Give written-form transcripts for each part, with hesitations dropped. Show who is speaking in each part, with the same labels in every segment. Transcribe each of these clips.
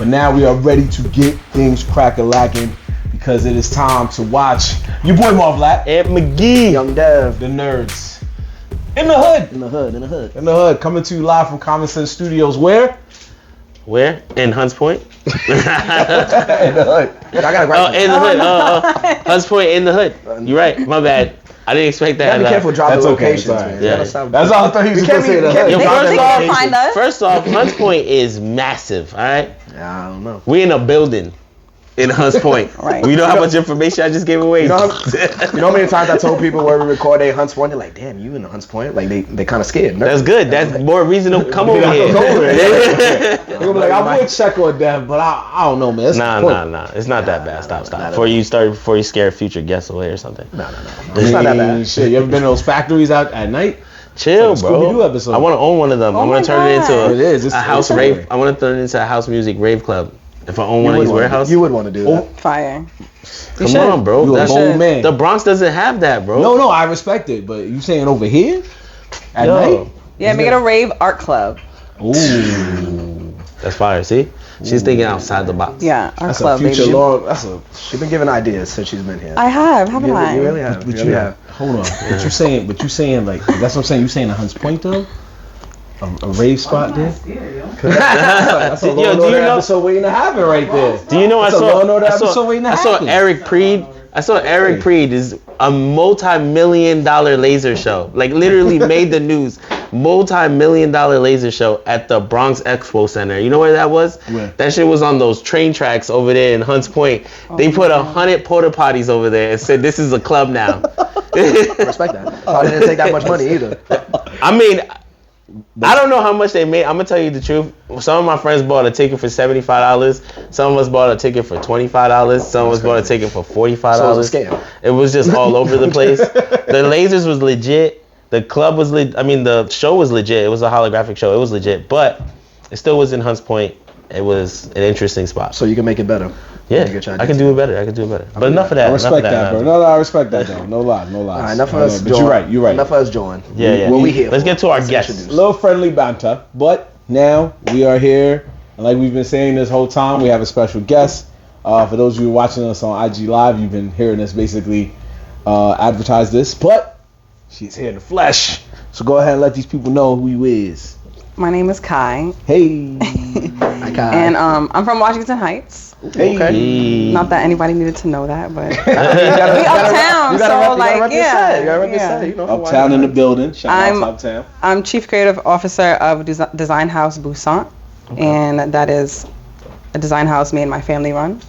Speaker 1: But now we are ready to get things crack-a-lacking because it is time to watch your boy Marv Lack,
Speaker 2: Ed McGee,
Speaker 3: Young Dev,
Speaker 1: the nerds. In the hood.
Speaker 3: in the hood.
Speaker 1: In the hood. Coming to you live from Common Sense Studios. Where?
Speaker 2: In Hunts Point.
Speaker 1: In the hood.
Speaker 3: I gotta write
Speaker 2: In the hood. Hunts Point in the hood. You're right. My bad. I didn't expect that.
Speaker 3: You gotta be careful dropping
Speaker 1: That's okay,
Speaker 3: locations,
Speaker 1: it's all right.
Speaker 3: man.
Speaker 2: Yeah.
Speaker 3: You gotta stop.
Speaker 1: That's all I thought he was
Speaker 3: We
Speaker 1: going to
Speaker 3: can't
Speaker 1: say.
Speaker 3: be-
Speaker 1: The hood.
Speaker 2: Yo,
Speaker 3: They
Speaker 2: first off,
Speaker 4: find us.
Speaker 2: First off, Hunts Point is massive. All right.
Speaker 3: Yeah, I don't know.
Speaker 2: We in a building in Hunts Point.
Speaker 4: Right.
Speaker 2: You know how much information I just gave away?
Speaker 3: You know how many times I told people where we record a Hunts Point, they're like, damn, you in the Hunts Point? Like, they kind of scared.
Speaker 2: That's good. That's more reason to come over here.
Speaker 1: They're going to be like, I would check on them, but I don't know, man. It's the point.
Speaker 2: Nah. It's not that bad. Stop.
Speaker 3: Nah.
Speaker 2: Before you scare future guests away or something.
Speaker 3: No. It's not that bad.
Speaker 1: Shit, you ever been to those factories out at night?
Speaker 2: Chill,
Speaker 1: It's like a
Speaker 2: bro.
Speaker 1: Scooby-Doo episode.
Speaker 2: I want to own one of them.
Speaker 4: Oh
Speaker 2: I want to
Speaker 4: my
Speaker 2: turn it into
Speaker 4: God.
Speaker 1: It is. It's
Speaker 2: a house
Speaker 1: it's
Speaker 2: rave.
Speaker 1: scary.
Speaker 2: I want to turn it into a house music rave club. If I own
Speaker 3: You
Speaker 2: one of
Speaker 3: would
Speaker 2: these
Speaker 3: wanna-
Speaker 2: warehouses.
Speaker 3: You would want to do that.
Speaker 4: Fire.
Speaker 2: Come on, bro.
Speaker 1: You a
Speaker 2: That's
Speaker 1: bold man.
Speaker 2: The Bronx doesn't have that, bro.
Speaker 1: No, I respect it, but you saying over here? At
Speaker 2: Yo.
Speaker 1: night?
Speaker 4: Yeah, make it a rave art club.
Speaker 1: Ooh.
Speaker 2: That's fire. See, she's thinking outside the box.
Speaker 4: Yeah, art
Speaker 1: That's
Speaker 4: club,
Speaker 1: a future
Speaker 4: baby.
Speaker 1: long. That's a.
Speaker 3: She's been giving ideas since she's been here.
Speaker 4: I have, haven't
Speaker 3: You
Speaker 4: I?
Speaker 3: really have.
Speaker 1: But
Speaker 3: You really have.
Speaker 1: hold on. But you saying like that's what I'm saying. You saying a Hunts Point though? A rave spot there? That's a
Speaker 2: Yo,
Speaker 1: Law and
Speaker 2: do you
Speaker 1: Order
Speaker 2: know-
Speaker 1: episode waiting to happen right there.
Speaker 2: Do you know
Speaker 1: That's a Law and Order episode waiting to
Speaker 2: I saw
Speaker 1: happen.
Speaker 2: Eric Preed. Is a multi-million-dollar laser show. Like literally made the news. Multi-million-dollar laser show at the Bronx Expo Center. You know where that was?
Speaker 1: Where?
Speaker 2: That shit was on those train tracks over there in Hunts Point. They put 100 porta potties over there and said this is a club now.
Speaker 3: I respect that. Probably didn't take that much money either.
Speaker 2: I mean, I don't know how much they made. I'm gonna tell you the truth. Some of my friends bought a ticket for $75. Some of us bought a ticket for $25. Some of us bought a ticket for $45.
Speaker 3: So it was a scam.
Speaker 2: It was just all over the place. The lasers was legit. The club was legit. I mean, the show was legit. It was a holographic show. It was legit, but it still was in Hunts Point. It was an interesting spot.
Speaker 3: So you can make it better.
Speaker 2: Yeah,
Speaker 3: You get your
Speaker 2: I can do it better. But enough of that.
Speaker 1: I respect
Speaker 2: enough of
Speaker 1: that, bro. No, I respect that though. No lies.
Speaker 3: All right, enough of
Speaker 1: No,
Speaker 3: us.
Speaker 1: but
Speaker 3: Join.
Speaker 1: you're right.
Speaker 3: Enough of us join.
Speaker 2: Yeah.
Speaker 3: What we here?
Speaker 2: Let's
Speaker 3: for?
Speaker 2: get to our
Speaker 3: Let's
Speaker 2: guests.
Speaker 3: introduce.
Speaker 1: A little friendly banter, but now we are here, and like we've been saying this whole time, we have a special guest. For those of you watching us on IG Live, you've been hearing us basically advertise this, but she's here in the flesh. So go ahead and let these people know who you is.
Speaker 4: My name is Kai,
Speaker 1: Hey.
Speaker 4: and I'm from Washington Heights.
Speaker 1: Hey.
Speaker 2: Hey.
Speaker 4: Not that anybody needed to know that, but
Speaker 3: You gotta-
Speaker 4: we
Speaker 3: you gotta-
Speaker 4: uptown,
Speaker 3: you gotta
Speaker 4: so
Speaker 3: rep- you gotta
Speaker 4: like,
Speaker 3: rep your
Speaker 4: yeah,
Speaker 3: set. You gotta rep your
Speaker 4: yeah.
Speaker 3: set, you know,
Speaker 1: Uptown in the building. Shout
Speaker 4: I'm-
Speaker 1: out to Uptown.
Speaker 4: I'm Chief Creative Officer of Design House Bussant, and that is a design house me and my family run.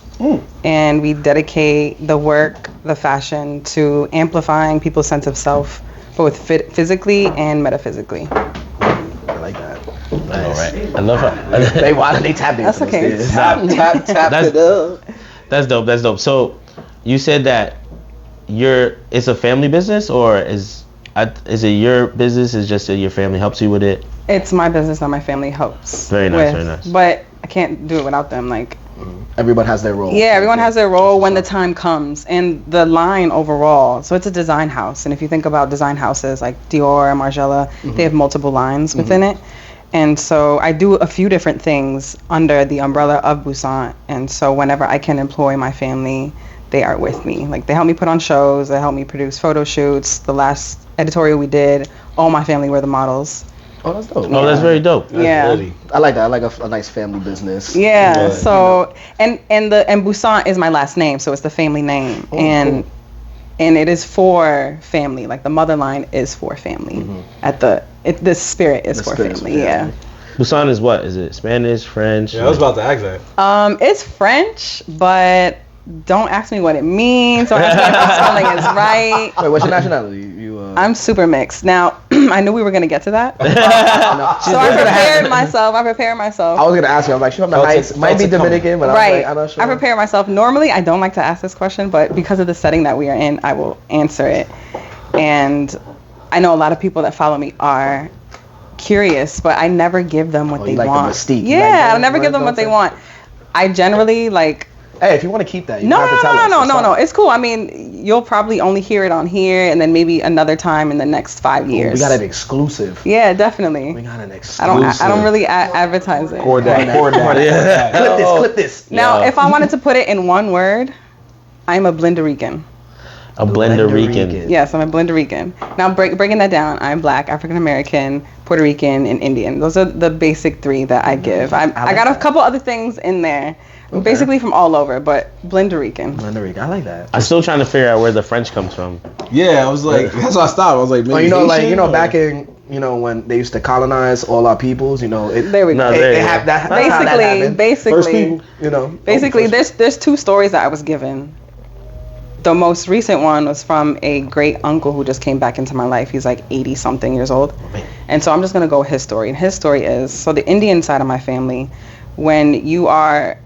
Speaker 4: And we dedicate the work, the fashion, to amplifying people's sense of self, both physically and metaphysically.
Speaker 3: I like that.
Speaker 2: All right. Enough.
Speaker 3: They tap
Speaker 4: That's
Speaker 3: dancing
Speaker 4: okay.
Speaker 3: upstairs.
Speaker 1: Tap
Speaker 2: That's-
Speaker 1: it up.
Speaker 2: That's dope. So, you said that it's a family business, or is it your business? Is just that your family helps you with it?
Speaker 4: It's my business that my family helps.
Speaker 2: Very nice,
Speaker 4: with,
Speaker 2: very nice.
Speaker 4: But I can't do it without them. Like,
Speaker 3: Everyone has their role.
Speaker 4: yeah, everyone has their role when the time comes, and the line overall. So it's a design house, and if you think about design houses like Dior and Margiela, they have multiple lines within it. And so I do a few different things under the umbrella of Bussant. And so whenever I can employ my family, they are with me. Like, they help me put on shows, they help me produce photo shoots. The last editorial we did, all my family were the models.
Speaker 3: Oh, that's dope.
Speaker 2: Oh, that's very dope.
Speaker 4: Yeah.
Speaker 3: I like that. I like a nice family business.
Speaker 4: Yeah, so and Bussant is my last name, so it's the family name, and it is for family. Like, the mother line is for family. The spirit is
Speaker 3: The
Speaker 4: for
Speaker 3: spirit is
Speaker 4: family.
Speaker 3: for
Speaker 4: Yeah.
Speaker 3: family.
Speaker 2: Busan is what? Is it Spanish, French?
Speaker 5: Yeah, I was about to ask that.
Speaker 4: It's French, but don't ask me what it means. Don't ask me if the spelling is right.
Speaker 3: Wait, what's your nationality?
Speaker 4: I'm super mixed. Now, I knew we were gonna get to that, so I prepared myself.
Speaker 3: I was gonna ask you. I'm like, she's from the Heights. Might be Dominican, but
Speaker 4: Right.
Speaker 3: I'm not sure.
Speaker 4: I prepare myself. Normally, I don't like to ask this question, but because of the setting that we are in, I will answer it. And I know a lot of people that follow me are curious, but I never give them what they
Speaker 3: you like the
Speaker 4: want.
Speaker 3: mystique. You
Speaker 4: Yeah,
Speaker 3: like
Speaker 4: I never give them what they want. I generally, like,
Speaker 3: Hey, if you want to keep that, you
Speaker 4: No,
Speaker 3: have to tell us.
Speaker 4: no. It's cool. I mean, you'll probably only hear it on here, and then maybe another time in the next 5 years.
Speaker 3: We got an exclusive.
Speaker 4: Yeah, definitely.
Speaker 3: We got an exclusive.
Speaker 4: I don't really advertise it.
Speaker 1: Pour that.
Speaker 2: Yeah.
Speaker 3: Clip this.
Speaker 4: Now,
Speaker 2: Yeah.
Speaker 4: if I wanted to put it in one word, I'm a Blenderican.
Speaker 2: A Blender Rican.
Speaker 4: Yes, I'm a Blenderican. Now, breaking that down, I'm Black, African American, Puerto Rican, and Indian. Those are the basic 3 that I give. I got a couple other things in there. I'm basically from all over, but Blenderican.
Speaker 3: Blenderican. I like that.
Speaker 2: I'm still trying to figure out where the French comes from.
Speaker 1: Yeah, I was like, that's why I stopped. I was like, maybe
Speaker 3: Haitian,
Speaker 1: Haitian,
Speaker 3: back in, when they used to colonize all our peoples,
Speaker 4: There we go.
Speaker 2: No,
Speaker 3: it,
Speaker 2: there
Speaker 3: it
Speaker 2: you
Speaker 3: hap-
Speaker 2: go.
Speaker 3: that, that's how that happened.
Speaker 1: First people.
Speaker 4: Basically, there's 2 stories that I was given. The most recent one was from a great uncle who just came back into my life. He's like 80 something years old. And so I'm just going to go with his story. And his story is, so the Indian side of my family, when you are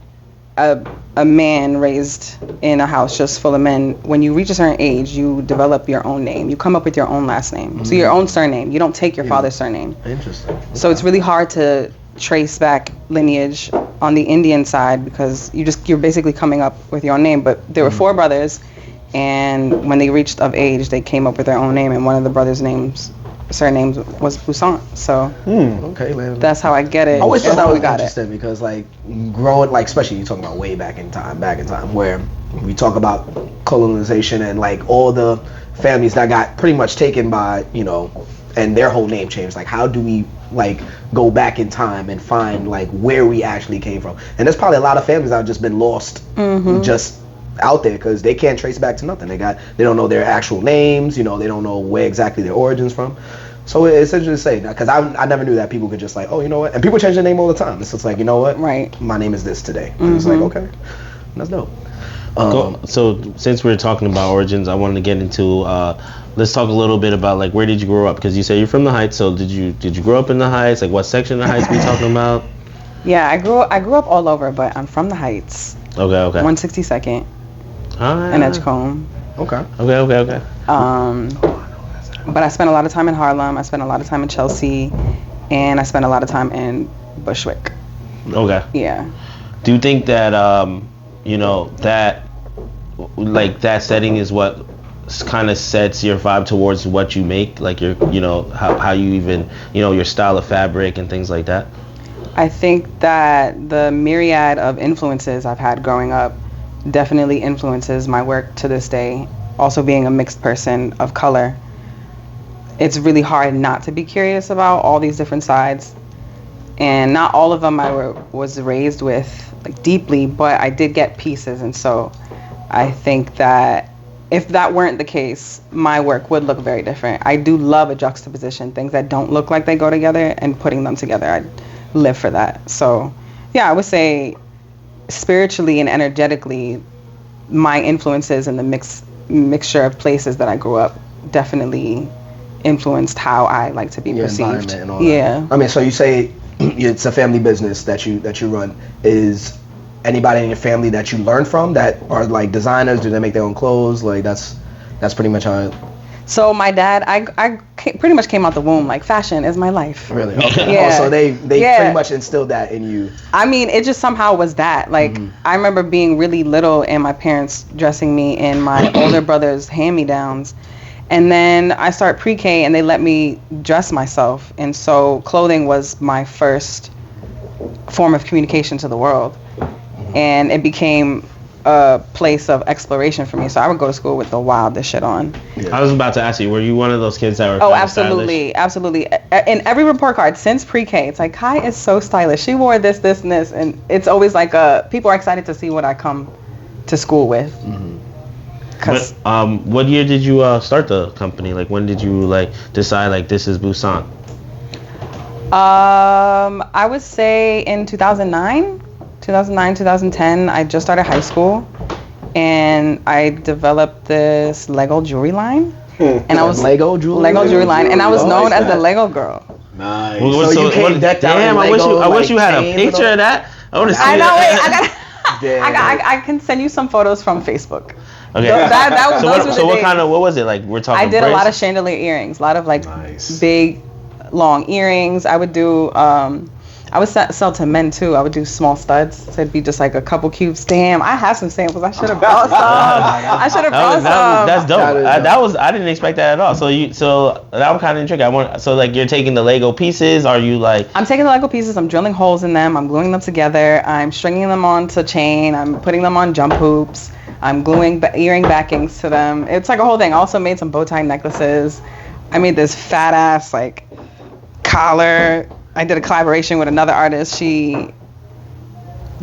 Speaker 4: a man raised in a house just full of men, when you reach a certain age, you develop your own name. You come up with your own last name. So your own surname. You don't take your father's surname.
Speaker 3: Interesting.
Speaker 4: So it's really hard to trace back lineage on the Indian side because you're basically coming up with your own name. But there were 4 brothers, and when they reached of age, they came up with their own name, and one of the brothers' surnames was Bussant. So
Speaker 3: Okay, man.
Speaker 4: that's how I get it.
Speaker 3: I always thought
Speaker 4: That's
Speaker 3: that
Speaker 4: how
Speaker 3: was
Speaker 4: we got
Speaker 3: interesting because, like, growing, like, especially you talking about way back in time, where we talk about colonization and, like, all the families that got pretty much taken by, and their whole name changed. Like, how do we, like, go back in time and find, like, where we actually came from? And there's probably a lot of families that have just been lost just out there because they can't trace back to nothing. They don't know their actual names, they don't know where exactly their origins from. So it's interesting to say because I never knew that people could just like, oh, you know what, and people change their name all the time. It's just like, you know what,
Speaker 4: right,
Speaker 3: my name is this today. And it's like, okay, that's dope.
Speaker 2: So since we're talking about origins, I wanted to get into let's talk a little bit about like where did you grow up, because you say you're from the Heights. So did you grow up in the Heights? Like what section of the Heights we talking about?
Speaker 4: Yeah, I grew up all over, but I'm from the Heights.
Speaker 2: Okay.
Speaker 4: 162nd. In Edgecombe.
Speaker 3: Okay.
Speaker 4: But I spent a lot of time in Harlem. I spent a lot of time in Chelsea, and I spent a lot of time in Bushwick.
Speaker 2: Okay.
Speaker 4: Yeah.
Speaker 2: Do you think that that like that setting is what kind of sets your vibe towards what you make, like your how you even your style of fabric and things like that?
Speaker 4: I think that the myriad of influences I've had growing up definitely influences my work to this day. Also being a mixed person of color, it's really hard not to be curious about all these different sides. And not all of them I was raised with like deeply, but I did get pieces. And so I think that if that weren't the case, my work would look very different. I do love a juxtaposition, things that don't look like they go together, and putting them together. I live for that. So yeah, I would say spiritually and energetically, my influences and the mixture of places that I grew up definitely influenced how I like to be perceived.
Speaker 3: And all
Speaker 4: yeah.
Speaker 3: That. I mean, so you say it's a family business that you run. Is anybody in your family that you learn from that are like designers? Do they make their own clothes? Like that's pretty much how.
Speaker 4: So my dad, I pretty much came out the womb like fashion is my life.
Speaker 3: Really? Okay.
Speaker 4: Yeah.
Speaker 3: Oh, so they pretty much instilled that in you.
Speaker 4: I mean, it just somehow was that. Like, I remember being really little and my parents dressing me in my older brother's hand-me-downs. And then I start pre-K and they let me dress myself. And so clothing was my first form of communication to the world. And it became a place of exploration for me. So I would go to school with the wildest shit on.
Speaker 2: Yeah. I was about to ask you, were you one of those kids that were
Speaker 4: absolutely. In every report card since pre-K, it's like, Kai is so stylish. She wore this, this, and this. And it's always like people are excited to see what I come to school with.
Speaker 2: What year did you start the company? Like, when did you decide like this is Bussant?
Speaker 4: I would say in 2009, 2010, I just started high school, and I developed this Lego jewelry line. And I was
Speaker 3: Lego jewelry
Speaker 4: line, and I was known as the Lego girl.
Speaker 1: Nice.
Speaker 2: Well,
Speaker 3: so you came decked out in
Speaker 2: I
Speaker 3: Lego,
Speaker 2: wish you had a picture of that. I want to see.
Speaker 4: I know.
Speaker 2: that.
Speaker 4: Wait, I can send you some photos from Facebook.
Speaker 2: Okay.
Speaker 4: So
Speaker 2: what was it like? We're talking.
Speaker 4: I did
Speaker 2: braids?
Speaker 4: a lot of chandelier earrings, a lot of
Speaker 1: Nice.
Speaker 4: big, long earrings. I would do. I would sell to men too. I would do small studs. So it'd be just like a couple cubes. Damn, I have some samples. I should have brought some. I should have brought some.
Speaker 2: That's dope. I didn't expect that at all. So that was kind of intriguing. So like you're taking the Lego pieces. Are you like?
Speaker 4: I'm taking the Lego pieces. I'm drilling holes in them. I'm gluing them together. I'm stringing them onto chain. I'm putting them on jump hoops. I'm gluing earring backings to them. It's like a whole thing. I also made some bow tie necklaces. I made this fat ass like collar. I did a collaboration with another artist. She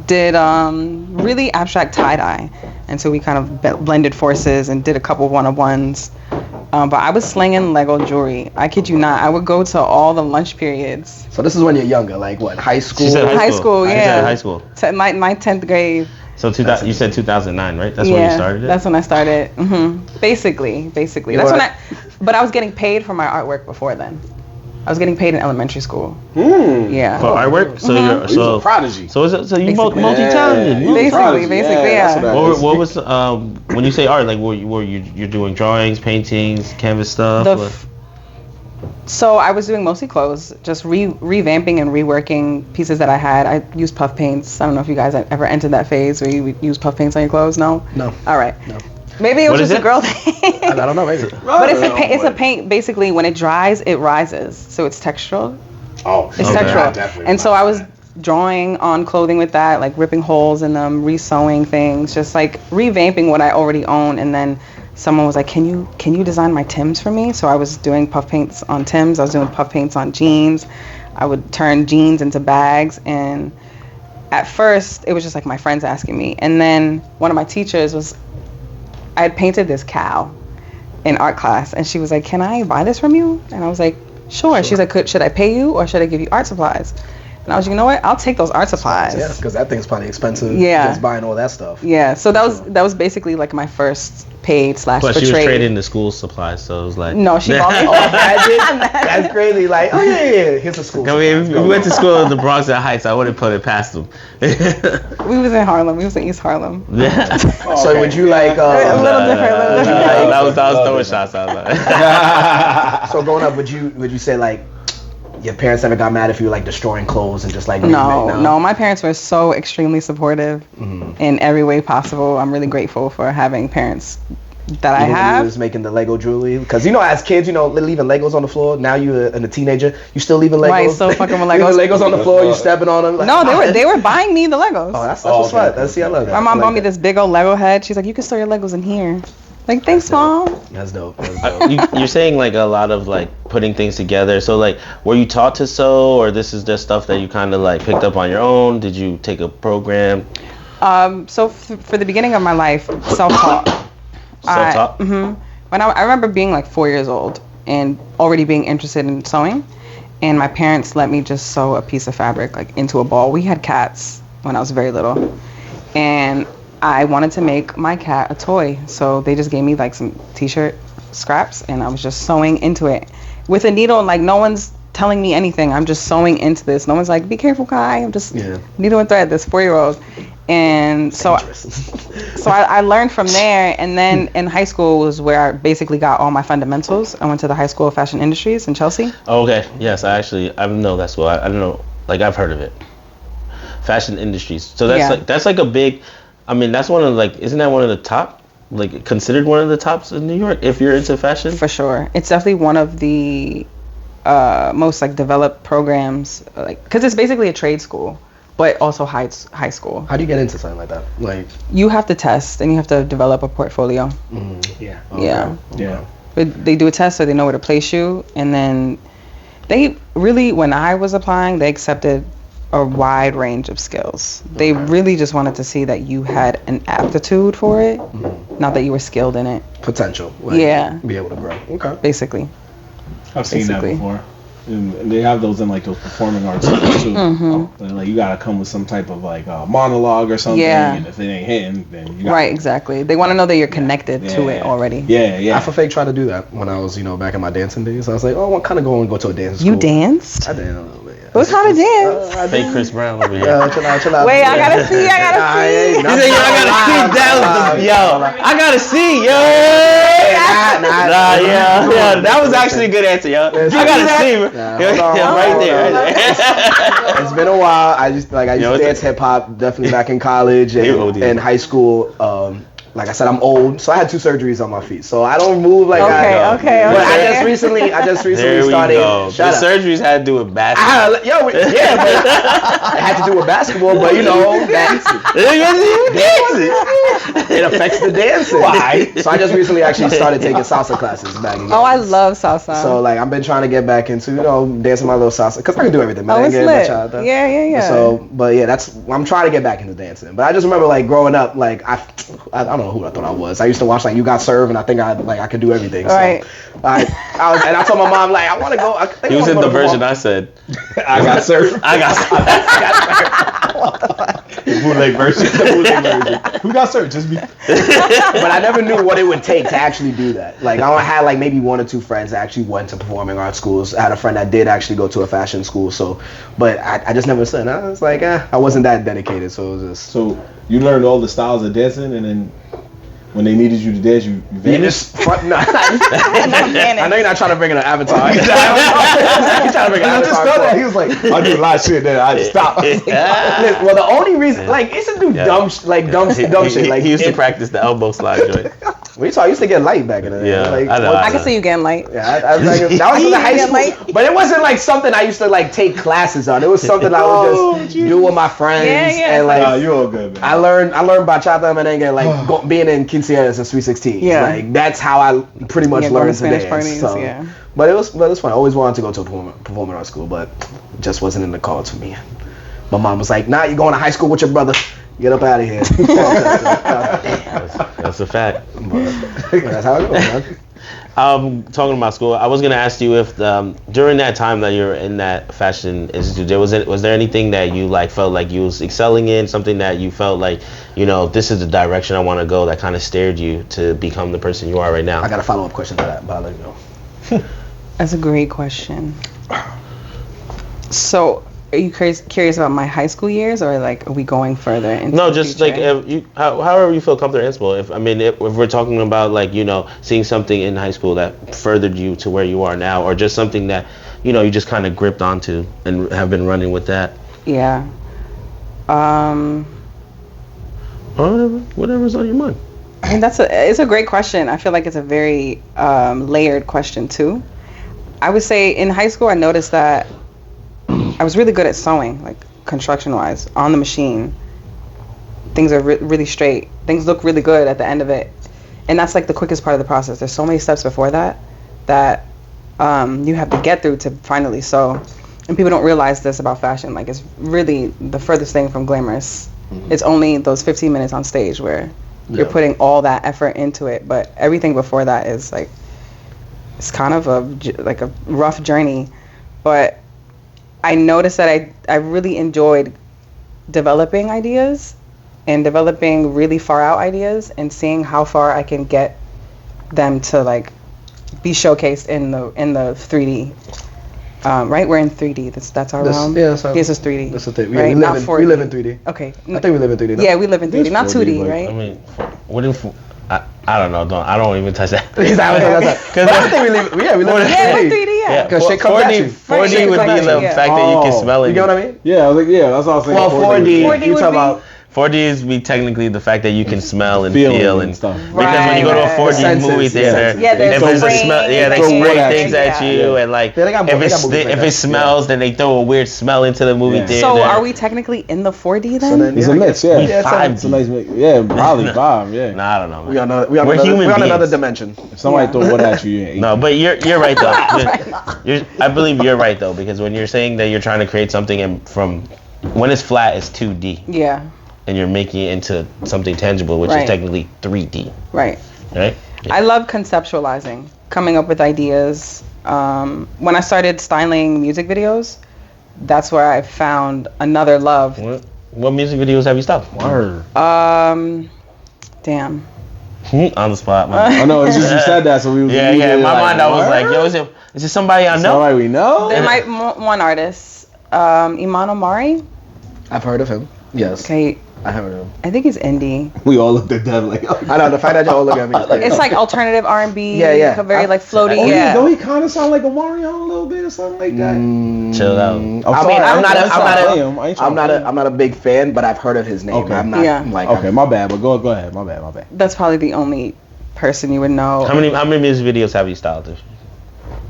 Speaker 4: did really abstract tie-dye. And so we kind of blended forces and did a couple one-on-ones. But I was slinging Lego jewelry. I kid you not. I would go to all the lunch periods.
Speaker 3: So this is when you're younger, like what, high school?
Speaker 2: She said
Speaker 4: high school, yeah.
Speaker 2: She said high school.
Speaker 4: My 10th grade.
Speaker 2: So you said 2009, right? That's when you started it?
Speaker 4: That's when I started. Basically. That's but I was getting paid for my artwork before then. I was getting paid in elementary school. Yeah.
Speaker 2: For artwork? So you're
Speaker 1: a prodigy.
Speaker 2: So you multi-talented.
Speaker 4: Basically, yeah.
Speaker 2: What was when you say art, like you're doing drawings, paintings, canvas stuff?
Speaker 4: So I was doing mostly clothes, just revamping and reworking pieces that I had. I used puff paints. I don't know if you guys ever entered that phase where you would use puff paints on your clothes. No. All right. No. Maybe it was just a girl thing.
Speaker 3: I don't know, maybe.
Speaker 4: But it's a paint. Basically, when it dries, it rises, so it's textural.
Speaker 1: Oh,
Speaker 4: it's textural. And so I was drawing on clothing with that, like ripping holes in them, re-sewing things, just like revamping what I already own. And then someone was like, "Can you design my Timbs for me?" So I was doing puff paints on Timbs. I was doing puff paints on jeans. I would turn jeans into bags. And at first, it was just like my friends asking me. And then one of my teachers was. I had painted this cow in art class, and she was like, "Can I buy this from you?" And I was like, "Sure." She's like, "Should I pay you, or should I give you art supplies?" And I was like, "You know what? I'll take those art supplies."
Speaker 3: Yeah, because that thing's probably expensive.
Speaker 4: Yeah.
Speaker 3: Just buying all that stuff.
Speaker 4: Yeah. So that was basically like my first paid /
Speaker 2: But she was
Speaker 4: betrayed.
Speaker 2: trading the school supplies, so it was like.
Speaker 4: No, she bought me.
Speaker 3: That's crazy. Like, oh yeah, here's a school.
Speaker 2: I mean, we went to school in the Bronx at Heights. I wouldn't put it past them.
Speaker 4: We was in Harlem. We was in East Harlem.
Speaker 2: Yeah.
Speaker 3: So would you like?
Speaker 4: A little different.
Speaker 2: That was throwing shots. I was like.
Speaker 3: So growing up, would you say like? Your parents never got mad if you were like destroying clothes and just like
Speaker 4: no, my parents were so extremely supportive in every way possible. I'm really grateful for having parents that I have.
Speaker 3: When you was making the Lego jewelry, because as kids, leaving Legos on the floor. Now you're a teenager, you still leaving Legos.
Speaker 4: Right, still fucking with Legos.
Speaker 3: Legos on the floor, you stepping on them. Like,
Speaker 4: no, they were buying me the Legos.
Speaker 3: Oh, that's what's fun. I love that.
Speaker 4: My mom bought me this big old Lego head. She's like, "You can store your Legos in here." Like, thanks, Mom.
Speaker 3: That's dope.
Speaker 2: You're saying like a lot of like putting things together. So like, were you taught to sew, or this is just stuff that you kind of like picked up on your own? Did you take a program?
Speaker 4: So for the beginning of my life, self-taught.
Speaker 2: Self-taught?
Speaker 4: When I remember being like 4 years old and already being interested in sewing, and my parents let me just sew a piece of fabric like into a ball. We had cats when I was very little, and I wanted to make my cat a toy, so they just gave me like some t-shirt scraps, and I was just sewing into it with a needle. Like, no one's telling me anything. I'm just sewing into this. No one's like, "Be careful, Kai." I'm just needle and thread. This 4-year-old, and so I learned from there. And then in high school was where I basically got all my fundamentals. I went to the High School of Fashion Industries in Chelsea.
Speaker 2: Oh, okay. Yes, I know that school. I don't know. Like, I've heard of it. Fashion Industries. So that's like a big. I mean, that's one of like, isn't that one of the top, like considered one of the tops in New York if you're into fashion?
Speaker 4: For sure. It's definitely one of the most like developed programs, like, because it's basically a trade school, but also high school.
Speaker 3: How do you get into something like that? Like,
Speaker 4: you have to test and you have to develop a portfolio.
Speaker 3: Yeah.
Speaker 4: Okay. Yeah.
Speaker 3: Yeah.
Speaker 4: But they do a test so they know where to place you, and then they really, when I was applying, they accepted a wide range of skills. They really just wanted to see that you had an aptitude for it, not that you were skilled in it.
Speaker 3: Potential.
Speaker 4: Like,
Speaker 3: be able to grow. Okay.
Speaker 4: Basically.
Speaker 1: I've seen that before. And they have those in like those performing arts schools too. Like, you gotta come with some type of like monologue or something, and if it ain't hitting, then you gotta,
Speaker 4: exactly. They want to know that you're connected to it already.
Speaker 3: Alpha Fake tried to do that when I was, back in my dancing days. I was like, oh, I want kind of go to a dance school.
Speaker 4: You danced?
Speaker 3: I did a little bit. Yeah.
Speaker 4: What kind of dance?
Speaker 2: Fake Chris Brown over here.
Speaker 3: Chill out.
Speaker 4: Wait, I gotta see.
Speaker 2: He said, "Yo, I gotta see that. Yo, I gotta see, yo." Yeah. That was actually a good answer, yo. I gotta see, right there.
Speaker 3: It's been a while. I used to dance hip hop, definitely back in college and high school. Like I said, I'm old, so I had 2 surgeries on my feet, so I don't move like I.
Speaker 4: Okay.
Speaker 3: But I just recently started.
Speaker 2: The surgeries had to do with basketball.
Speaker 3: But it had to do with basketball. But it affects the dancing. Why? So I just recently actually started taking salsa classes back again.
Speaker 4: Oh, I love salsa.
Speaker 3: So like I've been trying to get back into dancing my little salsa because I can do everything. Man.
Speaker 4: It's lit. Yeah.
Speaker 3: So, but yeah, I'm trying to get back into dancing. But I just remember like growing up, like I don't know who I thought I was. I used to watch like You Got Served, and I think I could do everything. So
Speaker 4: right.
Speaker 3: I told my mom like I want to go.
Speaker 2: He was in the version I said.
Speaker 3: I got served.
Speaker 2: I got served.
Speaker 1: Bootleg version. Who got served? Just me.
Speaker 3: But I never knew what it would take to actually do that. Like I had like maybe 1 or 2 friends that actually went to performing arts schools. I had a friend that did actually go to a fashion school. So, but I just never said. I was like, I wasn't that dedicated. So it was just.
Speaker 1: So you learned all the styles of dancing, and then when they needed you to dance, you vanished?
Speaker 3: I know you're not trying to bring in an avatar. You're trying to bring an avatar.
Speaker 1: I just thought that. He was like, I do a lot of shit, then I just stopped.
Speaker 3: Well, the only reason, like, it's to do dumb shit. Like,
Speaker 2: he used to practice the elbow slide joint.
Speaker 3: I used to get light back in the day.
Speaker 2: Yeah,
Speaker 3: like,
Speaker 4: I can see you getting light.
Speaker 3: Yeah, that was in the high school. But it wasn't like something I used to like take classes on. It was something I would just do with my friends.
Speaker 4: Yeah.
Speaker 3: And like,
Speaker 1: you're all good, man.
Speaker 3: I learned bachata merengue, like being in quinceañeras and Sweet 16.
Speaker 4: Yeah.
Speaker 3: Like that's how I pretty much learned to
Speaker 4: Spanish
Speaker 3: dance.
Speaker 4: parties,
Speaker 3: So.
Speaker 4: yeah.
Speaker 3: But it was fun. I always wanted to go to a performing arts school, but it just wasn't in the cards for me. My mom was like, "Nah, you're going to high school with your brother. Get up out of here."
Speaker 2: That's a fact.
Speaker 3: But that's how it goes, man.
Speaker 2: Talking about school, I was gonna ask you if during that time that you were in that fashion institute, was there anything that you like felt like you was excelling in, something that you felt like this is the direction I want to go, that kind of steered you to become the person you are right now?
Speaker 3: I got a follow-up question to that, but I'll let you know.
Speaker 4: That's a great question. So, are you curious about my high school years, or like are we going further into
Speaker 2: No,
Speaker 4: the
Speaker 2: just
Speaker 4: future?
Speaker 2: like however you feel comfortable and if we're talking about like seeing something in high school that furthered you to where you are now, or just something that you just kind of gripped onto and have been running with that.
Speaker 4: Yeah.
Speaker 2: Or whatever's on your mind.
Speaker 4: I mean, it's a great question. I feel like it's a very layered question too. I would say in high school I noticed that I was really good at sewing, like construction-wise, on the machine. Things are really straight. Things look really good at the end of it, and that's like the quickest part of the process. There's so many steps before that you have to get through to finally sew. And people don't realize this about fashion. Like it's really the furthest thing from glamorous. Mm-hmm. It's only those 15 minutes on stage where you're putting all that effort into it, but everything before that is like it's kind of a rough journey. But I noticed that I really enjoyed developing ideas and developing really far out ideas and seeing how far I can get them to like be showcased in the 3D. Right, we're in 3D. That's our realm.
Speaker 3: Yeah, so
Speaker 4: this is 3D.
Speaker 3: That's the thing.
Speaker 4: Right? Not 4D.
Speaker 3: We live in 3D.
Speaker 4: Okay.
Speaker 3: I think we live in 3D.
Speaker 4: Yeah, we live in 3D, not 2D,
Speaker 1: but,
Speaker 4: right?
Speaker 2: I mean, what if I don't know. I don't even touch that.
Speaker 3: But I think we live in 3D.
Speaker 4: Yeah, we're 3D. Yeah.
Speaker 3: Because shit comes at you.
Speaker 2: 4D would be the fact that you can smell it.
Speaker 3: You get what I mean?
Speaker 1: Yeah, I was like, that's all I'm saying.
Speaker 3: Well, 4D, you
Speaker 4: would
Speaker 3: talk
Speaker 4: be-
Speaker 3: about
Speaker 2: 4D is technically the fact that you can smell and
Speaker 1: Feeling
Speaker 2: feel
Speaker 1: and
Speaker 2: and
Speaker 1: stuff.
Speaker 2: Because when you go to a
Speaker 4: Right.
Speaker 2: 4D
Speaker 3: Senses,
Speaker 2: movie theater,
Speaker 4: Yeah, there's
Speaker 2: if there's a
Speaker 4: spraying
Speaker 2: smell, they
Speaker 1: throw
Speaker 2: spray
Speaker 1: wood
Speaker 2: things
Speaker 1: at
Speaker 2: at
Speaker 1: you.
Speaker 2: you, and like
Speaker 3: Yeah, they got
Speaker 2: if
Speaker 3: movies like
Speaker 2: it
Speaker 3: that.
Speaker 2: smells, then they throw a weird smell into the movie
Speaker 1: Yeah.
Speaker 2: theater.
Speaker 4: So are we technically in the 4D then?
Speaker 3: So then-
Speaker 1: It's a mix,
Speaker 3: Yeah,
Speaker 1: yeah.
Speaker 3: it's
Speaker 1: It's a nice mix. Yeah, probably 5, yeah.
Speaker 2: Nah, I don't know.
Speaker 3: we
Speaker 2: Man.
Speaker 3: on
Speaker 2: We're human
Speaker 3: another
Speaker 2: beings.
Speaker 3: dimension.
Speaker 1: If somebody
Speaker 4: Yeah.
Speaker 1: throw wood at you, you ain't.
Speaker 2: No, but you're right though. I believe you're right though, because when you're saying that you're trying to create something and from when it's flat, it's 2D,
Speaker 4: Yeah,
Speaker 2: and you're making it into something tangible, which
Speaker 4: Right.
Speaker 2: is technically 3D,
Speaker 4: right.
Speaker 2: right?
Speaker 4: I love conceptualizing, coming up with ideas. When I started styling music videos, that's where I found another love.
Speaker 2: What music videos have you stopped?
Speaker 1: Word.
Speaker 4: Damn.
Speaker 2: On the spot, man.
Speaker 1: I know, it's just you said that, so we was
Speaker 2: Yeah. In my mind, I was like,
Speaker 1: word?
Speaker 2: yo, is it somebody I know?
Speaker 1: Somebody we know?
Speaker 4: There might one artist. Iman Omari.
Speaker 3: I've heard of him. Yes.
Speaker 4: Okay.
Speaker 3: I heard of him.
Speaker 4: I think he's indie.
Speaker 1: We all looked at Dev like,
Speaker 3: I know, the fact that y'all look at me.
Speaker 4: It's like alternative R&B.
Speaker 3: Yeah.
Speaker 4: Very like floaty.
Speaker 1: oh yeah,
Speaker 4: yeah.
Speaker 1: don't he kind of sound like a Mario a little bit or something like that?
Speaker 2: Chill out.
Speaker 3: I'm not a big fan, but I've heard of his name.
Speaker 1: Okay.
Speaker 3: I'm not like.
Speaker 1: Okay, my bad. But go ahead. My bad.
Speaker 4: That's probably the only person you would know.
Speaker 2: How many music videos have you styled?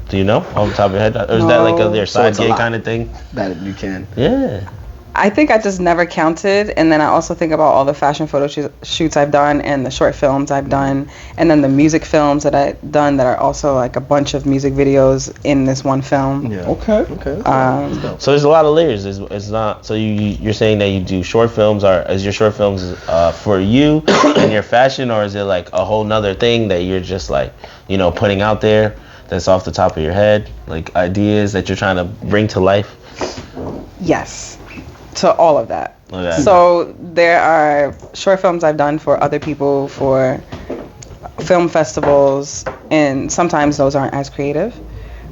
Speaker 2: Do you know off the top of your head, or is that like their
Speaker 3: So
Speaker 2: side
Speaker 3: it's a
Speaker 2: gig
Speaker 3: lot.
Speaker 2: kind of thing?
Speaker 3: That you can.
Speaker 2: Yeah.
Speaker 4: I think I just never counted, and then I also think about all the fashion photo shoots I've done, and the short films I've done, and then the music films that I've done that are also like a bunch of music videos in this one film.
Speaker 3: Yeah.
Speaker 1: Okay.
Speaker 2: So there's a lot of layers. It's not. So you're saying that you do short films. Is your short films for you and your fashion, or is it like a whole nother thing that you're just like putting out there that's off the top of your head, like ideas that you're trying to bring to life?
Speaker 4: Yes. To all of that.
Speaker 2: Okay.
Speaker 4: So there are short films I've done for other people for film festivals, and sometimes those aren't as creative.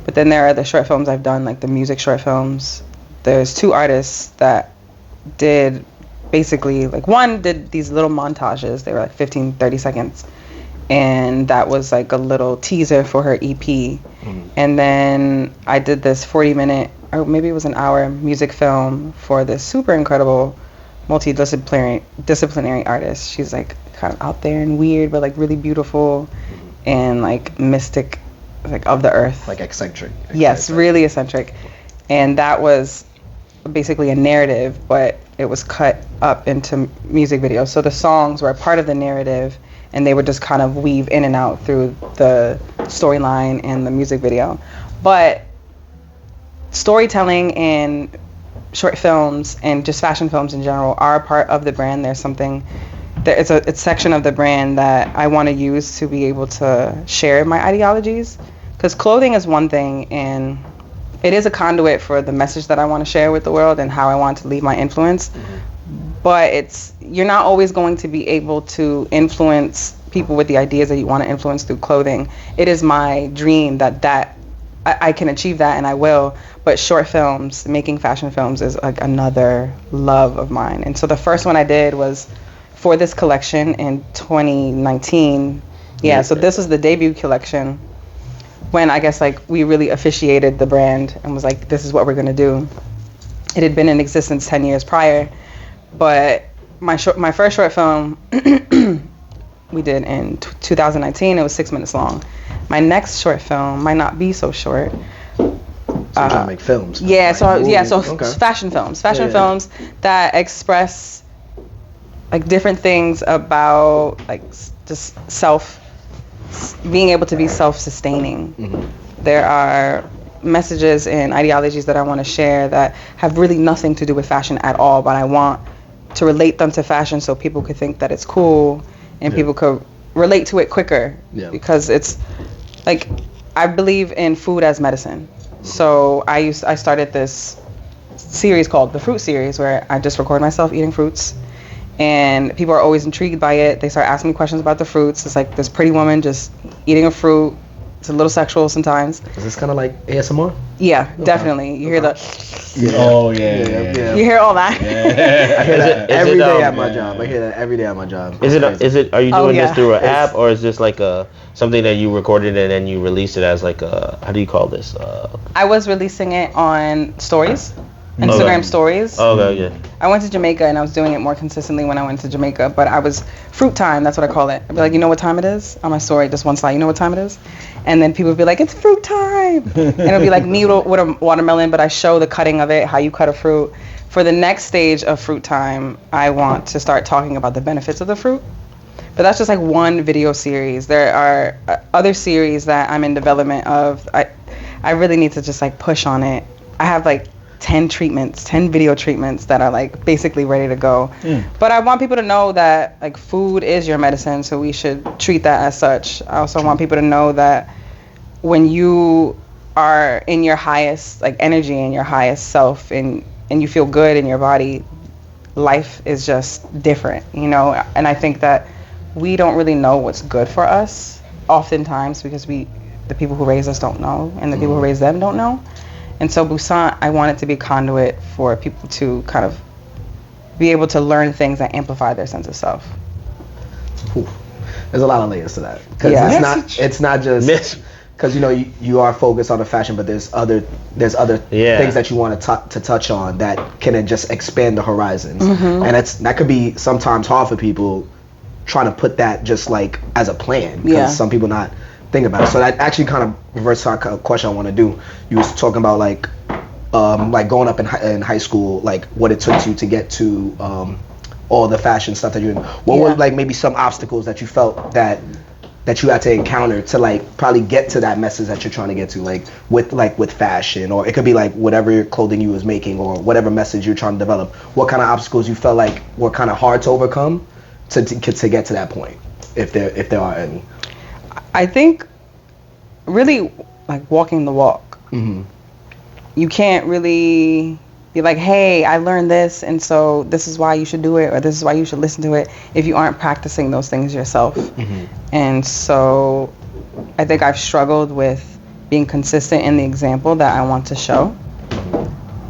Speaker 4: But then there are the short films I've done, like the music short films. There's 2 artists that did basically, like one did these little montages. They were like 15, 30 seconds. And that was like a little teaser for her EP. And then I did this 40-minute, or maybe it was an hour music film for this super incredible multidisciplinary artist. She's like kind of out there and weird, but like really beautiful and like mystic, like of the earth.
Speaker 3: Like eccentric.
Speaker 4: Yes, really eccentric. And that was basically a narrative, but it was cut up into music videos. So the songs were a part of the narrative, and they would just kind of weave in and out through the storyline and the music video. But storytelling and short films and just fashion films in general are a part of the brand. There's it's a section of the brand that I want to use to be able to share my ideologies. Because clothing is one thing, and it is a conduit for the message that I want to share with the world and how I want to leave my influence. But you're not always going to be able to influence people with the ideas that you want to influence through clothing. It is my dream that I can achieve that, and I will. But short films, making fashion films, is like another love of mine. And so the first one I did was for this collection in 2019. Yeah, so this was the debut collection when I guess like we really officiated the brand and was like, this is what we're gonna do. It had been in existence 10 years prior, but my first short film we did in 2019. It was 6 minutes long. My next short film might not be so short.
Speaker 3: So you're trying to make films.
Speaker 4: Yeah,
Speaker 3: like
Speaker 4: so
Speaker 3: okay.
Speaker 4: fashion films films that express like different things about like just being able to be self-sustaining. There are messages and ideologies that I want to share that have really nothing to do with fashion at all, but I want to relate them to fashion so people could think that it's cool and people could relate to it quicker. Because it's like, I believe in food as medicine. So I started this series called the Fruit Series, where I just record myself eating fruits, and people are always intrigued by it. They start asking me questions about the fruits. It's like this pretty woman just eating a fruit. It's a little sexual sometimes.
Speaker 3: Is this kind of like ASMR?
Speaker 4: Yeah, definitely. You hear the...
Speaker 1: Oh, yeah.
Speaker 4: You hear all that?
Speaker 1: Yeah.
Speaker 3: I hear that every day at my job. Is it?
Speaker 2: Are you doing this through an
Speaker 3: It's-
Speaker 2: app, or is this like something that you recorded and then you released it as like how do you call this?
Speaker 4: I was releasing it on stories. Instagram stories.
Speaker 2: Oh, okay, yeah.
Speaker 4: I went to Jamaica and I was doing it more consistently when I went to Jamaica, but I was fruit time, that's what I call it. I'd be like, you know what time it is? On my story, just one slide, you know what time it is? And then people would be like, it's fruit time. And it'll be like me with a watermelon, but I show the cutting of it, how you cut a fruit. For the next stage of fruit time, I want to start talking about the benefits of the fruit. But that's just like one video series. There are other series that I'm in development of. I really need to just like push on it. I have like 10 video treatments that are like basically ready to go. But I want people to know that like food is your medicine, so we should treat that as such. I also want people to know that when you are in your highest like energy and your highest self and you feel good in your body, life is just different, you know? And I think that we don't really know what's good for us oftentimes because the people who raise us don't know, and the people who raise them don't know. And so Bussant, I want it to be a conduit for people to kind of be able to learn things that amplify their sense of self.
Speaker 3: Ooh. There's a lot of layers to that. Because
Speaker 4: Yeah.
Speaker 3: it's not just because you are focused on the fashion, but there's other things that you want to touch on that can just expand the horizons. And that could be sometimes hard for people trying to put that just like as a plan, because some people not think about it. So that actually kind of reverts to a question I want to do. You was talking about like growing up in high school, like what it took you to get to all the fashion stuff that you're in. What were like maybe some obstacles that you felt that you had to encounter to like probably get to that message that you're trying to get to, like with fashion, or it could be like whatever clothing you was making or whatever message you're trying to develop. What kind of obstacles you felt like were kind of hard to overcome to get to that point, if there are any?
Speaker 4: I think really like walking the walk. You can't really be like, hey, I learned this, and so this is why you should do it, or this is why you should listen to it, if you aren't practicing those things yourself. And so I think I've struggled with being consistent in the example that I want to show.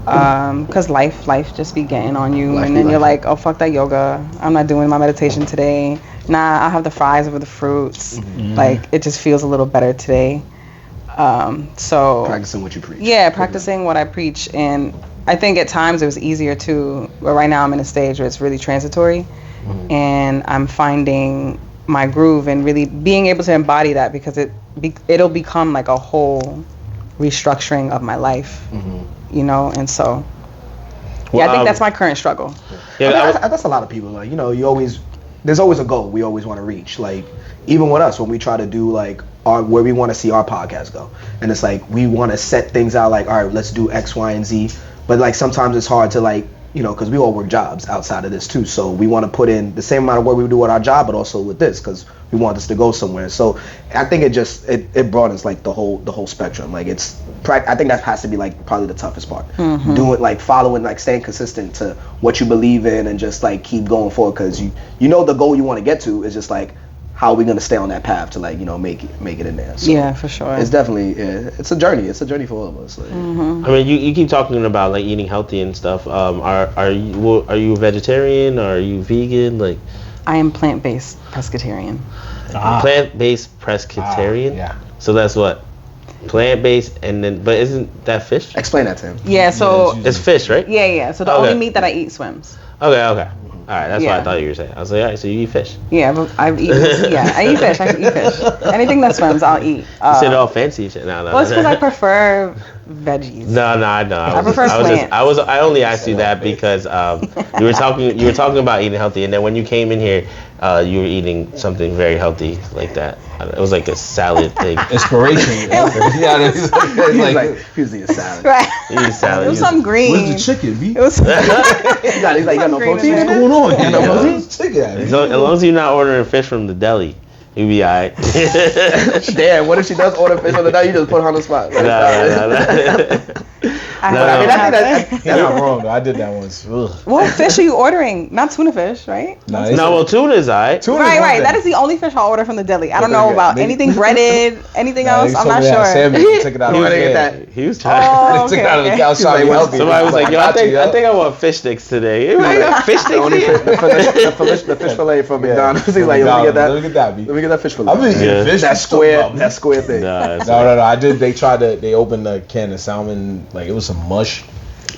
Speaker 4: Because life just be getting on you, and then you're like, oh, fuck that yoga. I'm not doing my meditation today. Nah, I'll have the fries over the fruits. Like, it just feels a little better today. So
Speaker 3: Practicing what you preach.
Speaker 4: Yeah, practicing what I preach. And I think at times it was easier to, but right now I'm in a stage where it's really transitory, and I'm finding my groove and really being able to embody that, because it'll become like a whole restructuring of my life, and so I think that's my current struggle.
Speaker 3: That's a lot of people. Like, there's always a goal we always want to reach. Like, even with us, when we try to do like where we want to see our podcast go, and it's like we want to set things out like, all right, let's do X, Y, and Z. But like sometimes it's hard to like, because we all work jobs outside of this too. So we want to put in the same amount of work we do with our job, but also with this, because we want this to go somewhere. So I think it broadens like the whole spectrum. Like I think that has to be like probably the toughest part. Doing like following, like staying consistent to what you believe in, and just like keep going forward, because you know the goal you want to get to is just like, how are we going to stay on that path to like, make it in there? So
Speaker 4: yeah, for sure.
Speaker 3: It's definitely, it's a journey. It's a journey for all of us. Like.
Speaker 2: I mean, you keep talking about like eating healthy and stuff. Are you a vegetarian, or are you vegan? Like,
Speaker 4: I am plant-based pescatarian.
Speaker 2: Plant-based pescatarian?
Speaker 1: Yeah.
Speaker 2: So that's what? Plant-based, and then, but isn't that fish?
Speaker 3: Explain that to him.
Speaker 4: Yeah, so
Speaker 2: It's fish, right?
Speaker 4: yeah. So the only meat that I eat swims.
Speaker 2: Okay. All right, that's what I thought you were saying. I was like, all right, so you eat fish.
Speaker 4: Yeah, but I've eaten. I eat fish. I eat fish. Anything that swims, I'll eat.
Speaker 2: You said all fancy shit. No.
Speaker 4: Well, it's because I prefer veggies.
Speaker 2: No, I know.
Speaker 4: I prefer plants.
Speaker 2: I only asked you that because you were talking about eating healthy, and then when you came in here, you were eating something very healthy like that. It was like a salad thing.
Speaker 1: Inspiration.
Speaker 3: It's like usually a salad.
Speaker 4: Right.
Speaker 2: You eat salad.
Speaker 4: It was some green.
Speaker 1: Where's the chicken, B?
Speaker 4: It was.
Speaker 3: He's got no protein.
Speaker 1: What's going on here?
Speaker 2: No
Speaker 1: Where's the chicken at?
Speaker 2: As long as you're not ordering fish from the deli, you'll be alright.
Speaker 3: Damn, what if she does order fish on the night? You just put her on the spot.
Speaker 2: No.
Speaker 3: I think
Speaker 1: You're not wrong though. I did that once. Ugh.
Speaker 4: What fish are you ordering? Not tuna fish, right?
Speaker 1: No,
Speaker 2: Well, tuna's alright.
Speaker 4: Right. That is the only fish I'll order from the deli. I don't know about anything breaded, anything else. I'm not sure.
Speaker 1: Took it out of the
Speaker 2: He was trying.
Speaker 1: Took it out of the cow shop.
Speaker 2: Somebody was like, yo, I think I want fish sticks today. I got fish sticks here?
Speaker 3: The fish fillet from McDonald's. He's like, let me get that.
Speaker 1: Let me get that, B.
Speaker 3: Let me get that fish fillet.
Speaker 1: I'm just eating fish.
Speaker 3: That square thing.
Speaker 2: No.
Speaker 1: I did. They opened a can of salmon. Like, it was some mush.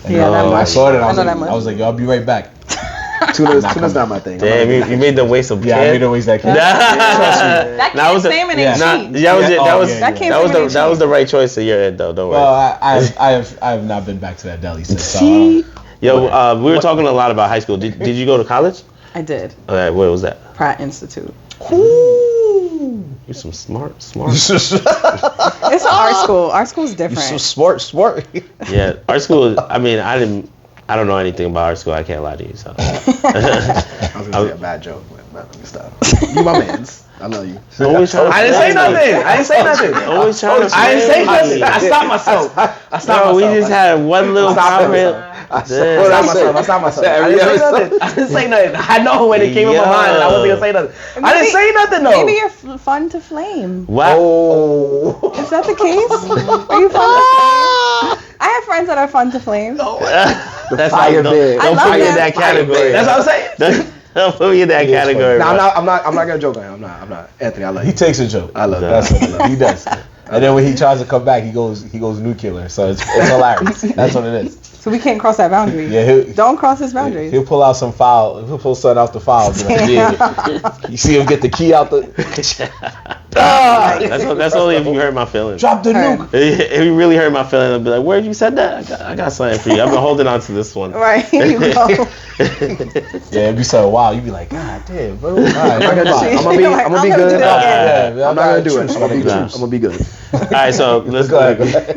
Speaker 1: And
Speaker 4: Yeah, that
Speaker 1: I
Speaker 4: mush.
Speaker 1: saw it.
Speaker 4: I know that much.
Speaker 1: I was like, yo, I'll be right back.
Speaker 3: Tuna's not my thing.
Speaker 2: Damn, you made them waste some
Speaker 1: Yeah, I made them waste that can.
Speaker 4: That came salmon ain't cheap.
Speaker 2: That was the right choice of your end, though. Don't worry.
Speaker 1: Well, I have not been back to that deli since. So,
Speaker 2: Yo, we were talking a lot about high school. Did you go to college?
Speaker 4: I did.
Speaker 2: Okay, where was that?
Speaker 4: Pratt Institute.
Speaker 2: You're some smart.
Speaker 4: It's an art school. Art school's different.
Speaker 3: Smart.
Speaker 2: Yeah, art school. I mean, I don't know anything about art school. I can't lie to you. So.
Speaker 3: I was gonna say a bad joke, but let me stop. You my mans. I love you.
Speaker 2: I
Speaker 3: didn't say nothing.
Speaker 2: Always trying to.
Speaker 3: I didn't say nothing. I stopped myself. I stopped myself.
Speaker 2: We just had one little comment.
Speaker 3: I stopped myself. I didn't say nothing. I know when it came in my mind, and I wasn't gonna say nothing. I didn't say nothing though.
Speaker 4: Maybe you're fun to flame.
Speaker 2: Wow.
Speaker 3: Oh.
Speaker 4: Is that the case? Are you fun to flame? I have friends that are fun to flame.
Speaker 2: That's
Speaker 3: fire
Speaker 2: not,
Speaker 3: bid.
Speaker 2: don't
Speaker 4: I
Speaker 2: put me
Speaker 4: love
Speaker 2: in that
Speaker 3: that.
Speaker 2: category.
Speaker 3: That's what I'm saying.
Speaker 2: Don't put me in that
Speaker 1: Yeah, it's
Speaker 2: category.
Speaker 3: No,
Speaker 2: bro.
Speaker 3: I'm not gonna joke on him. I'm not. Anthony, I love
Speaker 1: He
Speaker 3: you.
Speaker 1: takes a joke.
Speaker 3: I love
Speaker 1: That's
Speaker 3: that.
Speaker 1: what he does. And then when he tries to come back, he goes nuclear. So it's hilarious. That's what it is.
Speaker 4: So we can't cross that boundary.
Speaker 1: Yeah,
Speaker 4: Don't cross his boundaries.
Speaker 1: He'll pull out some file. He'll pull something out the file. Be like, yeah. You see him get the key out the.
Speaker 2: That's only if you hurt my feelings.
Speaker 1: Drop the
Speaker 4: Alright.
Speaker 1: nuke.
Speaker 2: If you really hurt my feelings, I'll be like, where you said that? I got something for you. I've been holding on to this one.
Speaker 4: Right, here you go.
Speaker 1: Yeah, it'd be so wild. You'd be like, God damn, bro. All right,
Speaker 3: I'm
Speaker 1: never mind.
Speaker 3: gonna be
Speaker 4: You're like,
Speaker 3: I'm gonna be
Speaker 4: I'll never
Speaker 3: good.
Speaker 4: do that
Speaker 1: Yeah,
Speaker 4: again.
Speaker 1: yeah,
Speaker 3: I'm not gonna do it.
Speaker 1: truce.
Speaker 3: I'm gonna be
Speaker 2: Nah.
Speaker 3: good. I'm gonna be good.
Speaker 2: All right, so let's
Speaker 1: Go ahead.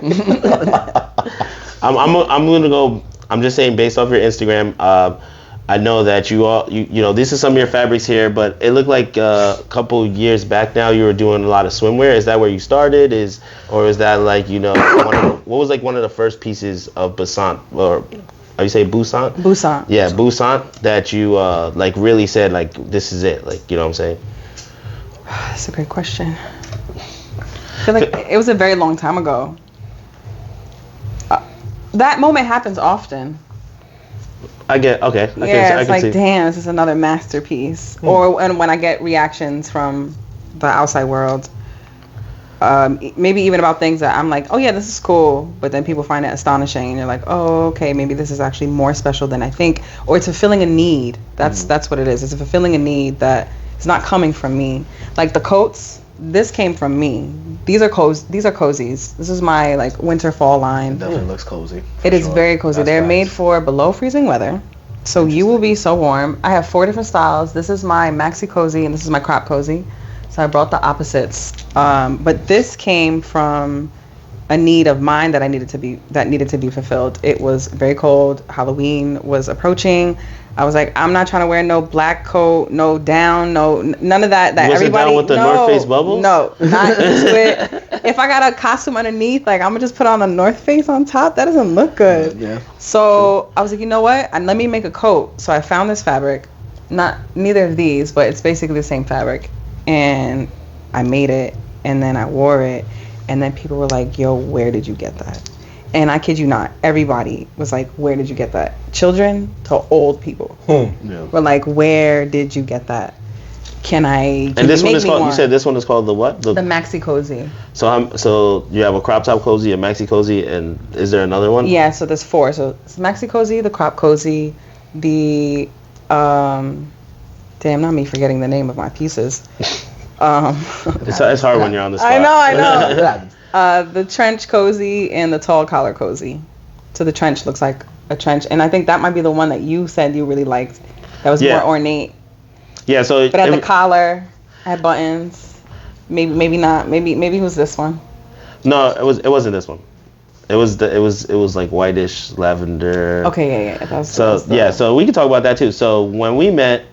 Speaker 2: I'm gonna go. I'm just saying, based off your Instagram, I know that you know, this is some of your fabrics here, but it looked like a couple years back now you were doing a lot of swimwear. Is that where you started? Or is that like, you know, what was like one of the first pieces of Bussant, or how you say Bussant?
Speaker 4: Bussant.
Speaker 2: Yeah, Bussant, that you like really said like, this is it, like, you know what I'm saying?
Speaker 4: That's a great question. I feel like it was a very long time ago. That moment happens often.
Speaker 2: I get, okay.
Speaker 4: Yeah,
Speaker 2: I
Speaker 4: it's
Speaker 2: can
Speaker 4: like,
Speaker 2: see.
Speaker 4: damn, this is another masterpiece. Or and when I get reactions from the outside world, maybe even about things that I'm like, oh yeah, this is cool, but then people find it astonishing, and you're like, oh, okay, maybe this is actually more special than I think, or it's fulfilling a need. That's what it is. It's fulfilling a need that is not coming from me. Like the coats, this came from me. These are cozies. This is my like winter fall line.
Speaker 3: Definitely looks cozy.
Speaker 4: It is very cozy.
Speaker 1: That's
Speaker 4: They're
Speaker 1: nice.
Speaker 4: made for below freezing weather, so you will be so warm. I have 4 different styles. This is my maxi cozy, and this is my crop cozy. So I brought the opposites. But this came from a need of mine that needed to be fulfilled. It was very cold. Halloween was approaching. I was like, I'm not trying to wear no black coat, no down, none of that.
Speaker 2: Was it
Speaker 4: Everybody
Speaker 2: down with the North Face bubbles?
Speaker 4: No, not into it. If I got a costume underneath, like I'm gonna just put on a North Face on top. That doesn't look good.
Speaker 3: Yeah.
Speaker 4: So I was like, you know what? Let me make a coat. So I found this fabric, neither of these, but it's basically the same fabric, and I made it, and then I wore it, and then people were like, yo, where did you get that? And I kid you not, everybody was like, where did you get that? Children to old people
Speaker 3: Yeah.
Speaker 4: were like, where did you get that? Can
Speaker 2: And this one
Speaker 4: make
Speaker 2: is
Speaker 4: me
Speaker 2: called, you
Speaker 4: one?
Speaker 2: said this one is called the what?
Speaker 4: The maxi cozy.
Speaker 2: So you have a crop top cozy, a maxi cozy, and is there another one?
Speaker 4: Yeah, so there's 4. So it's maxi cozy, the crop cozy, the damn, not me forgetting the name of my pieces.
Speaker 2: It's hard when you're on the spot.
Speaker 4: I know. The trench cozy and the tall collar cozy. So the trench looks like a trench, and I think that might be the one that you said you really liked. That was more ornate.
Speaker 2: Yeah. So
Speaker 4: But at the collar, had buttons. Maybe not. Maybe it was this one.
Speaker 2: No, it wasn't this one. It was like whitish lavender.
Speaker 4: Okay, yeah. That was
Speaker 2: So we can talk about that too. So when we met,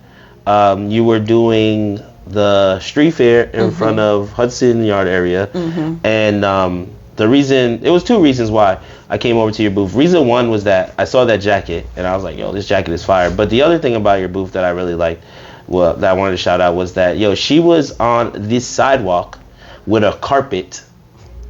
Speaker 2: you were doing the street fair in front of Hudson Yard area, and it was 2 reasons why I came over to your booth. Reason 1 was that I saw that jacket and I was like, yo, this jacket is fire. But the other thing about your booth that I really liked, that I wanted to shout out, was that, yo, she was on this sidewalk with a carpet.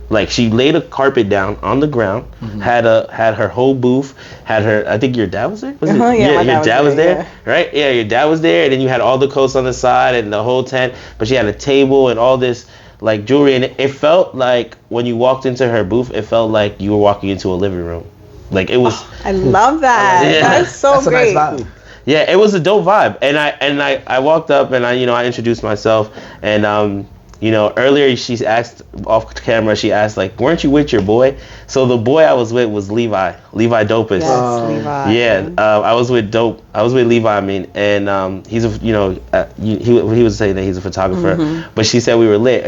Speaker 2: Like, she laid a carpet down on the ground, had her whole booth, had her, I think your dad was there? Was it?
Speaker 4: Yeah,
Speaker 2: your dad was there,
Speaker 4: yeah.
Speaker 2: right? Yeah, your dad was there, and then you had all the coats on the side and the whole tent, but she had a table and all this, like, jewelry, and it felt like, when you walked into her booth, it felt like you were walking into a living room. Like, it was...
Speaker 4: I love that.
Speaker 2: Yeah.
Speaker 4: That's so
Speaker 3: That's
Speaker 4: great.
Speaker 3: a nice vibe.
Speaker 2: Yeah, it was a dope vibe, and I walked up and I introduced myself, and earlier she asked off camera, she asked like, weren't you with your boy? So the boy I was with was Levi Dopus.
Speaker 4: Yes, Levi.
Speaker 2: Yeah, I was with Levi. I mean, and he's he was saying that he's a photographer, but she said we were lit.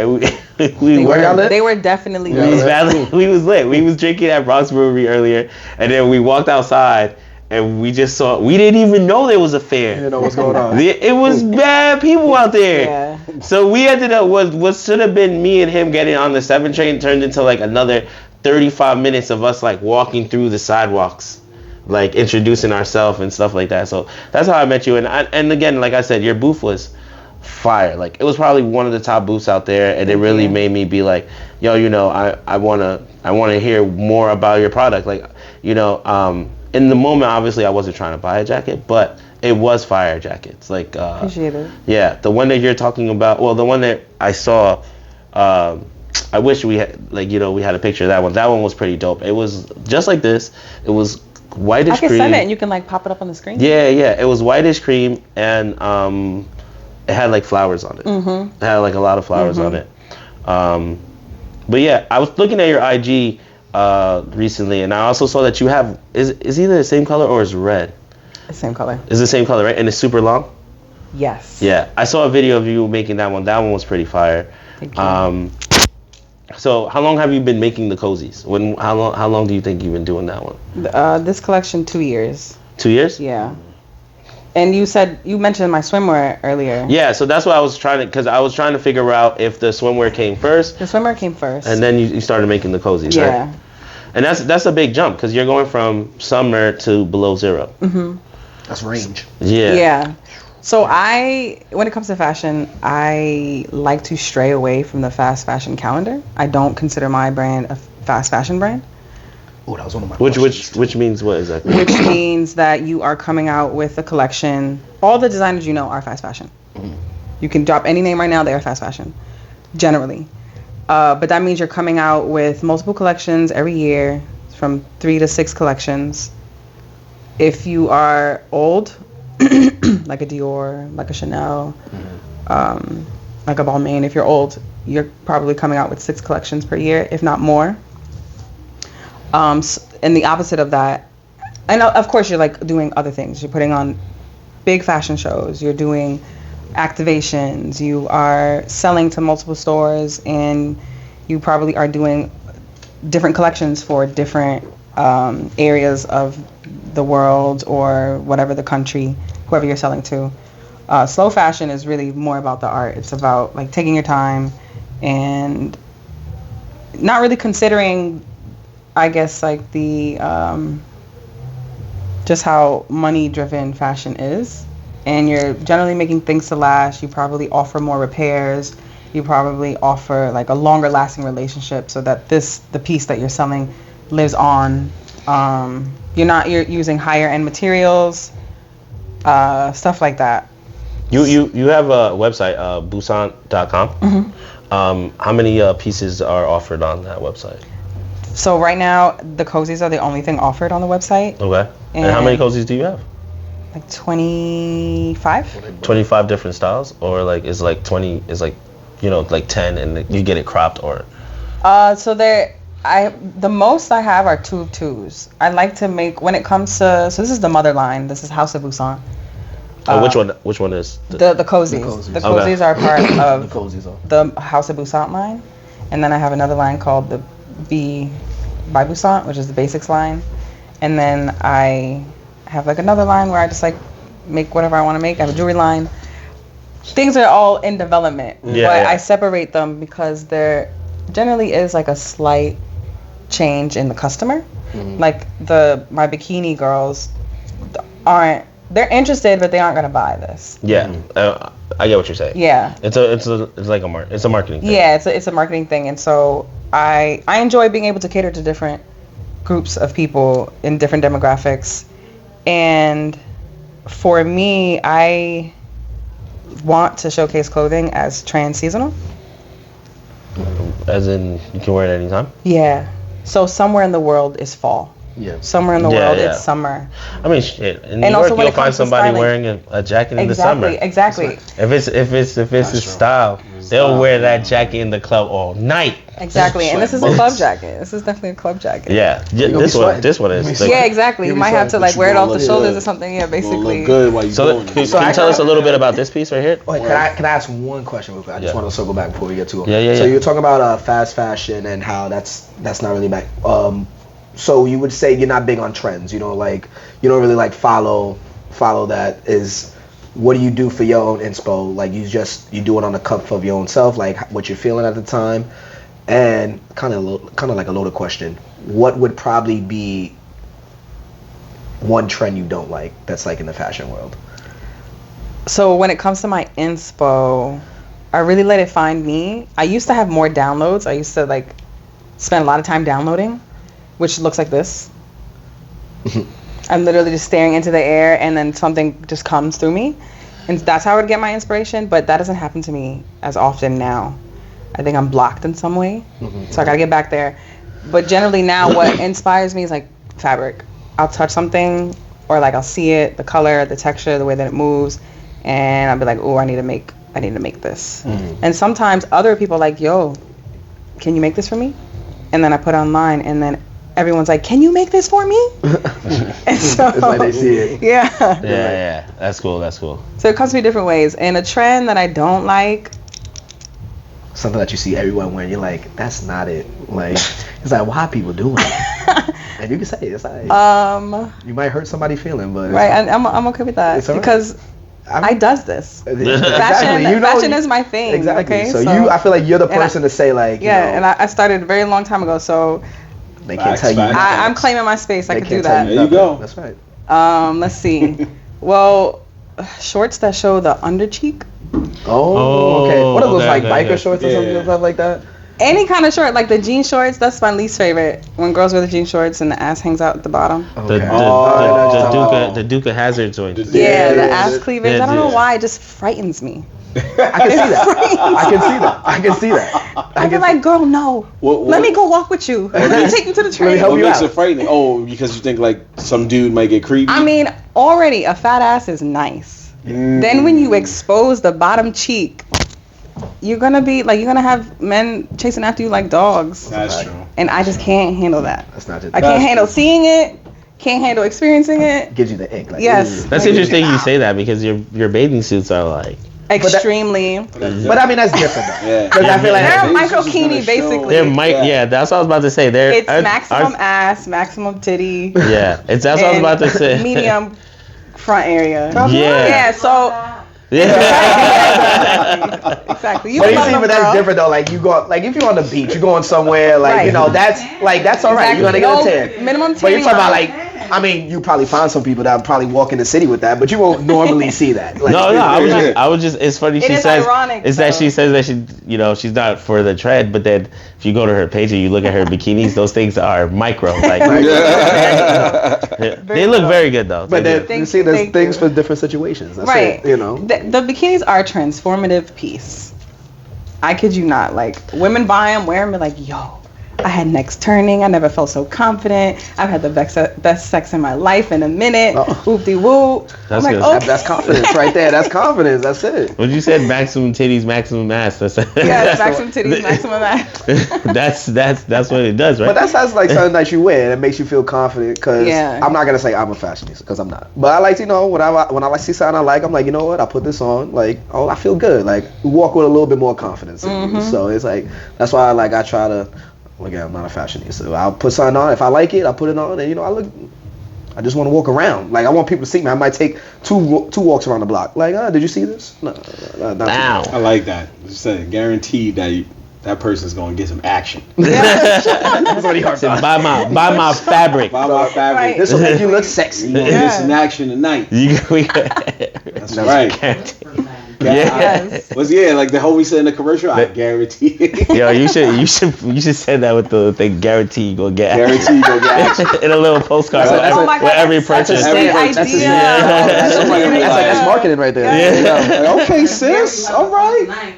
Speaker 4: They were definitely lit.
Speaker 2: We was lit. We was drinking at Bronx Brewery earlier, and then we walked outside. And we just saw, we didn't even know there was a fair.
Speaker 3: You know what's going on.
Speaker 2: It was bad people out there.
Speaker 4: Yeah.
Speaker 2: So we ended up, what should have been me and him getting on the 7 train turned into like another 35 minutes of us like walking through the sidewalks, like introducing ourselves and stuff like that. So that's how I met you. And again, like I said, your booth was fire. Like it was probably one of the top booths out there, and it really made me be like, yo, I wanna hear more about your product. Like, in the moment, obviously, I wasn't trying to buy a jacket, but it was fire jackets. Like,
Speaker 4: Appreciate it.
Speaker 2: Yeah, the one that you're talking about. Well, the one that I saw. I wish we had, we had a picture of that one. That one was pretty dope. It was just like this. It was whitish cream.
Speaker 4: I can send it and you can pop it up on the screen.
Speaker 2: Yeah. It was whitish cream and it had flowers on it. Mm-hmm. It had a lot of flowers on it. But yeah, I was looking at your IG recently, and I also saw that you have is either the same color or is red.
Speaker 4: The same color.
Speaker 2: It's the same color, right? And it's super long.
Speaker 4: Yes.
Speaker 2: Yeah, I saw a video of you making that one. That one was pretty fire.
Speaker 4: Thank you.
Speaker 2: So how long have you been making the cozies? How long do you think you've been doing that one?
Speaker 4: This collection 2 years.
Speaker 2: 2 years?
Speaker 4: Yeah. And you mentioned my swimwear earlier.
Speaker 2: Yeah, so that's what I was trying to figure out if the swimwear came first.
Speaker 4: The swimwear came first.
Speaker 2: And then you started making the cozies,
Speaker 4: yeah.
Speaker 2: Right? And that's a big jump because you're going from summer to below zero.
Speaker 4: Mm-hmm.
Speaker 3: That's range.
Speaker 2: Yeah.
Speaker 4: Yeah. So when it comes to fashion, I like to stray away from the fast fashion calendar. I don't consider my brand a fast fashion brand.
Speaker 3: Oh, that was one of my questions.
Speaker 2: Which means what exactly?
Speaker 4: Which means that you are coming out with a collection. All the designers are fast fashion. Mm-hmm. You can drop any name right now, they are fast fashion, generally. But that means you're coming out with multiple collections every year, from 3 to 6 collections. If you are old, like a Dior, like a Chanel, like a Balmain, if you're old, you're probably coming out with 6 collections per year, if not more. And the opposite of that, and of course you're doing other things. You're putting on big fashion shows, you're doing activations, you are selling to multiple stores, and you probably are doing different collections for different areas of the world or whatever the country, whoever you're selling to. Slow fashion is really more about the art. It's about taking your time and not really considering, I guess, the just how money-driven fashion is. And you're generally making things to last. You probably offer more repairs. You probably offer a longer lasting relationship so that the piece that you're selling lives on. You're using higher end materials, stuff like that.
Speaker 2: You have a website, Bussant.com.
Speaker 4: Mm-hmm.
Speaker 2: How many pieces are offered on that website?
Speaker 4: So right now, the cozies are the only thing offered on the website.
Speaker 2: Okay. And how many cozies do you have?
Speaker 4: 25.
Speaker 2: 25 different styles, or is 20 is 10 and you get it cropped, or?
Speaker 4: So the most I have are 2 of 2s. I like to make, when it comes to, so this is the mother line. This is House of Bussant.
Speaker 2: Which one is?
Speaker 4: The cozies. The cozies are part of the House of Bussant line. And then I have another line called the B by Bussant, which is the basics line. And then I have another line where I just make whatever I want to make. I have a jewelry line. Things are all in development, but I separate them because there generally is a slight change in the customer. Mm-hmm. My bikini girls they're interested, but they aren't gonna buy this.
Speaker 2: Yeah, I get what you're saying.
Speaker 4: Yeah,
Speaker 2: it's a marketing thing.
Speaker 4: Yeah, it's a marketing thing, and so I enjoy being able to cater to different groups of people in different demographics, and for me, I want to showcase clothing as trans-seasonal.
Speaker 2: As in, you can wear it anytime?
Speaker 4: Yeah. So somewhere in the world is fall. Yeah. Somewhere in the world it's summer.
Speaker 2: I mean, shit. In New York, you'll find somebody wearing a jacket in the summer.
Speaker 4: Exactly.
Speaker 2: If it's his style, they'll wear that jacket in the club all night.
Speaker 4: Exactly. And this is a club jacket. This is definitely a club jacket.
Speaker 2: Yeah. This one is.
Speaker 4: Yeah, exactly. You might have to wear it off the shoulders or something. Yeah, basically.
Speaker 2: So can you tell us a little bit about this piece right here?
Speaker 3: Wait, can I ask one question real quick? I just want to circle back before we get to it.
Speaker 2: Yeah.
Speaker 3: So you're talking about fast fashion and how that's not really back. So you would say you're not big on trends. You don't really follow that. Is what do you do for your own inspo? You do it on the cuff of your own self, what you're feeling at the time. And kind of like a loaded question. What would probably be one trend you don't like that's in the fashion world?
Speaker 4: So when it comes to my inspo, I really let it find me. I used to have more downloads. I used to like spend a lot of time downloading, which looks like this. I'm literally just staring into the air and then something just comes through me. And that's how I would get my inspiration, but that doesn't happen to me as often now. I think I'm blocked in some way. So I gotta get back there. But generally now what inspires me is like fabric. I'll touch something or like I'll see it, the color, the texture, the way that it moves, and I'll be like, oh, I need to make this. And sometimes other people are like, yo, can you make this for me? And then I put it online and then everyone's like, can you make this for me? And so
Speaker 3: It's like they see it.
Speaker 2: Yeah. That's cool.
Speaker 4: So it comes to me different ways. And a trend that I don't like,
Speaker 3: Something that you see everyone wearing, you're like, that's not it. Like, it's like, why are people doing it? And you can say it. It's like, you might hurt somebody's feeling, but
Speaker 4: right, I'm okay with that because I does this.
Speaker 3: Exactly.
Speaker 4: Fashion is my thing.
Speaker 3: Exactly.
Speaker 4: Okay?
Speaker 3: So I feel like you're the person to say like,
Speaker 4: and I started a very long time ago, so
Speaker 3: they can't tell you.
Speaker 4: I'm claiming my space. I can do that.
Speaker 1: There you go.
Speaker 3: That's right.
Speaker 4: Let's see. Well, shorts that show the under cheek.
Speaker 3: Oh, okay. What are those like biker shorts or something stuff like that?
Speaker 4: Any kind of short, like the jean shorts, that's my least favorite. When girls wear the jean shorts and the ass hangs out at the bottom.
Speaker 3: Okay.
Speaker 2: The Duca Hazard joint.
Speaker 4: Yeah, the ass cleavage. I don't know why, it just frightens me.
Speaker 3: I can see that.
Speaker 4: I feel like, girl, no. Let me go walk with you. Let me take you to the train.
Speaker 1: What makes it frightening? Oh, because you think like some dude might get creepy?
Speaker 4: I mean, already a fat ass is nice. Then when you expose the bottom cheek, you're gonna have men chasing after you like dogs.
Speaker 1: That's true.
Speaker 4: And I just can't handle that.
Speaker 3: That's not just.
Speaker 4: I can't handle seeing it. Can't handle experiencing it.
Speaker 3: Gives you the ick. Like,
Speaker 4: yes.
Speaker 2: That's interesting you say that because your bathing suits are like
Speaker 4: extremely.
Speaker 3: But I mean that's different though.
Speaker 1: Yeah.
Speaker 3: Because I feel like
Speaker 4: they're a microkini basically.
Speaker 2: Yeah, that's what I was about to say.
Speaker 4: It's maximum ass, maximum titty.
Speaker 2: Yeah, that's what I was about to say.
Speaker 4: Medium front area.
Speaker 2: Yeah.
Speaker 4: So.
Speaker 2: Yeah.
Speaker 4: Exactly.
Speaker 3: But you see, but that's different though. Like you go, like if you're on the beach, you're going somewhere, like you know, that's all right. You're gonna get a tan.
Speaker 4: Minimum tan.
Speaker 3: But you're talking about like. I mean, you probably find some people that probably walk in the city with that, but you won't normally see that. Like,
Speaker 2: No, I was just. It's funny. She says
Speaker 4: ironic,
Speaker 2: that she says that she's not for the trend, but then if you go to her page and you look at her bikinis, those things are micro. Like they look very good though.
Speaker 3: But then you see, there's things for different situations. That's
Speaker 4: right.
Speaker 3: It, you know,
Speaker 4: the bikinis are a transformative piece. I kid you not. Like women buy them, wear them, be like, yo. I had necks turning. I never felt so confident. I've had the best sex in my life in a minute. Whoop-de-whoop.
Speaker 2: That's
Speaker 4: I'm
Speaker 2: good.
Speaker 4: like, okay.
Speaker 3: That's confidence right there. That's confidence. That's it.
Speaker 2: When you said maximum titties, maximum ass, that's
Speaker 4: Yeah, maximum titties, maximum ass.
Speaker 2: that's what it does, right?
Speaker 3: But that sounds like something that you wear and it makes you feel confident. Cause I'm not gonna say I'm a fashionista because I'm not. But I like to, when I see something I like, I'm like, you know what? I put this on. Like, I feel good. Like, walk with a little bit more confidence. So it's like that's why I try to. Again, I'm not a fashionista. I'll put something on. If I like it, I'll put it on. And, I just want to walk around. Like, I want people to see me. I might take two walks around the block. Like, did you see this? No, not
Speaker 2: wow.
Speaker 1: I like that. Just say, guaranteed that person's going to get some action.
Speaker 3: That's what he heard.
Speaker 2: Buy my fabric.
Speaker 1: Buy my fabric.
Speaker 4: Right.
Speaker 3: This will make you look sexy.
Speaker 1: You're going to get some action tonight. That's right.
Speaker 4: Yes.
Speaker 1: Like the homie said in the commercial, I guarantee it.
Speaker 2: Yo, you should send that with the guarantee you gonna get
Speaker 1: Guarantee you gonna get action.
Speaker 2: in a little postcard with every purchase.
Speaker 3: That's marketing right there.
Speaker 1: Yeah. Like, okay, sis. All right.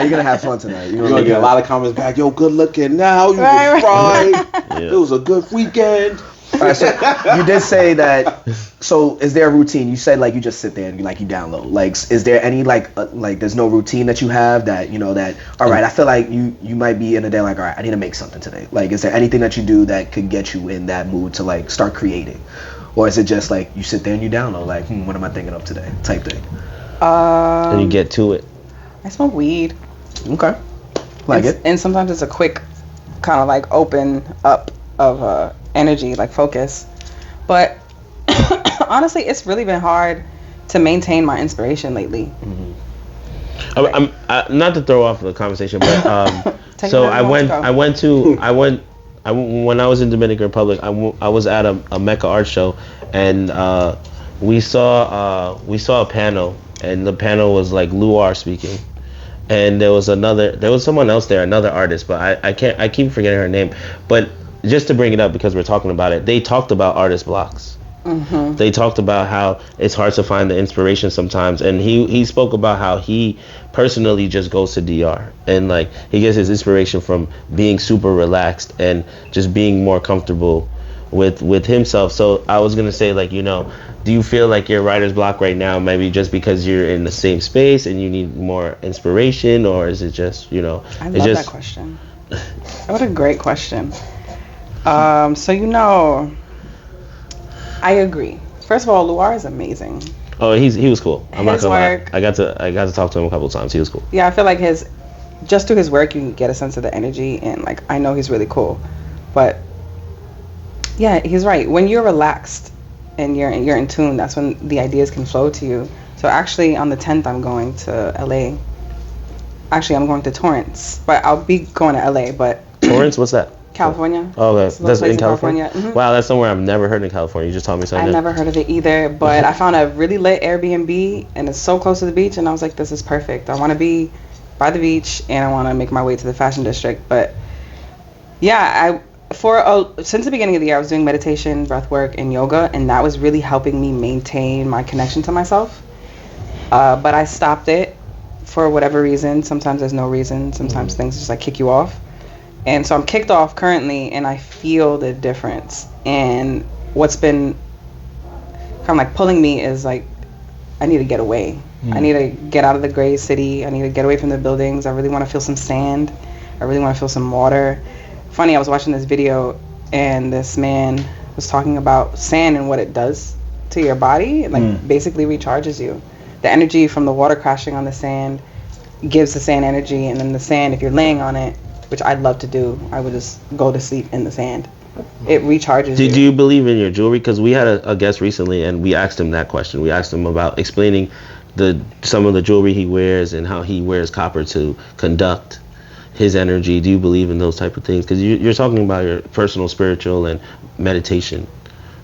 Speaker 3: You're gonna have fun tonight.
Speaker 1: You're gonna get a lot of comments back. Yo, good looking now. You was right. It was a good weekend.
Speaker 3: All right, so you did say that. So is there a routine? You said like you just sit there and you download. Like, is there any like there's no routine that you have that that? All right, I feel like you might be in a day like, all right, I need to make something today. Like, is there anything that you do that could get you in that mood to like start creating, or is it just like you sit there and you download like, what am I thinking of today type thing?
Speaker 2: And you get to it.
Speaker 4: I smoke weed.
Speaker 3: Okay, like it.
Speaker 4: And sometimes it's a quick kind of like open up of energy, like focus. But honestly, it's really been hard to maintain my inspiration lately.
Speaker 2: I'm not to throw off the conversation, but so when I was in Dominican Republic, I was at a Mecca art show, and we saw a panel, and the panel was like Luar speaking, and there was someone else there, another artist, but I keep forgetting her name. But just to bring it up because we're talking about it, they talked about artist blocks. Mm-hmm. They talked about how it's hard to find the inspiration sometimes, and he spoke about how he personally just goes to DR and like he gets his inspiration from being super relaxed and just being more comfortable with himself. So I was gonna say, like, do you feel like your writer's block right now maybe just because you're in the same space and you need more inspiration, or is it just
Speaker 4: I love that question. What a great question. So I agree. First of all, Luar is amazing.
Speaker 2: Oh, he was cool. I'm not
Speaker 4: His
Speaker 2: gonna
Speaker 4: work,
Speaker 2: lie. I got to talk to him a couple of times. He was cool.
Speaker 4: Yeah, I feel like just through his work, you can get a sense of the energy, and like I know he's really cool. But yeah, he's right. When you're relaxed and you're in tune, that's when the ideas can flow to you. So actually, on the 10th, I'm going to LA. Actually, I'm going to Torrance, but I'll be going to LA. But
Speaker 2: Torrance, what's that?
Speaker 4: California.
Speaker 2: Oh, that's in California.
Speaker 4: Mm-hmm.
Speaker 2: Wow, that's somewhere I've never heard in California. You just told me something.
Speaker 4: I've never heard of it either, but I found a really lit Airbnb, and it's so close to the beach, and I was like, this is perfect. I want to be by the beach, and I want to make my way to the fashion district. But yeah, since the beginning of the year, I was doing meditation, breath work, and yoga, and that was really helping me maintain my connection to myself. But I stopped it for whatever reason. Sometimes there's no reason. Sometimes things just like kick you off. And so I'm kicked off currently, and I feel the difference. And what's been kind of like pulling me is like, I need to get away. I need to get out of the gray city. I need to get away from the buildings. I really want to feel some sand. I really want to feel some water. Funny, I was watching this video, and this man was talking about sand and what it does to your body. It like basically recharges you. The energy from the water crashing on the sand gives the sand energy, and then the sand, if you're laying on it, which I'd love to do, I would just go to sleep in the sand. It recharges you.
Speaker 2: Do you believe in your jewelry? Because we had a guest recently, and we asked him that question. We asked him about explaining some of the jewelry he wears and how he wears copper to conduct his energy. Do you believe in those type of things? Because you're talking about your personal, spiritual, and meditation.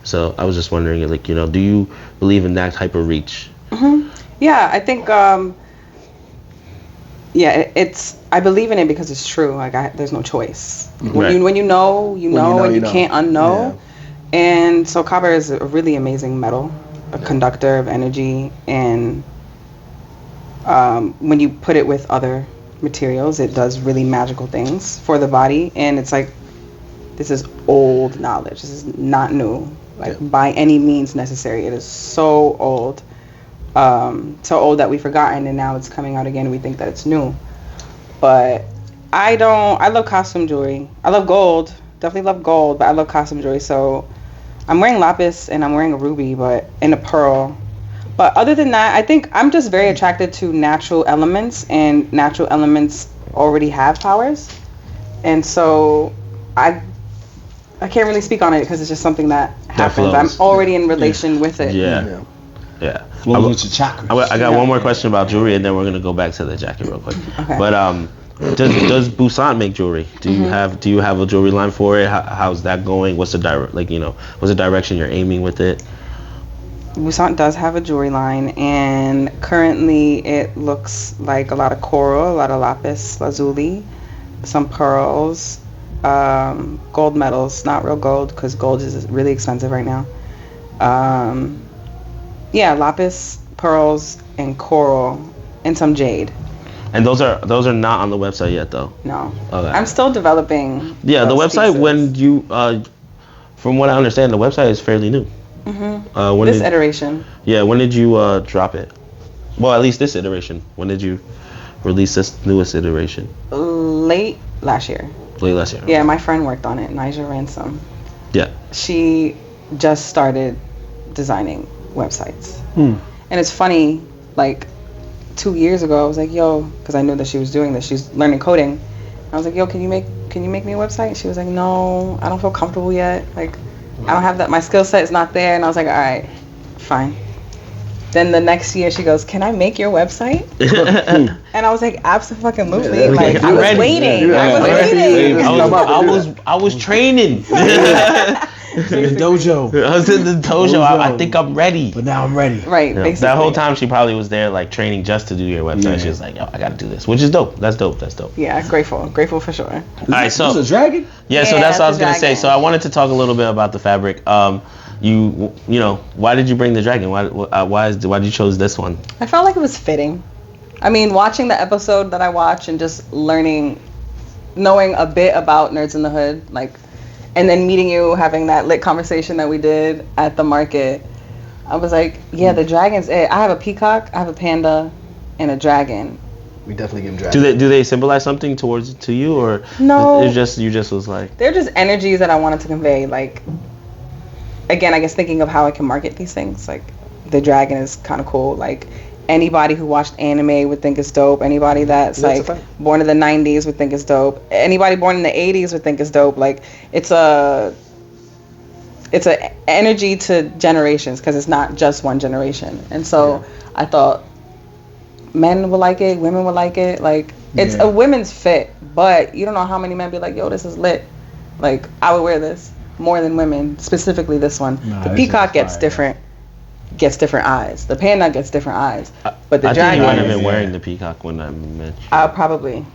Speaker 2: So I was just wondering, like, do you believe in that type of reach?
Speaker 4: Mm-hmm. Yeah, I think... I believe in it because it's true. Like there's no choice. When you know, and you can't unknow. Yeah. And so copper is a really amazing metal, a conductor of energy, and when you put it with other materials, it does really magical things for the body. And it's like, this is old knowledge. This is not new, by any means necessary. It is so old. So old that we've forgotten, and now it's coming out again and we think that it's new. But I love costume jewelry. I love gold, definitely love gold, but I love costume jewelry. So I'm wearing lapis and I'm wearing a ruby, and a pearl. But other than that, I think I'm just very attracted to natural elements, and natural elements already have powers. And so I can't really speak on it because it's just something that happens. I'm already in relation with it.
Speaker 2: Yeah.
Speaker 1: Well, it's your chakra.
Speaker 2: I got one more question about jewelry, and then we're gonna go back to the jacket real quick.
Speaker 4: Okay.
Speaker 2: But does Bussant make jewelry? Do you have a jewelry line for it? How's that going? What's the what's the direction you're aiming with it?
Speaker 4: Bussant does have a jewelry line, and currently it looks like a lot of coral, a lot of lapis lazuli, some pearls, gold medals, not real gold because gold is really expensive right now. Lapis, pearls, and coral, and some jade.
Speaker 2: And those are not on the website yet, though.
Speaker 4: No.
Speaker 2: Okay.
Speaker 4: I'm still developing.
Speaker 2: Yeah, the website.
Speaker 4: Pieces.
Speaker 2: When you, from what I understand, the website is fairly new.
Speaker 4: Mm-hmm. This iteration.
Speaker 2: Yeah. When did you drop it? Well, at least this iteration. When did you release this newest iteration?
Speaker 4: Late last year.
Speaker 2: Late last year.
Speaker 4: Yeah, my friend worked on it, Nigel Ransom.
Speaker 2: Yeah.
Speaker 4: She just started designing websites. And it's funny, like 2 years ago I was like, yo, because I knew that she was doing this, she's learning coding. I was like, yo, can you make me a website? She was like, no, I don't feel comfortable yet, like I don't have that, my skill set is not there. And I was like, all right, fine. Then the next year she goes, can I make your website? And I was like, absolutely. Like I was waiting. I was
Speaker 2: waiting. I was training.
Speaker 1: It's in the dojo.
Speaker 2: I was in the dojo. I think I'm ready.
Speaker 1: But now I'm ready.
Speaker 4: Right.
Speaker 2: You know,
Speaker 4: Basically.
Speaker 2: that whole time she probably was there like training just to do your website.
Speaker 1: Yeah.
Speaker 2: She was like, yo, I gotta do this, which is dope. That's dope.
Speaker 4: Yeah, grateful for sure.
Speaker 2: All right, so
Speaker 1: Is this a dragon?
Speaker 2: yeah, so
Speaker 4: Yeah,
Speaker 2: that's what I was
Speaker 4: it's a
Speaker 2: gonna say.
Speaker 4: dragon.
Speaker 2: So I wanted to talk a little bit about the fabric. You know, why did you bring the dragon? Why did you choose this one?
Speaker 4: I felt like it was fitting. I mean, watching the episode that I watched and just knowing a bit about Nerds in the Hood, like, and then meeting you, having that lit conversation that we did at the market, I was like, yeah, the dragon's it. I have a peacock, I have a panda, and a dragon.
Speaker 3: We definitely give them dragon.
Speaker 2: Do they symbolize something to you, or
Speaker 4: No.
Speaker 2: It's just you just was like,
Speaker 4: They're just energies that I wanted to convey. Like, again, I guess thinking of how I can market these things. Like, the dragon is kind of cool. Like, anybody who watched anime would think it's dope. Anybody that's
Speaker 3: a
Speaker 4: like
Speaker 3: fact.
Speaker 4: born in the 90s would think it's dope. Anybody born in the 80s would think it's dope. Like, it's a energy to generations because it's not just one generation. And so I thought men would like it, women would like it. Like, it's a women's fit, but you don't know how many men be like, yo, this is lit. Like, I would wear this more than women, specifically this one.
Speaker 1: Nah,
Speaker 4: The
Speaker 1: this
Speaker 4: peacock
Speaker 1: is
Speaker 4: gets
Speaker 1: fire.
Speaker 4: different eyes. The panda gets different eyes. But the
Speaker 2: I think you might have
Speaker 4: dragon,
Speaker 2: been wearing the peacock when I met you.
Speaker 4: probably.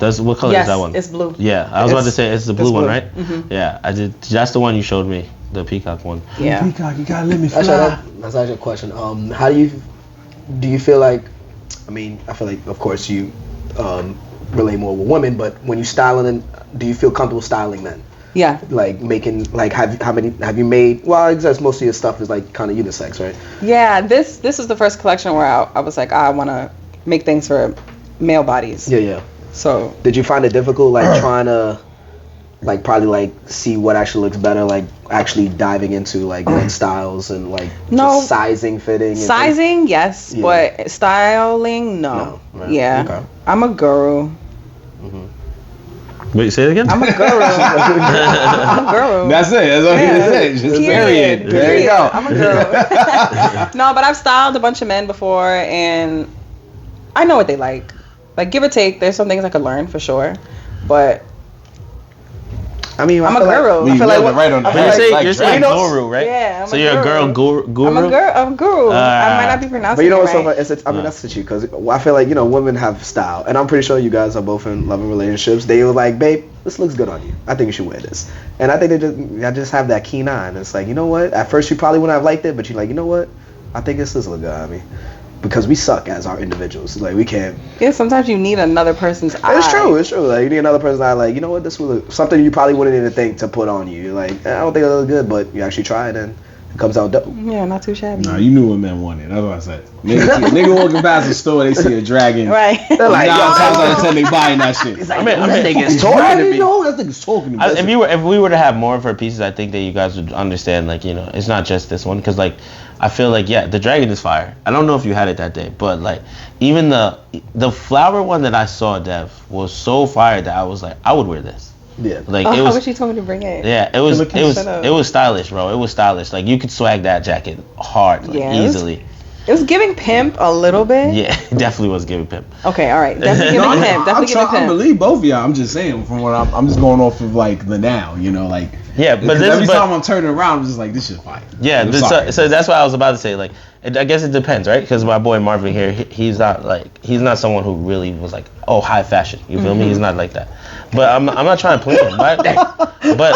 Speaker 2: What color
Speaker 4: Yes,
Speaker 2: is that one?
Speaker 4: it's blue.
Speaker 2: Yeah, I was about to say it's the blue
Speaker 3: it's
Speaker 2: one,
Speaker 3: blue.
Speaker 2: right?
Speaker 4: Mm-hmm.
Speaker 2: Yeah, I did. That's the one you showed me, the peacock one.
Speaker 4: Yeah.
Speaker 1: Peacock, you gotta let me fly.
Speaker 3: That's actually a question. How do you feel like? I mean, I feel like, of course, you relate more with women, but when you styling, do you feel comfortable styling men?
Speaker 4: Yeah.
Speaker 3: Like making, like, have you made? Well, I guess most of your stuff is like kind of unisex, right?
Speaker 4: Yeah, this is the first collection where I was like, I want to make things for male bodies.
Speaker 3: Yeah.
Speaker 4: So
Speaker 3: Did you find it difficult, like trying to, like, probably like see what actually looks better, like actually diving into like men's styles and like
Speaker 4: No.
Speaker 3: just sizing, fitting, and
Speaker 4: sizing, yes,
Speaker 3: Yeah.
Speaker 4: but styling, no.
Speaker 3: No, right.
Speaker 4: Yeah.
Speaker 3: Okay.
Speaker 4: I'm a guru.
Speaker 2: Wait, say it again.
Speaker 4: I'm a guru. I'm a guru.
Speaker 1: That's it. That's all
Speaker 4: Yeah.
Speaker 1: you said. Just period. There you go.
Speaker 4: I'm a guru. No, but I've styled a bunch of men before, and I know what they like. Like, give or take, there's some things I could learn for sure, but
Speaker 3: I mean,
Speaker 4: I'm
Speaker 3: I
Speaker 4: a
Speaker 3: feel like-
Speaker 4: guru.
Speaker 3: I feel like what-
Speaker 1: right on the
Speaker 3: I feel
Speaker 2: You're
Speaker 3: like-
Speaker 2: saying,
Speaker 1: like
Speaker 2: you're saying
Speaker 3: Dragon.
Speaker 2: guru, right?
Speaker 4: Yeah, I'm
Speaker 2: so
Speaker 4: a
Speaker 2: you're a girl
Speaker 4: guru.
Speaker 2: guru.
Speaker 4: I'm a guru. I might not be
Speaker 3: But
Speaker 4: pronouncing
Speaker 3: you know
Speaker 4: it
Speaker 3: what's so
Speaker 4: right.
Speaker 3: funny? I mean, that's the truth, because I feel like, women have style, and I'm pretty sure you guys are both in loving relationships. They were like, babe, this looks good on you. I think you should wear this. And I think I just have that keen eye, and it's like, you know what? At first, you probably wouldn't have liked it, but you're like, you know what? I think this does look good on me. Because we suck as our individuals. Like, we can't.
Speaker 4: Yeah, sometimes you need another person's eye.
Speaker 3: It's true. Like, you need another person's eye. Like, you know what? This will look something you probably wouldn't even think to put on you. You're like, I don't think it'll look good, but you actually try it, and it comes out dope.
Speaker 4: Yeah, not too shabby.
Speaker 1: Nah, you knew what men wanted. That's what I said. Nigga walking past the store, they see a dragon.
Speaker 4: Right.
Speaker 3: They're like,
Speaker 1: 9 times out of 10 they buying that shit.
Speaker 2: I mean,
Speaker 3: that nigga's
Speaker 1: Talking
Speaker 3: talking
Speaker 1: to
Speaker 3: to
Speaker 1: me.
Speaker 3: me.
Speaker 1: No, that nigga's talking to me.
Speaker 2: If we were to have more of her pieces, I think that you guys would understand. Like, it's not just this one, because like I feel like the dragon is fire. I don't know if you had it that day, but like even the flower one that I saw, Dev, was so fire that I was like, I would wear this.
Speaker 3: Yeah.
Speaker 2: Like
Speaker 4: Oh,
Speaker 2: it
Speaker 4: I
Speaker 2: was.
Speaker 4: wish you told me to bring it.
Speaker 2: Yeah, it was stylish, bro. It was stylish. Like you could swag that jacket hard, like,
Speaker 4: Yeah, it was-
Speaker 2: easily.
Speaker 4: It was giving pimp a little bit.
Speaker 2: Yeah, it definitely was giving pimp.
Speaker 4: Okay, all right. Definitely
Speaker 1: No,
Speaker 4: giving pimp. Definitely giving
Speaker 1: I
Speaker 4: pimp.
Speaker 1: believe both of y'all. I'm just saying from what I'm just going off of like the now, like.
Speaker 2: Yeah, but
Speaker 1: Because every
Speaker 2: but
Speaker 1: time I'm turning around, I'm just like, this shit fire.
Speaker 2: yeah,
Speaker 1: I'm
Speaker 2: so,
Speaker 1: sorry.
Speaker 2: so that's what I was about to say. Like, I guess it depends, right? Because my boy Marvin here, he's not someone who really was like, oh, high fashion. You feel me? He's not like that. But I'm not trying to play him, right? But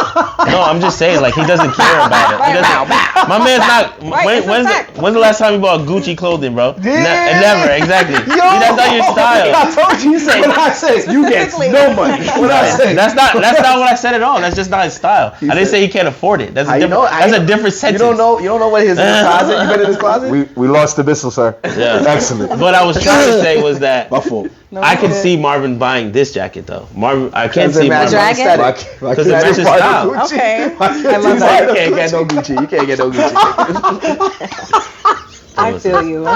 Speaker 2: no, I'm just saying, like, he doesn't care about it. He doesn't, my man's not.
Speaker 4: Right, it's a fact.
Speaker 2: When's the last time you bought Gucci clothing, bro?
Speaker 3: Yeah.
Speaker 2: Never, exactly. That's not your style.
Speaker 3: I told you. What I said, you get no money. What I said.
Speaker 2: That's not what I said at all. That's just not his style. I didn't say he can't afford it. That's a different sentence.
Speaker 3: You don't know what his closet. You been in his closet?
Speaker 1: We lost the missile, sir.
Speaker 2: Yeah.
Speaker 1: Excellent.
Speaker 2: What I was trying to say was that
Speaker 1: My fault.
Speaker 4: No,
Speaker 2: I can
Speaker 4: good.
Speaker 2: see Marvin buying this jacket though. I can't
Speaker 3: Doesn't
Speaker 2: see
Speaker 3: match
Speaker 2: Marvin.
Speaker 4: Dragon?
Speaker 3: aesthetic.
Speaker 2: Because it matches style.
Speaker 4: Okay. I
Speaker 3: You
Speaker 4: love that.
Speaker 3: can't get no Gucci. You can't get no Gucci.
Speaker 4: I feel you.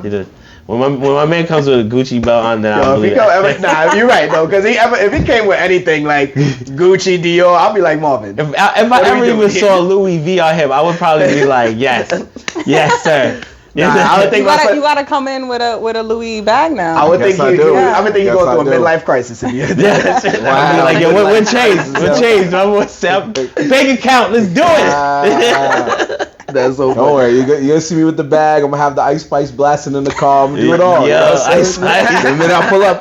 Speaker 2: You did. When my man comes with a Gucci belt on, then I
Speaker 3: Yo, if
Speaker 2: believe
Speaker 3: he come ever, you're right though, because if he came with anything like Gucci, Dior, I'll be like Marvin.
Speaker 2: If I
Speaker 3: are
Speaker 2: ever
Speaker 3: we
Speaker 2: even
Speaker 3: doing
Speaker 2: saw Louis V on him, I would probably be like, yes, sir.
Speaker 3: I would think
Speaker 4: you gotta come in with a Louis bag now.
Speaker 3: I would think
Speaker 1: I
Speaker 3: you
Speaker 1: do.
Speaker 3: I would think you
Speaker 1: Guess
Speaker 3: go
Speaker 1: I
Speaker 3: through a
Speaker 1: do.
Speaker 3: midlife crisis if you did
Speaker 2: Yeah,
Speaker 3: that.
Speaker 2: I'd be like, yo, what changed? What changed? Bank account, let's do it.
Speaker 3: That's so funny.
Speaker 1: Don't worry, you're gonna see me with the bag. I'm gonna have the Ice Spice blasting in the car. I'm gonna do it all.
Speaker 2: Yo,
Speaker 1: You know what I'm
Speaker 2: Ice
Speaker 1: saying?
Speaker 2: Spice.
Speaker 1: The minute I pull up,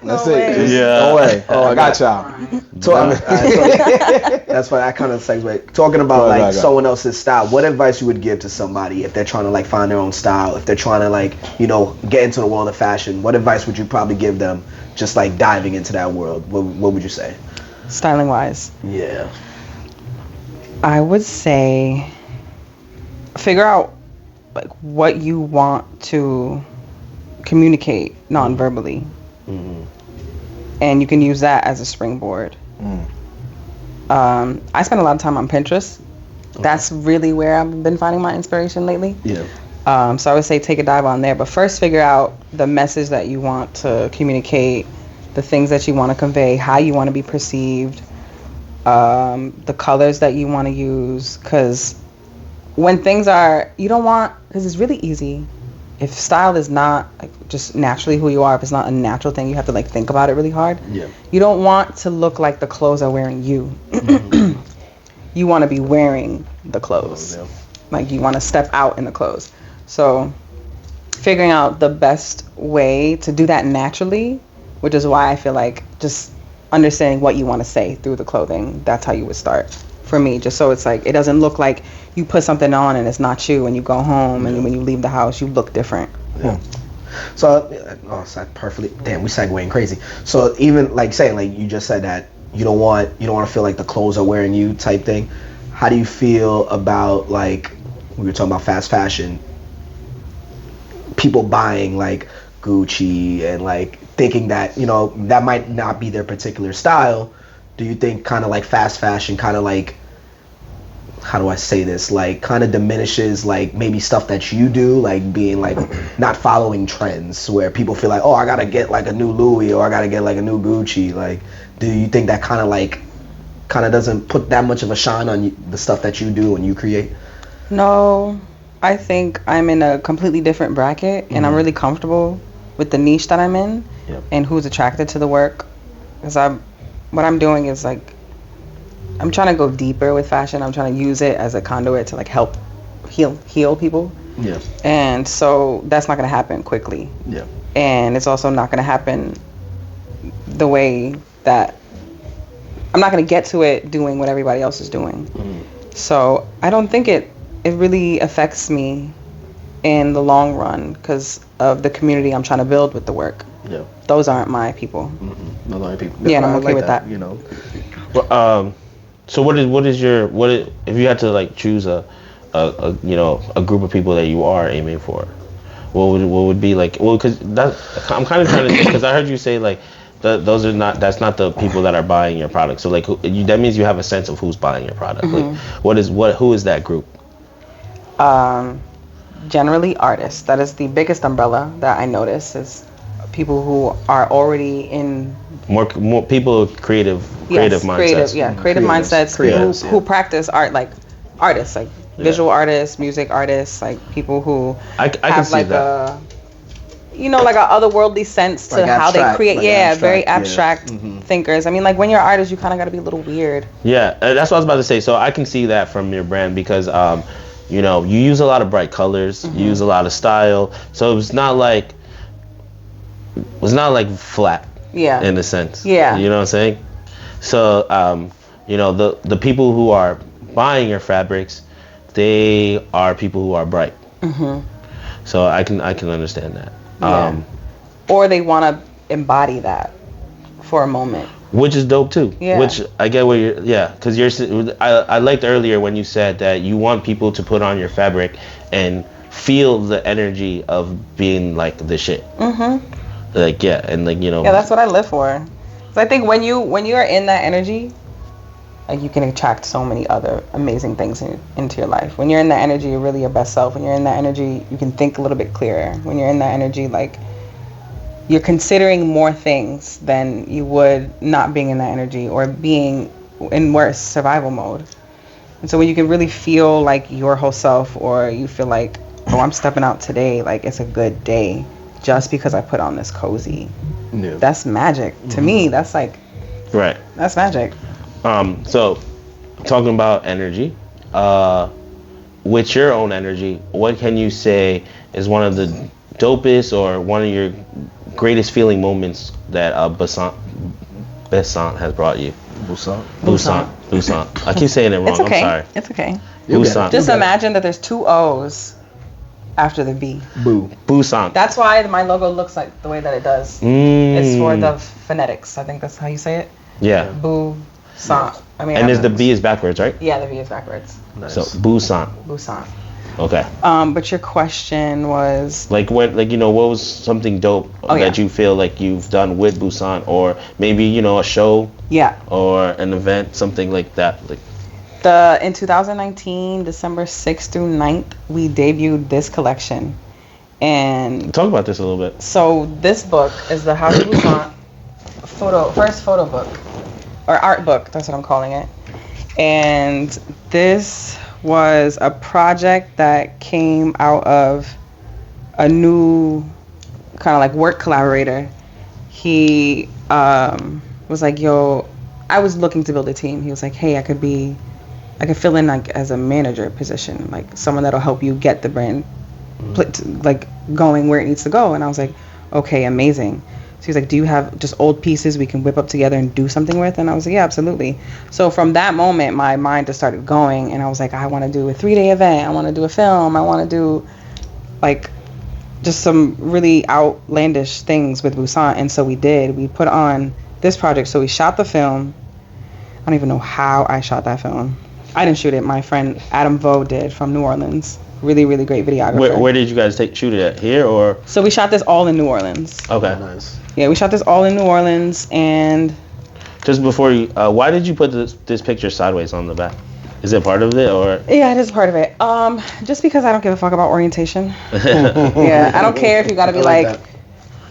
Speaker 1: that's
Speaker 4: No
Speaker 1: it.
Speaker 4: way.
Speaker 1: Just,
Speaker 2: Yeah.
Speaker 1: Don't worry.
Speaker 3: Oh,
Speaker 1: I got y'all.
Speaker 3: That's why that kind of segue. Talking about like someone else's style, what advice you would give to somebody if they're trying to like find their own style, if they're trying to like, you know, get into the world of fashion? What advice would you probably give them just like diving into that world? What would you say?
Speaker 4: Styling wise,
Speaker 3: Yeah.
Speaker 4: I would say figure out like what you want to communicate non-verbally, and you can use that as a springboard. I spend a lot of time on Pinterest. That's really where I've been finding my inspiration lately.
Speaker 3: Yeah.
Speaker 4: So I would say take a dive on there, but first figure out the message that you want to communicate, the things that you want to convey, how you want to be perceived, the colors that you want to use, because when things are, you don't want, because it's really easy. If style is not like just naturally who you are, if it's not a natural thing, you have to like think about it really hard.
Speaker 3: Yeah.
Speaker 4: You don't want to look like the clothes are wearing you. You want to be wearing the clothes.
Speaker 3: Oh, yeah.
Speaker 4: Like you want to step out in the clothes. So figuring out the best way to do that naturally, which is why I feel like just understanding what you want to say through the clothing, that's how you would start for me, just so it's like it doesn't look like you put something on and it's not you, and you go home and when you leave the house you look different.
Speaker 3: Yeah. So, it's like perfectly. Damn, we segueing crazy. So even like saying like you just said that you don't want to feel like the clothes are wearing you type thing. How do you feel about like we were talking about fast fashion? People buying like Gucci and like thinking that that might not be their particular style. Do you think kind of like fast fashion kind of like, how do I say this, like kind of diminishes like maybe stuff that you do, like being like not following trends where people feel like, oh, I gotta get like a new Louis or I gotta get like a new Gucci? Like, do you think that kind of doesn't put that much of a shine on the stuff that you do and you create?
Speaker 4: No, I think I'm in a completely different bracket and I'm really comfortable with the niche that I'm in and who's attracted to the work, because what I'm doing is like I'm trying to go deeper with fashion. I'm trying to use it as a conduit to like help heal people.
Speaker 3: Yeah.
Speaker 4: And so that's not going to happen quickly.
Speaker 3: Yeah.
Speaker 4: And it's also not going to happen the way that I'm not going to get to it doing what everybody else is doing. So I don't think it really affects me in the long run because of the community I'm trying to build with the work.
Speaker 3: Yeah.
Speaker 4: Those aren't my people.
Speaker 3: Not other people.
Speaker 4: Yeah, and I'm okay with that.
Speaker 3: You know.
Speaker 2: Well, so what is if you had to like choose a group of people that you are aiming for, what would be like? Well, because I'm kind of trying to think, because I heard you say like that's not the people that are buying your product. So like that means you have a sense of who's buying your product.
Speaker 4: Mm-hmm.
Speaker 2: Like who is that group?
Speaker 4: Generally artists. That is the biggest umbrella that I notice is people who are already in
Speaker 2: more people with creative mindsets.
Speaker 4: Creative mindsets.
Speaker 3: Creatives,
Speaker 4: who practice art, like artists, like visual artists, music artists, like people who
Speaker 2: I can
Speaker 4: have
Speaker 2: see
Speaker 4: like
Speaker 2: that.
Speaker 4: like a otherworldly sense to
Speaker 3: Like
Speaker 4: how they
Speaker 3: abstract,
Speaker 4: create.
Speaker 3: like
Speaker 4: very
Speaker 3: abstract,
Speaker 4: abstract thinkers. I mean, like when you're an artist, you kind of got to be a little weird.
Speaker 2: Yeah, that's what I was about to say. So I can see that from your brand because you use a lot of bright colors, you use a lot of style. So it's not like flat.
Speaker 4: Yeah.
Speaker 2: In a sense.
Speaker 4: Yeah.
Speaker 2: You know what I'm saying? So the people who are buying your fabrics, they are people who are bright. So I can understand that.
Speaker 4: Yeah. Or they want to embody that for a moment.
Speaker 2: Which is dope too.
Speaker 4: Yeah.
Speaker 2: Which I get where because I liked earlier when you said that you want people to put on your fabric and feel the energy of being like the shit. Like and like Yeah,
Speaker 4: that's what I live for. So I think when you are in that energy, like you can attract so many other amazing things into your life. When you're in that energy, you're really your best self. When you're in that energy, you can think a little bit clearer. When you're in that energy, like you're considering more things than you would not being in that energy or being in worse survival mode. And so when you can really feel like your whole self, or you feel like oh, I'm stepping out today, like it's a good day, just because I put on this cozy.
Speaker 3: Yeah.
Speaker 4: That's magic to me. That's like,
Speaker 2: Right.
Speaker 4: that's magic.
Speaker 2: So, talking about energy, with your own energy, what can you say is one of the dopest or one of your greatest feeling moments that Bussant has brought you? Bussant. I keep saying it wrong.
Speaker 4: It's okay.
Speaker 2: I'm sorry.
Speaker 4: It's okay.
Speaker 2: Bussant.
Speaker 4: Just imagine that there's 2 O's after the B.
Speaker 2: Bussant.
Speaker 4: That's why my logo looks like the way that it does. It's for the phonetics. I think that's how you say it.
Speaker 2: Yeah.
Speaker 4: Bussant. I mean,
Speaker 2: And the B is backwards, right?
Speaker 4: Yeah, the B is backwards.
Speaker 3: Nice.
Speaker 2: So Bussant.
Speaker 4: Bussant.
Speaker 2: Okay.
Speaker 4: But your question was,
Speaker 2: Like what was something dope that you feel like you've done with Bussant, or maybe a show
Speaker 4: yeah.
Speaker 2: or an event, something like that. Like
Speaker 4: In 2019, December 6th through 9th, we debuted this collection. And
Speaker 2: talk about this a little bit.
Speaker 4: so this book is the House of Bussant first photo book, or art book, that's what I'm calling it. And this was a project that came out of a new kind of like work collaborator. He was like, yo, I was looking to build a team. He was like, hey, I could fill in like as a manager position, like someone that'll help you get the brand like going where it needs to go. And I was like, okay, amazing. So he's like, do you have just old pieces we can whip up together and do something with? And I was like, yeah, absolutely. So from that moment, my mind just started going, and I was like, I want to do a 3-day event. I want to do a film. I want to do like just some really outlandish things with Bussant. And so we did. We put on this project. So we shot the film. I don't even know how I shot that film. I didn't shoot it. My friend Adam Vo did from New Orleans. Really, really great videographer.
Speaker 2: Where did you guys shoot it at? Here or?
Speaker 4: So we shot this all in New Orleans.
Speaker 2: Okay.
Speaker 3: Nice.
Speaker 4: Yeah, we shot this all in New Orleans. And
Speaker 2: just before you, why did you put this picture sideways on the back? Is it part of it or?
Speaker 4: Yeah, it is part of it. Just because I don't give a fuck about orientation. Yeah, I don't care if you gotta be like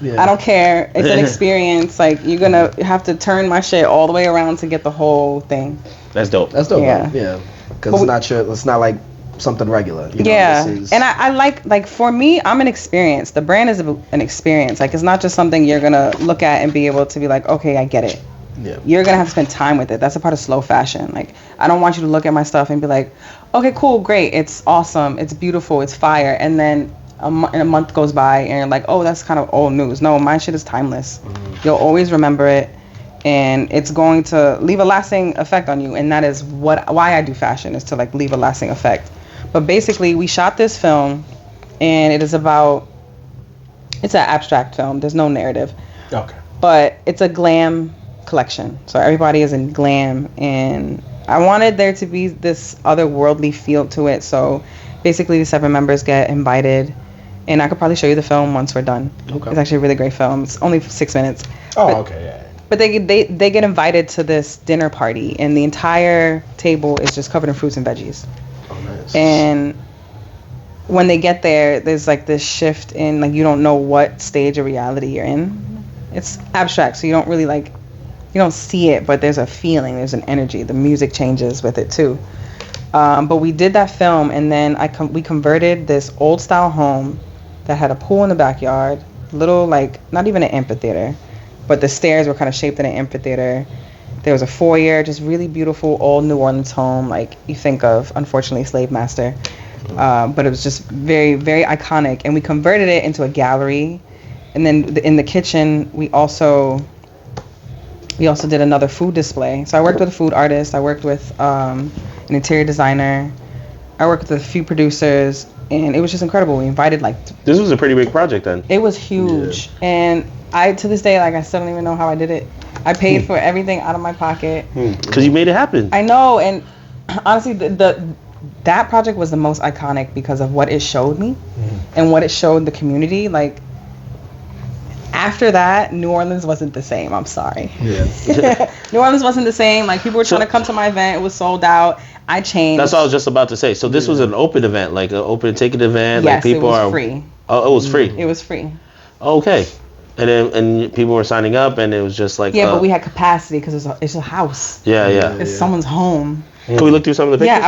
Speaker 4: yeah. I don't care. It's an experience. Like, you're gonna have to turn my shit all the way around to get the whole thing.
Speaker 2: That's dope.
Speaker 3: That's dope.
Speaker 4: Yeah.
Speaker 3: Yeah. Because it's not like something regular. You know,
Speaker 4: yeah. And I like for me, I'm an experience. The brand is an experience. Like, it's not just something you're gonna look at and be able to be like, okay, I get it.
Speaker 3: Yeah.
Speaker 4: You're gonna have to spend time with it. That's a part of slow fashion. Like, I don't want you to look at my stuff and be like, okay, cool, great, it's awesome, it's beautiful, it's fire, and then a month goes by and you're like, oh, that's kind of old news. No, my shit is timeless. Mm-hmm. You'll always remember it, and it's going to leave a lasting effect on you. And that is why I do fashion, is to like leave a lasting effect. But basically, we shot this film, and it's an abstract film. There's no narrative.
Speaker 5: Okay.
Speaker 4: But it's a glam collection, so everybody is in glam, and I wanted there to be this otherworldly feel to it. So basically, the 7 members get invited, and I could probably show you the film once we're done. Okay. It's actually a really great film. It's only 6 minutes.
Speaker 5: Okay, yeah.
Speaker 4: But they get invited to this dinner party, and the entire table is just covered in fruits and veggies.
Speaker 3: Oh, nice.
Speaker 4: And when they get there, there's like this shift in, like, you don't know what stage of reality you're in. It's abstract, so you don't really you don't see it, but there's a feeling, there's an energy. The music changes with it too. But we did that film, and then we converted this old style home that had a pool in the backyard, little, like, not even an amphitheater, but the stairs were kind of shaped in an amphitheater. There was a foyer, just really beautiful old New Orleans home, like you think of, unfortunately, Slave Master. But it was just very, very iconic. And we converted it into a gallery. And then in the kitchen, we also did another food display. So I worked with a food artist. I worked with an interior designer. I worked with a few producers. And it was just incredible. We invited
Speaker 2: This was a pretty big project then.
Speaker 4: It was huge. Yeah. And I, to this day, I still don't even know how I did it. I paid for everything out of my pocket.
Speaker 2: Because you made it happen.
Speaker 4: I know. And honestly, that project was the most iconic because of what it showed me and what it showed the community. Like, after that, New Orleans wasn't the same. I'm sorry. Yeah. New Orleans wasn't the same. Like, people were trying to come to my event. It was sold out. I changed.
Speaker 2: That's what I was just about to say. So this was an open event, like an open ticket event.
Speaker 4: Yes,
Speaker 2: like people
Speaker 4: it was free.
Speaker 2: Oh, it was free.
Speaker 4: It was free.
Speaker 2: Okay. And people were signing up, and it was just like.
Speaker 4: Yeah, but we had capacity because it's a house.
Speaker 2: Yeah.
Speaker 4: It's someone's home.
Speaker 2: Can we look through some of the pictures?
Speaker 4: Yeah,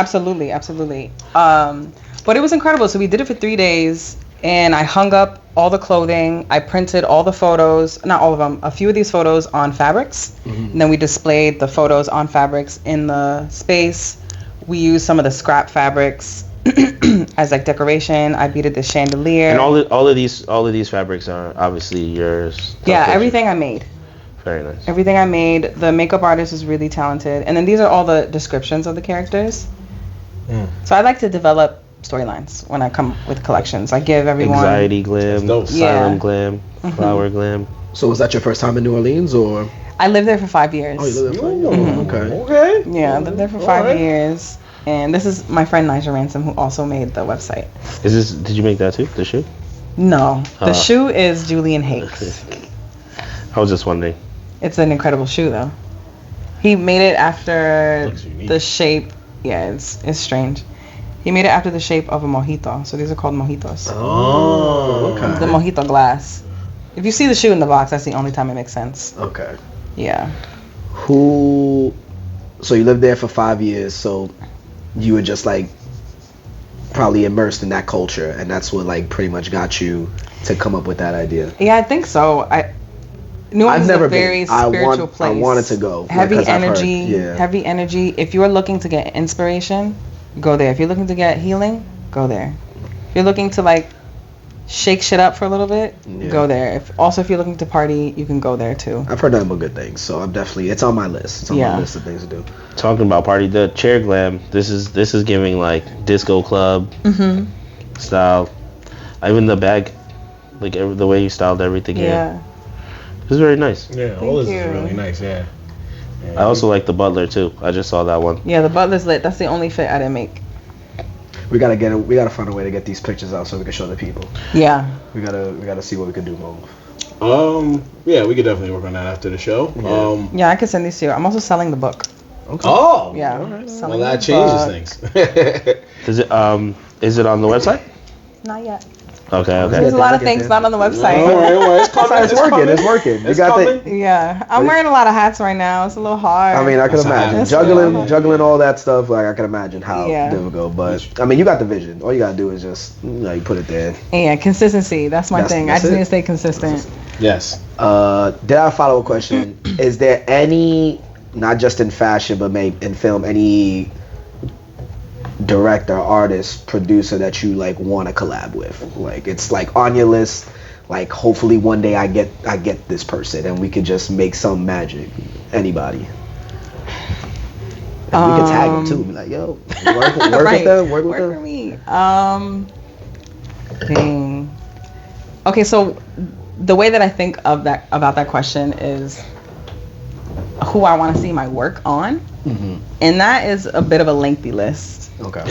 Speaker 4: absolutely. But it was incredible. So we did it for 3 days, and I hung up all the clothing. I printed all the photos, not all of them, a few of these photos on fabrics. And then we displayed the photos on fabrics in the space. We used some of the scrap fabrics as like decoration. I beaded the chandelier.
Speaker 2: And all of these fabrics are obviously yours.
Speaker 4: Yeah, everything I made.
Speaker 2: Very nice.
Speaker 4: Everything I made. The makeup artist is really talented. And then these are all the descriptions of the characters. So I like to develop storylines when I come with collections. I give everyone
Speaker 2: Anxiety glam, silent glam, flower glam.
Speaker 3: So was that your first time in New Orleans, or?
Speaker 4: I lived there for 5 years.
Speaker 3: Oh, you lived there for 5 years.
Speaker 1: Okay.
Speaker 4: Yeah, I lived there for 5 years. And this is my friend Nigel Ransom, who also made the website.
Speaker 2: Did you make that too, the shoe?
Speaker 4: No, the shoe is Julian Hakes.
Speaker 2: I was just wondering.
Speaker 4: It's an incredible shoe, though. He made it after the shape. Yeah, it's strange. He made it after the shape of a mojito. So these are called mojitos.
Speaker 3: Oh, okay.
Speaker 4: The mojito glass. If you see the shoe in the box, that's the only time it makes sense.
Speaker 3: Okay.
Speaker 4: Yeah.
Speaker 3: So you lived there for 5 years, so you were just like probably immersed in that culture, and that's what like pretty much got you to come up with that idea.
Speaker 4: Yeah, I think so. New Orleans
Speaker 3: I've never
Speaker 4: is a very
Speaker 3: been.
Speaker 4: spiritual place.
Speaker 3: I wanted to go.
Speaker 4: Heavy
Speaker 3: like, 'cause I've heard,
Speaker 4: energy. Heavy energy. If you're looking to get inspiration, go there. If you're looking to get healing, go there. If you're looking to like shake shit up for a little bit, go there. If you're looking to party, you can go there too.
Speaker 3: I've heard nothing but good things, so it's on my list. It's on my list of things to do.
Speaker 2: Talking about party, the chair glam. This is giving like disco club style. Even the bag, like the way you styled everything here. This is very nice.
Speaker 1: Yeah, all this is really nice. Yeah.
Speaker 2: I also like the butler too. I just saw that one.
Speaker 4: Yeah, the butler's lit. That's the only fit I didn't make.
Speaker 3: We gotta find a way to get these pictures out so we can show the people.
Speaker 4: Yeah.
Speaker 3: We gotta see what we can do more.
Speaker 1: Yeah, we could definitely work on that after the show.
Speaker 4: Yeah, I can send these to you. I'm also selling the book.
Speaker 3: Okay.
Speaker 1: Oh.
Speaker 4: Yeah.
Speaker 1: Well, that changes things.
Speaker 2: Is it on the website?
Speaker 4: Not yet.
Speaker 2: Okay.
Speaker 4: There's a lot of things not on the website.
Speaker 1: All right.
Speaker 3: It's working. You got the.
Speaker 4: Yeah, I'm wearing a lot of hats right now. It's a little hard.
Speaker 3: I mean, I can imagine
Speaker 4: That's
Speaker 3: juggling all that stuff. Like I can imagine how difficult. But I mean, you got the vision. All you gotta do is just you put it there.
Speaker 4: Yeah, consistency. That's my thing. I just need to stay consistent.
Speaker 1: Yes.
Speaker 3: Did I have a follow-up question? Is there any, not just in fashion, but maybe in film, any director, artist, producer that you like want to collab with? Like it's like on your list. Like hopefully one day I get this person and we could just make some magic. Anybody. And we can tag them too. Be like, yo, work with them. Work with them.
Speaker 4: For me. Dang. Okay, so the way that I think of that about that question is who I want to see my work on, and that is a bit of a lengthy list.
Speaker 3: Okay.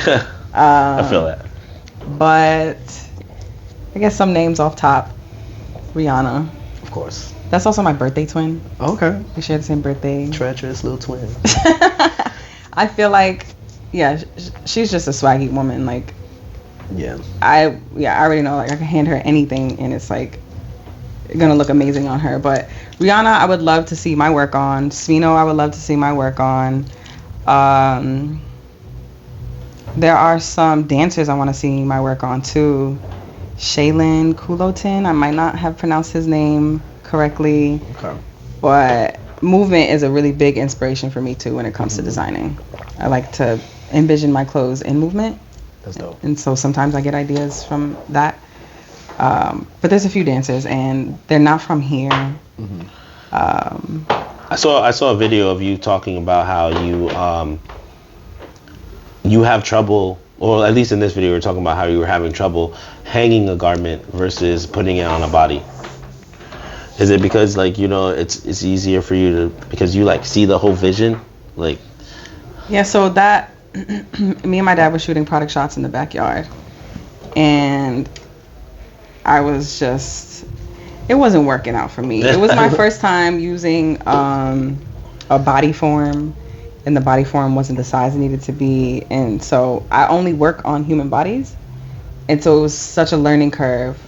Speaker 2: I feel that.
Speaker 4: But I guess some names off top. Rihanna.
Speaker 3: Of course.
Speaker 4: That's also my birthday twin.
Speaker 3: Okay.
Speaker 4: We share the same birthday.
Speaker 3: Treacherous little twin.
Speaker 4: I feel like, she's just a swaggy woman. Like, I already know. Like, I can hand her anything, and it's like gonna look amazing on her. But Rihanna, I would love to see my work on. Smino, I would love to see my work on. There are some dancers I want to see my work on too. Shaylin Kulotin, I might not have pronounced his name correctly.
Speaker 3: Okay.
Speaker 4: But movement is a really big inspiration for me too when it comes to designing. I like to envision my clothes in movement.
Speaker 3: That's dope.
Speaker 4: And so sometimes I get ideas from that. But there's a few dancers and they're not from here.
Speaker 2: I saw a video of you talking about how you have trouble, or at least in this video, you were talking about how you were having trouble hanging a garment versus putting it on a body. Is it because it's easier for you to, because you see the whole vision, like?
Speaker 4: Yeah. So that me and my dad were shooting product shots in the backyard, and I was just, it wasn't working out for me. It was my first time using a body form. And the body form wasn't the size it needed to be. And so I only work on human bodies. And so it was such a learning curve.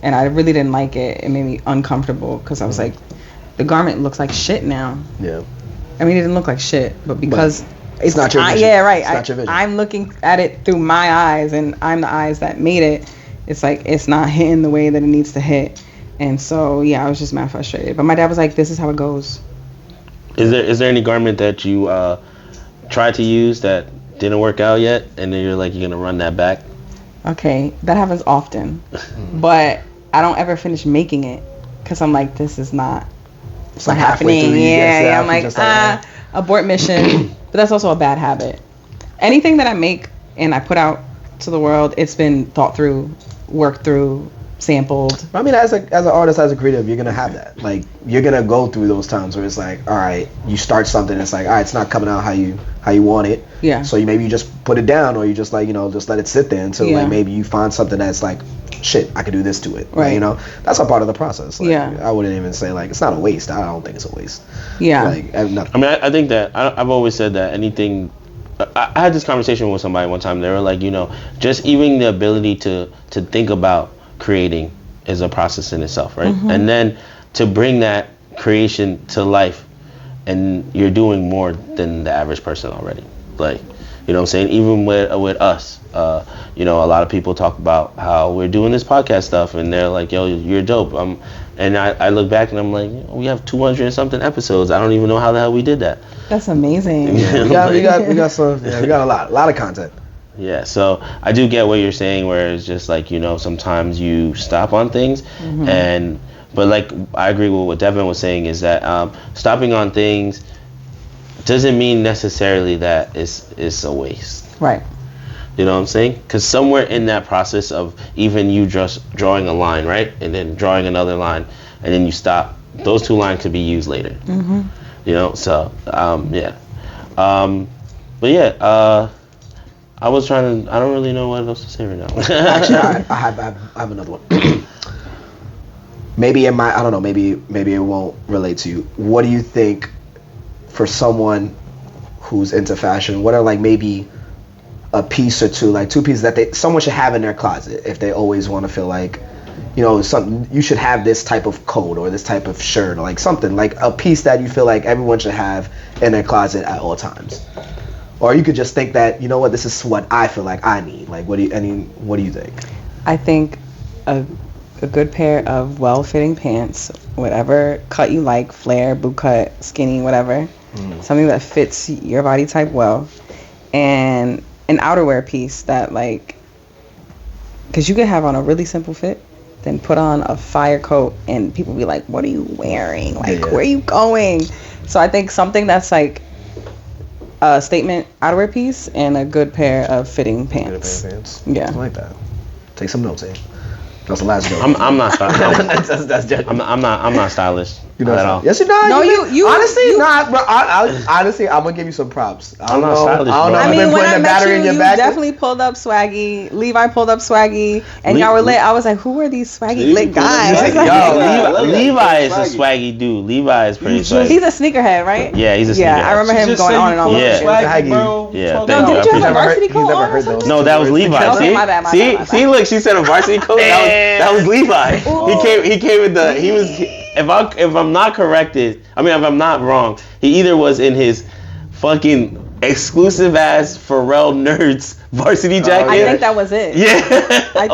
Speaker 4: And I really didn't like it. It made me uncomfortable because I was like, the garment looks like shit now.
Speaker 3: Yeah.
Speaker 4: I mean, it didn't look like shit. But because
Speaker 3: It's not your vision.
Speaker 4: Yeah, right.
Speaker 3: It's not your vision.
Speaker 4: I'm looking at it through my eyes, and I'm the eyes that made it. It's like it's not hitting the way that it needs to hit, and so yeah, I was just mad frustrated. But my dad was like, "This is how it goes."
Speaker 2: Is there any garment that you tried to use that didn't work out yet, and then you're like, you're gonna run that back?
Speaker 4: Okay, that happens often, but I don't ever finish making it because I'm like, this is not. It's not happening. Yeah, I'm like, abort mission. But that's also a bad habit. Anything that I make and I put out to the world, it's been thought through, worked through, sampled.
Speaker 3: I mean, as an artist, as a creative, you're gonna have that. Like, you're gonna go through those times where it's like, all right, you start something, it's like, all right, it's not coming out how you want it.
Speaker 4: Yeah.
Speaker 3: So maybe you just put it down, or you just like, just let it sit there until like maybe you find something that's like, shit, I could do this to it.
Speaker 4: Right.
Speaker 3: That's a part of the process. Like,
Speaker 4: yeah.
Speaker 3: I wouldn't even say like it's not a waste. I don't think it's a waste.
Speaker 4: Yeah.
Speaker 3: Like,
Speaker 2: I think that I've always said that anything. I had this conversation with somebody one time. They were like, just even the ability to think about creating is a process in itself, right?
Speaker 4: Mm-hmm.
Speaker 2: And then to bring that creation to life, and you're doing more than the average person already. Like, you know what I'm saying? Even with us, a lot of people talk about how we're doing this podcast stuff, and they're like, yo, you're dope. And I look back and I'm like, we have 200 and something episodes. I don't even know how the hell we did that.
Speaker 4: That's amazing.
Speaker 3: we got a lot of content.
Speaker 2: Yeah, so I do get what you're saying, where it's just like, sometimes you stop on things,
Speaker 4: Mm-hmm.
Speaker 2: but like, I agree with what Devin was saying, is that stopping on things doesn't mean necessarily that it's a waste.
Speaker 4: Right.
Speaker 2: You know what I'm saying? Because somewhere in that process of even you just drawing a line, right, and then drawing another line, and then you stop, those two lines could be used later.
Speaker 4: Mm-hmm.
Speaker 2: So, yeah. But yeah, I was trying to, I don't really know what else to say right now.
Speaker 3: Actually, I have another one. Maybe I don't know, maybe it won't relate to you. What do you think, for someone who's into fashion, what are like maybe a piece or two, like two pieces that someone should have in their closet if they always want to feel like, something, you should have this type of coat or this type of shirt, or like something, like a piece that you feel like everyone should have in their closet at all times? Or you could just think that, this is what I feel like I need. Like, what do you think?
Speaker 4: I think a good pair of well-fitting pants, whatever cut you like, flare, boot cut, skinny, whatever, something that fits your body type well, and an outerwear piece that, like, because you could have on a really simple fit, then put on a fire coat and people be like, what are you wearing? Like, where are you going? So I think something that's like a statement outerwear piece and a good pair of fitting pants. Yeah.
Speaker 3: I like that. Take some notes, eh? That's the last joke.
Speaker 2: I'm not stylish.
Speaker 3: that's
Speaker 2: I'm not stylish.
Speaker 3: You know
Speaker 2: at all.
Speaker 3: Yes, you're not.
Speaker 4: No, you
Speaker 3: honestly not, bro. Honestly, I'm gonna give you some props.
Speaker 2: I'm not stylish,
Speaker 3: I don't know.
Speaker 2: bro.
Speaker 4: I
Speaker 3: You've
Speaker 4: mean,
Speaker 3: been
Speaker 4: when
Speaker 3: putting
Speaker 4: I
Speaker 3: the
Speaker 4: met
Speaker 3: battery
Speaker 4: you,
Speaker 3: in your
Speaker 4: you
Speaker 3: back.
Speaker 4: definitely pulled up swaggy. Levi pulled up swaggy, and y'all were lit. I was like, who are these swaggy lit guys?
Speaker 2: Levi is a swaggy dude. Levi is pretty swaggy.
Speaker 4: He's a sneakerhead, right?
Speaker 2: Yeah, he's a sneakerhead.
Speaker 4: Yeah, I remember him going on and on.
Speaker 2: Yeah.
Speaker 1: Swaggy, bro.
Speaker 2: Yeah,
Speaker 1: Thank
Speaker 2: thank you.
Speaker 4: Did you have a
Speaker 2: I
Speaker 4: varsity
Speaker 3: He's
Speaker 4: coat
Speaker 3: never
Speaker 4: on or
Speaker 3: heard
Speaker 4: something?
Speaker 3: those.
Speaker 2: No, that was Levi.
Speaker 4: Okay,
Speaker 2: See,
Speaker 4: my bad.
Speaker 2: see, look, she said a varsity coat. That was Levi. He came with the. He was. If I'm not corrected, if I'm not wrong, he either was in his fucking exclusive ass Pharrell Nerds varsity jacket.
Speaker 4: I think that was it.
Speaker 2: Yeah.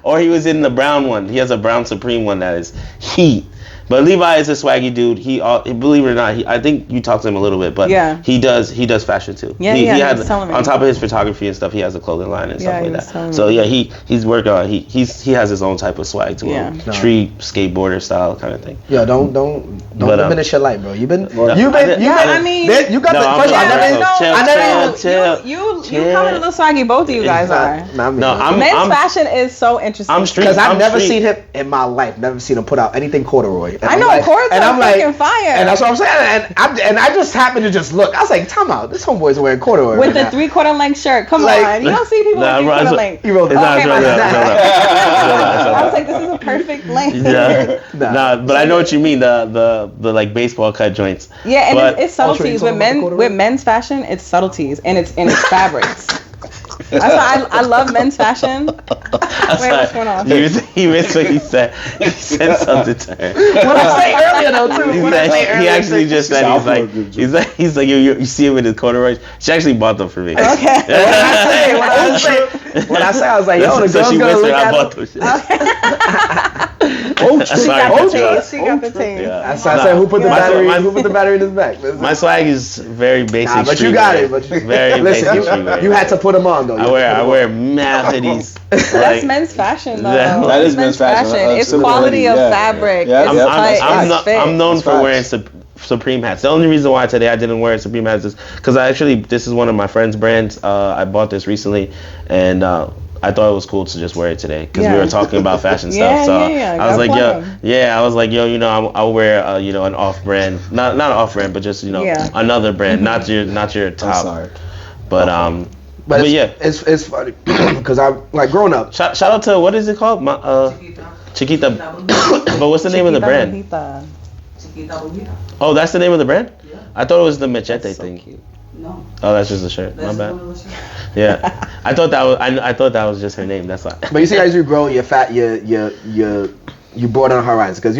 Speaker 2: Or he was in the brown one. He has a brown Supreme one that is heat. But Levi is a swaggy dude. He believe it or not, I think you talked to him a little bit, but
Speaker 4: yeah.
Speaker 2: he does fashion too.
Speaker 4: Yeah,
Speaker 2: he
Speaker 4: was telling me.
Speaker 2: On top of his photography and stuff, he has a clothing line and stuff like that.
Speaker 4: Telling
Speaker 2: So
Speaker 4: me.
Speaker 2: yeah, he's working on he has his own type of swag to him. Street skateboarder style kind of thing.
Speaker 3: Yo, don't diminish your light, bro. You got the
Speaker 4: chill. You coming a little swaggy. Both of you guys are. Men's fashion is so interesting.
Speaker 2: I'm street.
Speaker 3: Because I've never seen him in my life. Never seen him put out anything corduroy.
Speaker 4: I know, corduroy are fucking fire.
Speaker 3: And that's what I'm saying. And I just happened to just look. I was like, time out. This homeboy's wearing corduroy.
Speaker 4: With the 3/4 length shirt. Come on. You don't see people with 3/4 length.
Speaker 3: He wrote
Speaker 4: I
Speaker 2: I
Speaker 4: was like, this is a perfect length.
Speaker 2: Yeah. But I know what you mean. The like baseball cut joints.
Speaker 4: Yeah, and it's subtleties with men's fashion. It's subtleties and it's fabrics. I love men's fashion. Wait, what's going on?
Speaker 2: He missed what he said. He said something to her.
Speaker 3: What I say earlier though too.
Speaker 2: He actually just said he's like you see him in his corduroys. She actually bought them for me.
Speaker 4: Okay.
Speaker 3: When I say, I was like, yo, the
Speaker 2: so
Speaker 3: girl's
Speaker 2: she
Speaker 3: gonna look
Speaker 2: whispered, I
Speaker 3: at
Speaker 2: bought
Speaker 3: them.
Speaker 2: those shit.
Speaker 4: She
Speaker 2: Sorry,
Speaker 4: got
Speaker 2: cut
Speaker 4: the
Speaker 2: you off.
Speaker 4: taste. She got the taste.
Speaker 2: Yeah.
Speaker 3: I said, who put the
Speaker 2: My-
Speaker 3: battery?
Speaker 2: my-
Speaker 3: Who put the battery in his back?
Speaker 2: My swag is very basic.
Speaker 3: Nah, but you got it. But
Speaker 2: very
Speaker 3: listen,
Speaker 2: basic streetwear.
Speaker 3: you had to put them on though.
Speaker 2: I wear mad hoodies.
Speaker 4: That's men's fashion though.
Speaker 2: Yeah.
Speaker 1: That is men's fashion.
Speaker 4: It's
Speaker 1: Similar
Speaker 4: quality
Speaker 1: hoodie,
Speaker 4: of
Speaker 1: yeah.
Speaker 4: fabric.
Speaker 1: Yeah,
Speaker 4: It's
Speaker 1: yeah.
Speaker 4: tight.
Speaker 2: I'm,
Speaker 4: It's
Speaker 2: I'm known
Speaker 1: That's
Speaker 2: for wearing
Speaker 1: facts.
Speaker 2: Supreme hats. The only reason why today I didn't wear Supreme hats is because this is one of my friend's brands. I bought this recently, and I thought it was cool to just wear it today because we were talking about fashion stuff. So
Speaker 4: Yeah.
Speaker 2: I was like,
Speaker 4: Gotta
Speaker 2: I was like, you know, I'll wear, an off-brand, not an off-brand, but just another brand, not your top.
Speaker 1: I'm sorry.
Speaker 2: But
Speaker 3: But
Speaker 2: yeah,
Speaker 3: it's funny because I like growing up.
Speaker 2: shout out to what is it called? Chiquita. But what's the name of the brand?
Speaker 4: Chiquita.
Speaker 2: Oh, that's the name of the brand? Yeah. I thought it was the machete thing.
Speaker 6: Cute. No.
Speaker 2: Oh, that's just a shirt. My bad.
Speaker 6: One of the shirts.
Speaker 2: Yeah, I thought that was just her name. That's why.
Speaker 3: But you see, as you grow, you're fat. You broaden our horizons because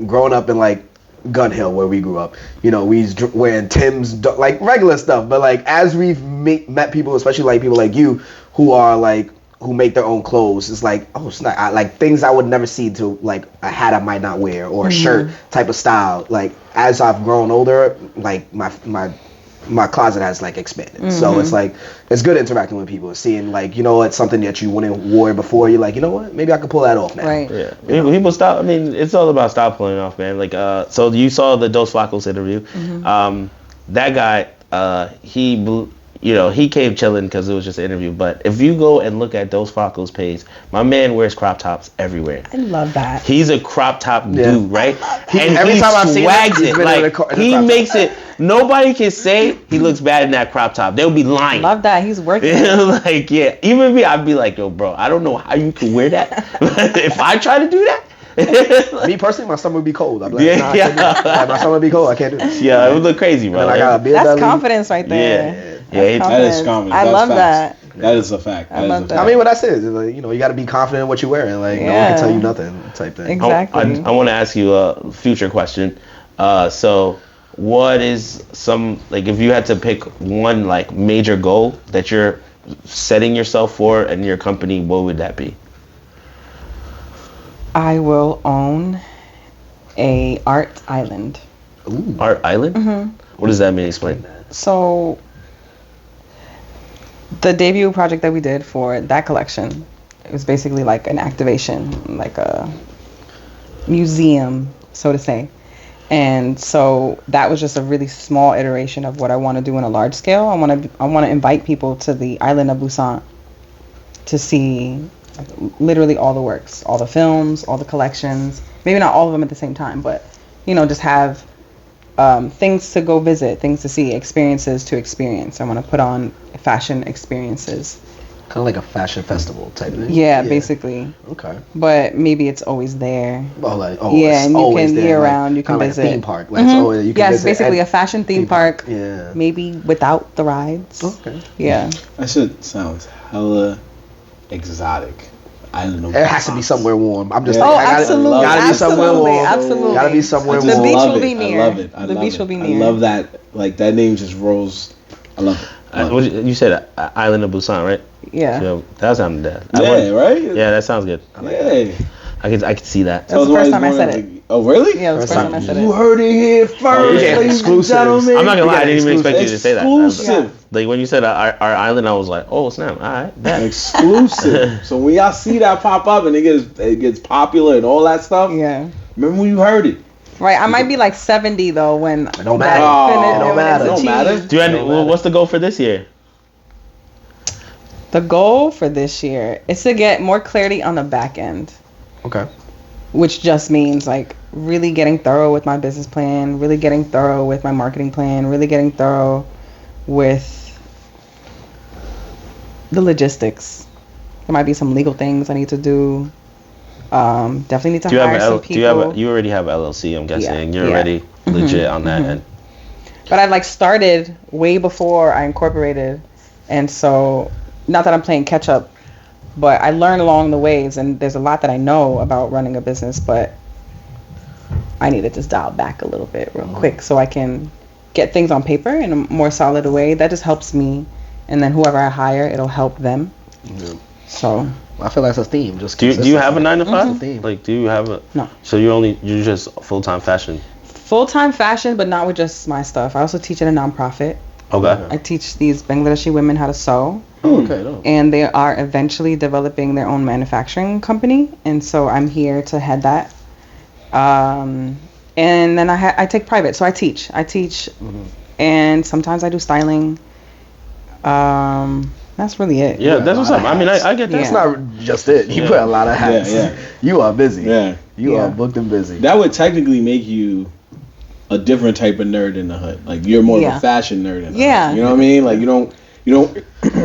Speaker 3: growing up in like Gun Hill where we grew up, we was wearing Tim's like regular stuff. But like as we've met people, especially like people like you, who are like who make their own clothes, it's like like things I would never see to like a hat I might not wear or a shirt type of style. Like as I've grown older, like my closet has like expanded. So it's like it's good interacting with people, seeing like it's something that you wouldn't wore before. You're like, you know what, maybe I could pull that off now.
Speaker 4: Right.
Speaker 2: Yeah, people stop. I mean, it's all about stop pulling off, man. Like, so you saw the Dos Flacos interview. That guy, he came chilling because it was just an interview. But if you go and look at Dos Flacos' page, my man wears crop tops everywhere.
Speaker 4: I love that.
Speaker 2: He's a crop top dude, right? And
Speaker 3: Every
Speaker 2: he
Speaker 3: time I've seen
Speaker 2: swags
Speaker 3: him, he's
Speaker 2: it.
Speaker 3: been
Speaker 2: Like
Speaker 3: in a crop
Speaker 2: he
Speaker 3: top.
Speaker 2: makes it. Nobody can say he looks bad in that crop top. They'll be lying.
Speaker 4: Love that. He's working.
Speaker 2: Like, yeah. Even me, I'd be like, yo, bro, I don't know how you can wear that. If I try to do that.
Speaker 3: Me personally, my stomach would be cold. I'd be like,
Speaker 2: Yeah,
Speaker 3: nah, I can't do that. Like, my stomach would be cold. I can't do that.
Speaker 2: Yeah, it would look crazy, bro.
Speaker 3: And I got a beard
Speaker 4: That's
Speaker 3: belly.
Speaker 4: confidence right there.
Speaker 2: Yeah.
Speaker 1: That is confidence.
Speaker 4: I
Speaker 1: That's
Speaker 4: love
Speaker 1: facts.
Speaker 4: that.
Speaker 1: That is a fact.
Speaker 4: I love that.
Speaker 3: I mean, what that is, like, you got to be confident in what you're wearing. Like, no one
Speaker 4: Yeah.
Speaker 3: can tell you nothing, type thing.
Speaker 4: Exactly.
Speaker 2: I want to ask you a future question. So, what is if you had to pick one like major goal that you're setting yourself for and your company, what would that be?
Speaker 4: I will own a art island.
Speaker 3: Ooh.
Speaker 2: Art Island? What does that mean? Explain.
Speaker 4: So the debut project that we did for that collection, it was basically like an activation, like a museum, so to say. And so that was just a really small iteration of what I want to do on a large scale. I want to invite people to the island of Bussant to see literally all the works, all the films, all the collections. Maybe not all of them at the same time, but just have things to go visit, things to see, experiences to experience. I want to put on fashion experiences.
Speaker 3: Kind of like a fashion festival type thing.
Speaker 4: Yeah, basically.
Speaker 3: Okay.
Speaker 4: But maybe it's always there.
Speaker 3: Well, like,
Speaker 4: Yeah, and you can year round, you can
Speaker 3: like
Speaker 4: visit.
Speaker 3: a theme park. Like, so you can
Speaker 4: Yes,
Speaker 3: visit
Speaker 4: basically
Speaker 3: at
Speaker 4: a fashion theme park.
Speaker 3: Yeah.
Speaker 4: Maybe without the rides.
Speaker 3: Okay.
Speaker 4: Yeah.
Speaker 1: That shit sounds hella exotic. Island of
Speaker 3: It has to be somewhere warm. I'm just
Speaker 1: Yeah.
Speaker 3: like,
Speaker 4: Oh,
Speaker 3: I gotta,
Speaker 4: absolutely.
Speaker 3: gotta be somewhere
Speaker 4: Absolutely.
Speaker 3: warm.
Speaker 4: Absolutely.
Speaker 3: Gotta be somewhere
Speaker 1: I
Speaker 4: The
Speaker 1: just
Speaker 3: warm.
Speaker 4: beach
Speaker 1: love
Speaker 4: will
Speaker 1: it.
Speaker 4: be near.
Speaker 1: I love it.
Speaker 4: The beach will be near.
Speaker 1: I love that. Like that name just rolls. I love it.
Speaker 2: You said Island of Busan, right?
Speaker 4: Yeah.
Speaker 2: Yeah, that sounded dead.
Speaker 1: Yeah, right?
Speaker 2: Yeah, that sounds good.
Speaker 1: Yeah.
Speaker 2: I could see that.
Speaker 4: That's the first time I said it.
Speaker 1: Oh, really?
Speaker 4: Yeah, it was the first time I said
Speaker 1: You
Speaker 4: it.
Speaker 1: heard it here first,
Speaker 3: yeah.
Speaker 1: ladies and
Speaker 3: Exclusives.
Speaker 1: gentlemen.
Speaker 2: I'm not gonna lie, I didn't even
Speaker 3: exclusive.
Speaker 2: expect you to say that.
Speaker 1: Exclusive.
Speaker 2: Like when you said our island, I was like, oh snap, all right, bet.
Speaker 1: Exclusive. So when y'all see that pop up and it gets popular and all that stuff,
Speaker 4: Yeah.
Speaker 1: remember when you heard it.
Speaker 4: Right. I might be like 70 though when
Speaker 3: It don't
Speaker 4: that
Speaker 3: matter.
Speaker 4: finish-
Speaker 3: It don't
Speaker 4: when
Speaker 3: matter.
Speaker 4: it's
Speaker 1: It don't matter.
Speaker 4: achieved.
Speaker 2: Do you have, what's the goal for this year?
Speaker 4: The goal for this year is to get more clarity on the back end,
Speaker 3: Okay.
Speaker 4: which just means like really getting thorough with my business plan, really getting thorough with my marketing plan, really getting thorough with the logistics. There might be some legal things I need to do. Definitely need to hire some people.
Speaker 2: You already have LLC, I'm guessing.
Speaker 4: Yeah,
Speaker 2: You're
Speaker 4: yeah.
Speaker 2: already legit on that end.
Speaker 4: But I like started way before I incorporated, and so not that I'm playing catch up, but I learn along the ways, and there's a lot that I know about running a business, but I need to just dial back a little bit real quick so I can get things on paper in a more solid way. That just helps me, and then whoever I hire, it'll help them. Yeah. So
Speaker 3: I feel that's a theme. Just
Speaker 2: do you have a 9 to 5?
Speaker 3: Theme.
Speaker 2: Like, do you have a?
Speaker 4: No.
Speaker 2: So you're just full-time fashion.
Speaker 4: Full-time fashion, but not with just my stuff. I also teach at a nonprofit.
Speaker 2: Okay.
Speaker 4: I teach these Bangladeshi women how to sew.
Speaker 3: Oh, okay. No.
Speaker 4: And they are eventually developing their own manufacturing company, and so I'm here to head that. And then I take private, so I teach, and sometimes I do styling. That's really it.
Speaker 2: Yeah, that's what's up. I mean, I get that.
Speaker 3: That's not just it. You put a lot of hats.
Speaker 1: Yeah.
Speaker 3: You are busy.
Speaker 1: Yeah.
Speaker 3: You are booked and busy.
Speaker 1: That would technically make you a different type of nerd in the hood. Like, you're more of a fashion nerd in the hood. You know what I mean? Like, you don't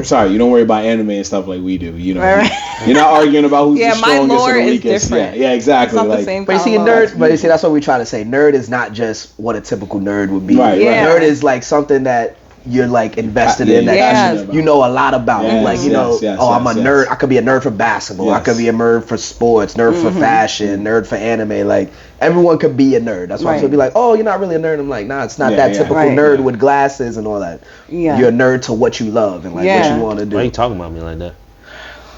Speaker 1: sorry, you don't worry about anime and stuff like we do. You know, right. You're not arguing about who's the strongest or the weakest.
Speaker 4: Yeah,
Speaker 1: exactly.
Speaker 4: It's not the same.
Speaker 3: But you see, nerd. But you see, that's what we try to say. Nerd is not just what a typical nerd would be.
Speaker 1: Right.
Speaker 4: Yeah.
Speaker 3: Nerd is like something that you're like invested in, that you know a lot about. Like, you know, I'm a nerd. I could be a nerd for basketball. I could be a nerd for sports, nerd for fashion, nerd for anime. Like, everyone could be a nerd. That's why people be like, oh, you're not really a nerd. I'm like, nah, it's not that typical nerd with glasses and all that. Yeah. You're a nerd to what you love and like what you want to do.
Speaker 2: Why are you talking about me like that?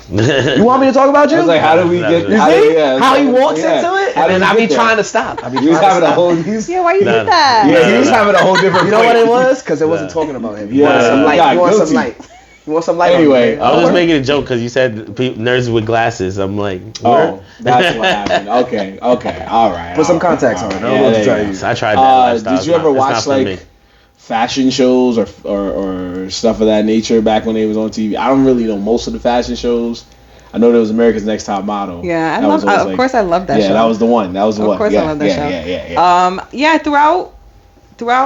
Speaker 3: You want me to talk about you?
Speaker 1: I was like, how do we get?
Speaker 3: How he walks into it, and then I be trying to stop.
Speaker 1: He was having a whole.
Speaker 4: Why you did that?
Speaker 1: Yeah, he was having a whole different.
Speaker 3: You know what it was? Because it wasn't talking about him. You wanted some light. You want some light. You want some light?
Speaker 1: Anyway,
Speaker 2: I was just making a joke because you said nerds with glasses. I'm like,
Speaker 1: oh, that's what happened. Okay, all right.
Speaker 3: Put some contacts on.
Speaker 2: I tried that.
Speaker 1: Did you ever watch like fashion shows or stuff of that nature back when they was on TV? I don't really know most of the fashion shows. I know there was America's Next Top Model.
Speaker 4: Yeah, of course I love that show.
Speaker 1: Yeah, that was the one.
Speaker 4: Of course I love that show. Yeah, throughout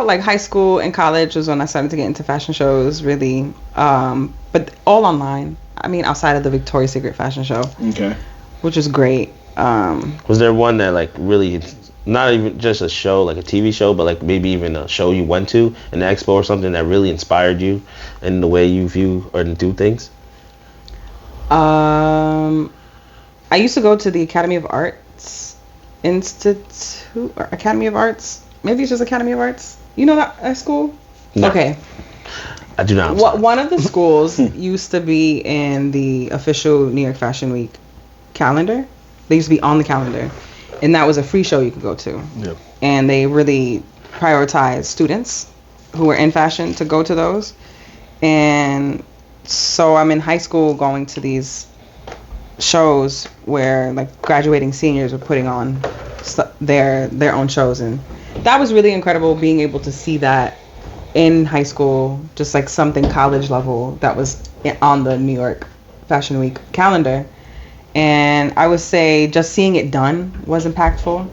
Speaker 4: like high school and college was when I started to get into fashion shows, really. But all online. I mean, outside of the Victoria's Secret fashion show. Okay. Which is great.
Speaker 2: Was there one that like really, not even just a show, like a TV show, but like maybe even a show you went to, an expo or something that really inspired you in the way you view or do things?
Speaker 4: I used to go to the Academy of Arts Institute, or Academy of Arts. Maybe it's just Academy of Arts. You know that school?
Speaker 2: No.
Speaker 4: Okay.
Speaker 2: I do not.
Speaker 4: One of the schools used to be in the official New York Fashion Week calendar. They used to be on the calendar, and that was a free show you could go to. Yeah. And they really prioritized students who were in fashion to go to those. And so I'm in high school going to these shows where like graduating seniors were putting on their own shows, and that was really incredible being able to see that in high school, just like something college level that was on the New York Fashion Week calendar. And I would say just seeing it done was impactful.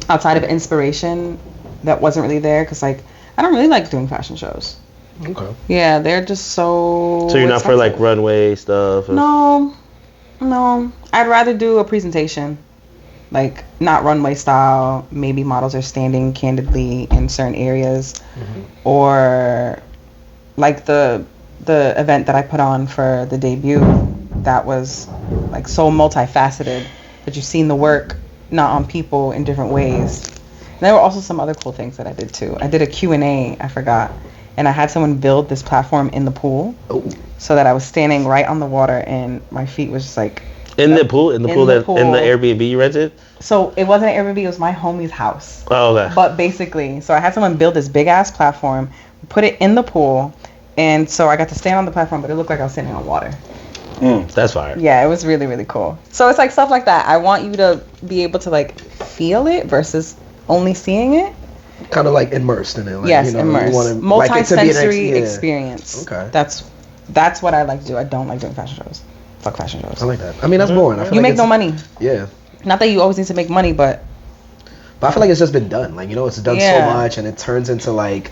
Speaker 4: Outside of inspiration, that wasn't really there because like I don't really like doing fashion shows. Okay. Yeah, they're just so.
Speaker 2: So you're not for like runway stuff?
Speaker 4: No. I'd rather do a presentation, like not runway style. Maybe models are standing candidly in certain areas, or like the event that I put on for the debut. That was like so multifaceted that you've seen the work not on people in different ways. And there were also some other cool things that I did too. I did a Q&A, I forgot. And I had someone build this platform in the pool so that I was standing right on the water and my feet was just like...
Speaker 2: In the pool? In the Airbnb you rented?
Speaker 4: So it wasn't an Airbnb, it was my homie's house.
Speaker 2: Oh, okay.
Speaker 4: But basically, so I had someone build this big ass platform, put it in the pool, and so I got to stand on the platform, but it looked like I was standing on water.
Speaker 2: That's fire.
Speaker 4: Yeah, it was really, really cool. So it's like stuff like that. I want you to be able to like feel it versus only seeing it.
Speaker 3: Kind of like immersed in it. Like,
Speaker 4: yes, immersed. Multi-sensory experience. Okay. That's what I like to do. I don't like doing fashion shows. Fuck fashion shows.
Speaker 3: I like that. I mean, that's boring. I feel
Speaker 4: you make no money.
Speaker 3: Yeah.
Speaker 4: Not that you always need to make money, but
Speaker 3: I feel like it's just been done. Like, it's done so much, and it turns into like,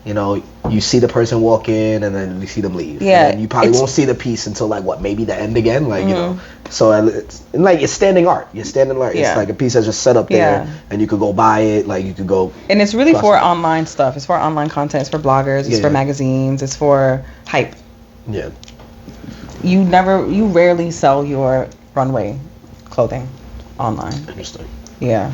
Speaker 3: you see the person walk in and then you see them leave.
Speaker 4: Yeah.
Speaker 3: And you probably won't see the piece until like maybe the end again. Like, so it's standing art. You're standing art. Yeah. It's like a piece that's just set up there and you could go buy it. Like you could go.
Speaker 4: And it's really for online stuff. It's for online content. It's for bloggers. It's for magazines. It's for hype.
Speaker 3: Yeah.
Speaker 4: you rarely sell your runway clothing online.
Speaker 3: Interesting.
Speaker 4: Yeah.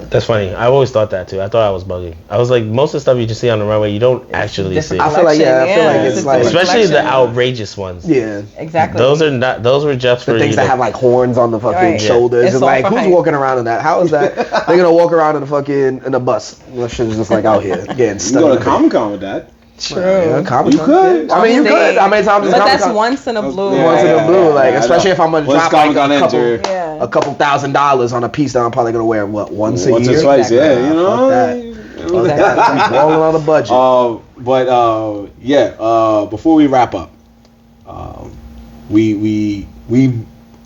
Speaker 2: That's funny. I always thought that too. I thought I was bugging. I was like, most of the stuff you just see on the runway, you don't actually see.
Speaker 3: I feel like it's like,
Speaker 2: especially the outrageous ones.
Speaker 3: Yeah,
Speaker 4: exactly.
Speaker 2: Those were just
Speaker 3: the
Speaker 2: for
Speaker 3: things that have like horns on the fucking shoulders.
Speaker 4: It's
Speaker 3: and like, who's
Speaker 4: hype.
Speaker 3: walking around in that? How is that? They're gonna walk around in a bus. That shit is just like out here getting
Speaker 1: You
Speaker 3: stuck.
Speaker 1: go to Comic-Con with that.
Speaker 4: True.
Speaker 3: Yeah, Comic-Con.
Speaker 1: You could.
Speaker 3: I mean, you could. How many times?
Speaker 4: But that's once in a blue.
Speaker 1: Yeah,
Speaker 3: Once in a blue, like,
Speaker 1: yeah,
Speaker 3: especially if I'm gonna
Speaker 1: Once
Speaker 3: drop
Speaker 1: Comic-Con
Speaker 3: like
Speaker 1: ends,
Speaker 3: a couple $1,000s on a piece that I'm probably gonna wear once a year.
Speaker 1: Once or twice, yeah, you know.
Speaker 3: Fuck that. Rolling on a budget.
Speaker 1: Before we wrap up, we've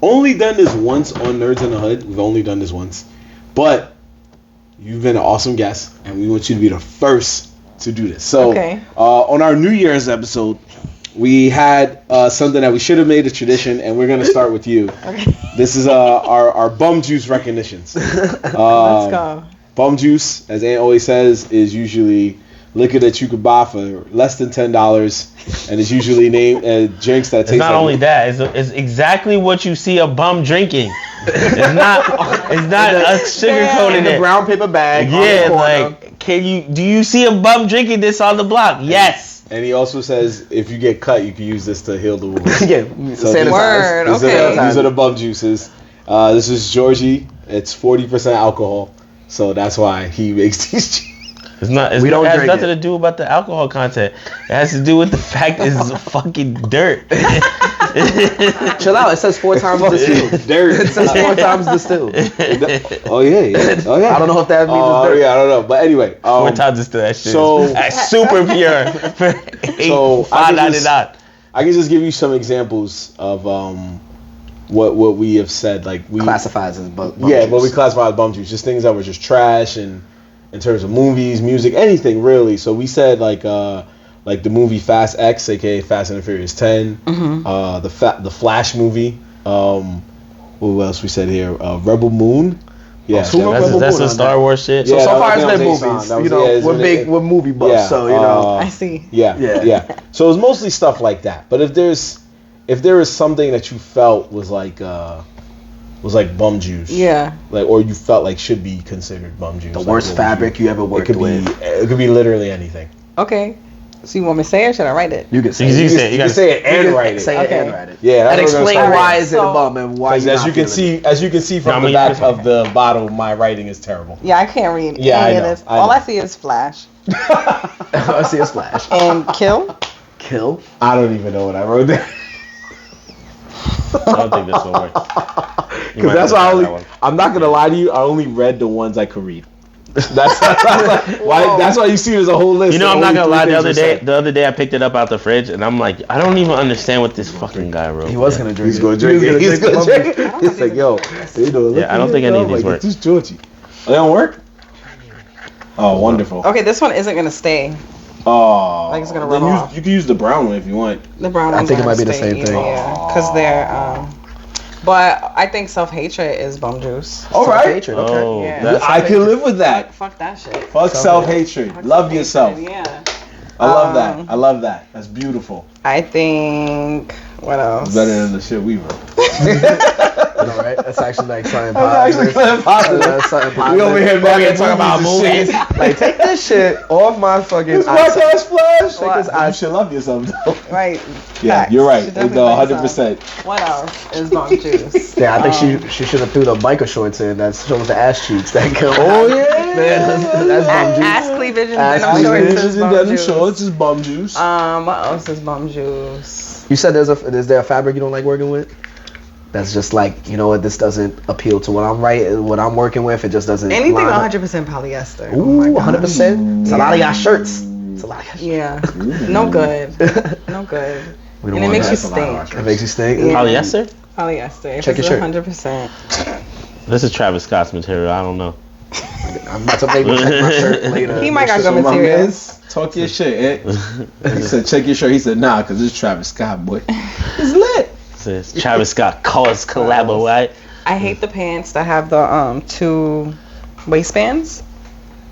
Speaker 1: only done this once on Nerds in the Hood. We've only done this once, but you've been an awesome guest, and we want you to be the first to do this. So, on our New Year's episode, we had something that we should have made a tradition, and we're gonna start with you.
Speaker 4: Okay.
Speaker 1: This is our bum juice recognitions.
Speaker 4: Let's go.
Speaker 1: Bum juice, as Aunt always says, is usually liquor that you could buy for less than $10, and it's usually named drinks that taste.
Speaker 2: It's not only that; it's exactly what you see a bum drinking. It's not a sugar coated
Speaker 3: in the brown paper bag.
Speaker 2: Yeah, like do you see a bum drinking this on the block? Yes.
Speaker 1: And he also says if you get cut, you can use this to heal the wounds.
Speaker 3: Yeah,
Speaker 1: So
Speaker 4: Word,
Speaker 1: these
Speaker 4: okay.
Speaker 1: are the bum juices. This is Georgie. It's 40% alcohol, so that's why he makes these.
Speaker 2: It has nothing to do about the alcohol content. It has to do with the fact it's fucking dirt.
Speaker 3: Chill out. It says 4 times distilled.
Speaker 1: Dirt.
Speaker 3: It says 4 times distilled.
Speaker 1: Oh yeah. Oh yeah.
Speaker 3: I don't know if that means it's dirt.
Speaker 1: Yeah, I don't know. But anyway,
Speaker 2: 4 times distilled. That shit
Speaker 1: so-
Speaker 2: is super pure. For $5.99.
Speaker 1: I can just give you some examples of what we have said. Like we
Speaker 3: Classifies as bum
Speaker 1: yeah,
Speaker 3: juice.
Speaker 1: what we classify as bum juice, just things that were just trash and in terms of movies, music, anything really. So we said like the movie Fast X, aka Fast and the Furious 10, the Flash movie. What else we said here? Rebel Moon. Yeah,
Speaker 2: that's the Star Wars shit.
Speaker 1: Yeah,
Speaker 3: so far it's been
Speaker 1: movies.
Speaker 3: movies. We're movie buffs, so you know.
Speaker 4: I see.
Speaker 1: Yeah. So it's mostly stuff like that. But if there is something that you felt was like bum juice, or you felt like should be considered bum juice,
Speaker 3: The worst fabric you ever worked with.
Speaker 1: It could be literally anything.
Speaker 4: Okay. So you want me to say it or should I write it?
Speaker 3: You can say
Speaker 2: You
Speaker 3: it.
Speaker 2: say it.
Speaker 1: You can say it and write it.
Speaker 3: Say it
Speaker 4: Okay.
Speaker 3: and write it.
Speaker 1: Yeah,
Speaker 3: And
Speaker 1: that's what we're
Speaker 3: explain
Speaker 1: gonna start
Speaker 3: why
Speaker 1: with.
Speaker 3: is it a bum and why
Speaker 1: Because as you can see from the back of the bottle, my writing is terrible.
Speaker 4: Yeah, I can't read
Speaker 1: Yeah,
Speaker 4: any
Speaker 1: I
Speaker 4: of
Speaker 1: know,
Speaker 4: this.
Speaker 1: I
Speaker 4: All
Speaker 1: know.
Speaker 4: I see is Flash
Speaker 3: I see a splash.
Speaker 4: and Kill.
Speaker 3: Kill.
Speaker 1: I don't even know what I wrote there.
Speaker 2: I don't think this will work.
Speaker 1: Because that's why I'm not gonna lie to you. I only read the ones I could read. That's why you see there's a whole list.
Speaker 2: You know,
Speaker 1: of
Speaker 2: I'm not
Speaker 1: only
Speaker 2: gonna lie.
Speaker 1: 3
Speaker 2: The
Speaker 1: things
Speaker 2: other day, I picked it up out the fridge, and I'm like, I don't even understand what this fucking guy wrote.
Speaker 3: He was gonna drink
Speaker 1: He's
Speaker 3: it.
Speaker 1: gonna drink it. He's gonna drink it. He's like, yo,
Speaker 2: Yeah, I don't think any of these work.
Speaker 1: This is Georgie. They don't work. Oh, wonderful.
Speaker 4: Okay, this one isn't gonna stay.
Speaker 1: Oh,
Speaker 4: Like it's gonna
Speaker 1: then
Speaker 4: rub off.
Speaker 1: you can use the brown one if you want.
Speaker 4: The brown
Speaker 3: I
Speaker 4: ones
Speaker 3: think it
Speaker 4: aren't
Speaker 3: might be the
Speaker 4: staying
Speaker 3: same thing.
Speaker 4: either, Yeah, because they're. But I think self-hatred is bum juice.
Speaker 1: All right.
Speaker 3: Self-hatred, okay.
Speaker 2: Oh,
Speaker 4: Yeah.
Speaker 2: that's
Speaker 1: I can live with that.
Speaker 4: Fuck that shit.
Speaker 1: Fuck self-hatred. Love yourself.
Speaker 4: Yeah.
Speaker 1: I love that. I love that. That's beautiful.
Speaker 4: I think. What else?
Speaker 1: It's better than the shit we wrote.
Speaker 3: All right. That's actually like something
Speaker 1: That's
Speaker 3: positive.
Speaker 1: actually something positive.
Speaker 3: That's something
Speaker 1: We
Speaker 3: positive.
Speaker 1: over here mad at
Speaker 2: talking about
Speaker 1: movies.
Speaker 3: Like, take this shit off my fucking
Speaker 1: It's
Speaker 3: eyesight.
Speaker 1: podcast flash.
Speaker 3: Take this
Speaker 1: You
Speaker 3: eye-
Speaker 1: should love yourself though.
Speaker 4: Right.
Speaker 1: Yeah,
Speaker 4: Facts.
Speaker 1: you're right.
Speaker 4: Should
Speaker 1: No,
Speaker 4: definitely
Speaker 1: 100%.
Speaker 4: What else is bum juice?
Speaker 3: Yeah, I think she should have threw the biker shorts in. That shows the ass cheeks. That come.
Speaker 1: Oh yeah.
Speaker 3: that's bum juice.
Speaker 4: Ass cleavage and
Speaker 3: Ass
Speaker 4: denim shorts
Speaker 3: cleavage
Speaker 4: is
Speaker 1: and
Speaker 4: bum
Speaker 1: denim
Speaker 4: juice.
Speaker 1: shorts is bum juice.
Speaker 4: What else is bum juice?
Speaker 3: You said is there a fabric you don't like working with? That's just like, you know what, this doesn't appeal to what I'm writing, what I'm working with. It just doesn't.
Speaker 4: Anything
Speaker 3: line up.
Speaker 4: 100% polyester.
Speaker 3: Ooh,
Speaker 4: Oh my God.
Speaker 3: 100%. It's a lot of y'all shirts. It's a lot of y'all shirts.
Speaker 4: Yeah. No good. No good.
Speaker 3: We don't
Speaker 4: And it
Speaker 3: want
Speaker 4: makes you
Speaker 3: that.
Speaker 4: stink.
Speaker 3: It makes you stink.
Speaker 4: Yeah.
Speaker 2: Polyester?
Speaker 4: Polyester. If
Speaker 3: Check
Speaker 4: it's
Speaker 3: your shirt.
Speaker 4: 100%.
Speaker 2: This is Travis Scott's material. I don't know.
Speaker 3: I'm about to maybe check my shirt later.
Speaker 4: He might got
Speaker 1: So
Speaker 4: good
Speaker 1: my
Speaker 4: material.
Speaker 1: mans, talk your shit. He said, check your shirt. He said, nah, because it's Travis Scott, boy. It's lit.
Speaker 2: This is Travis Scott cause collabo, right?
Speaker 4: I hate the pants that have the 2 waistbands.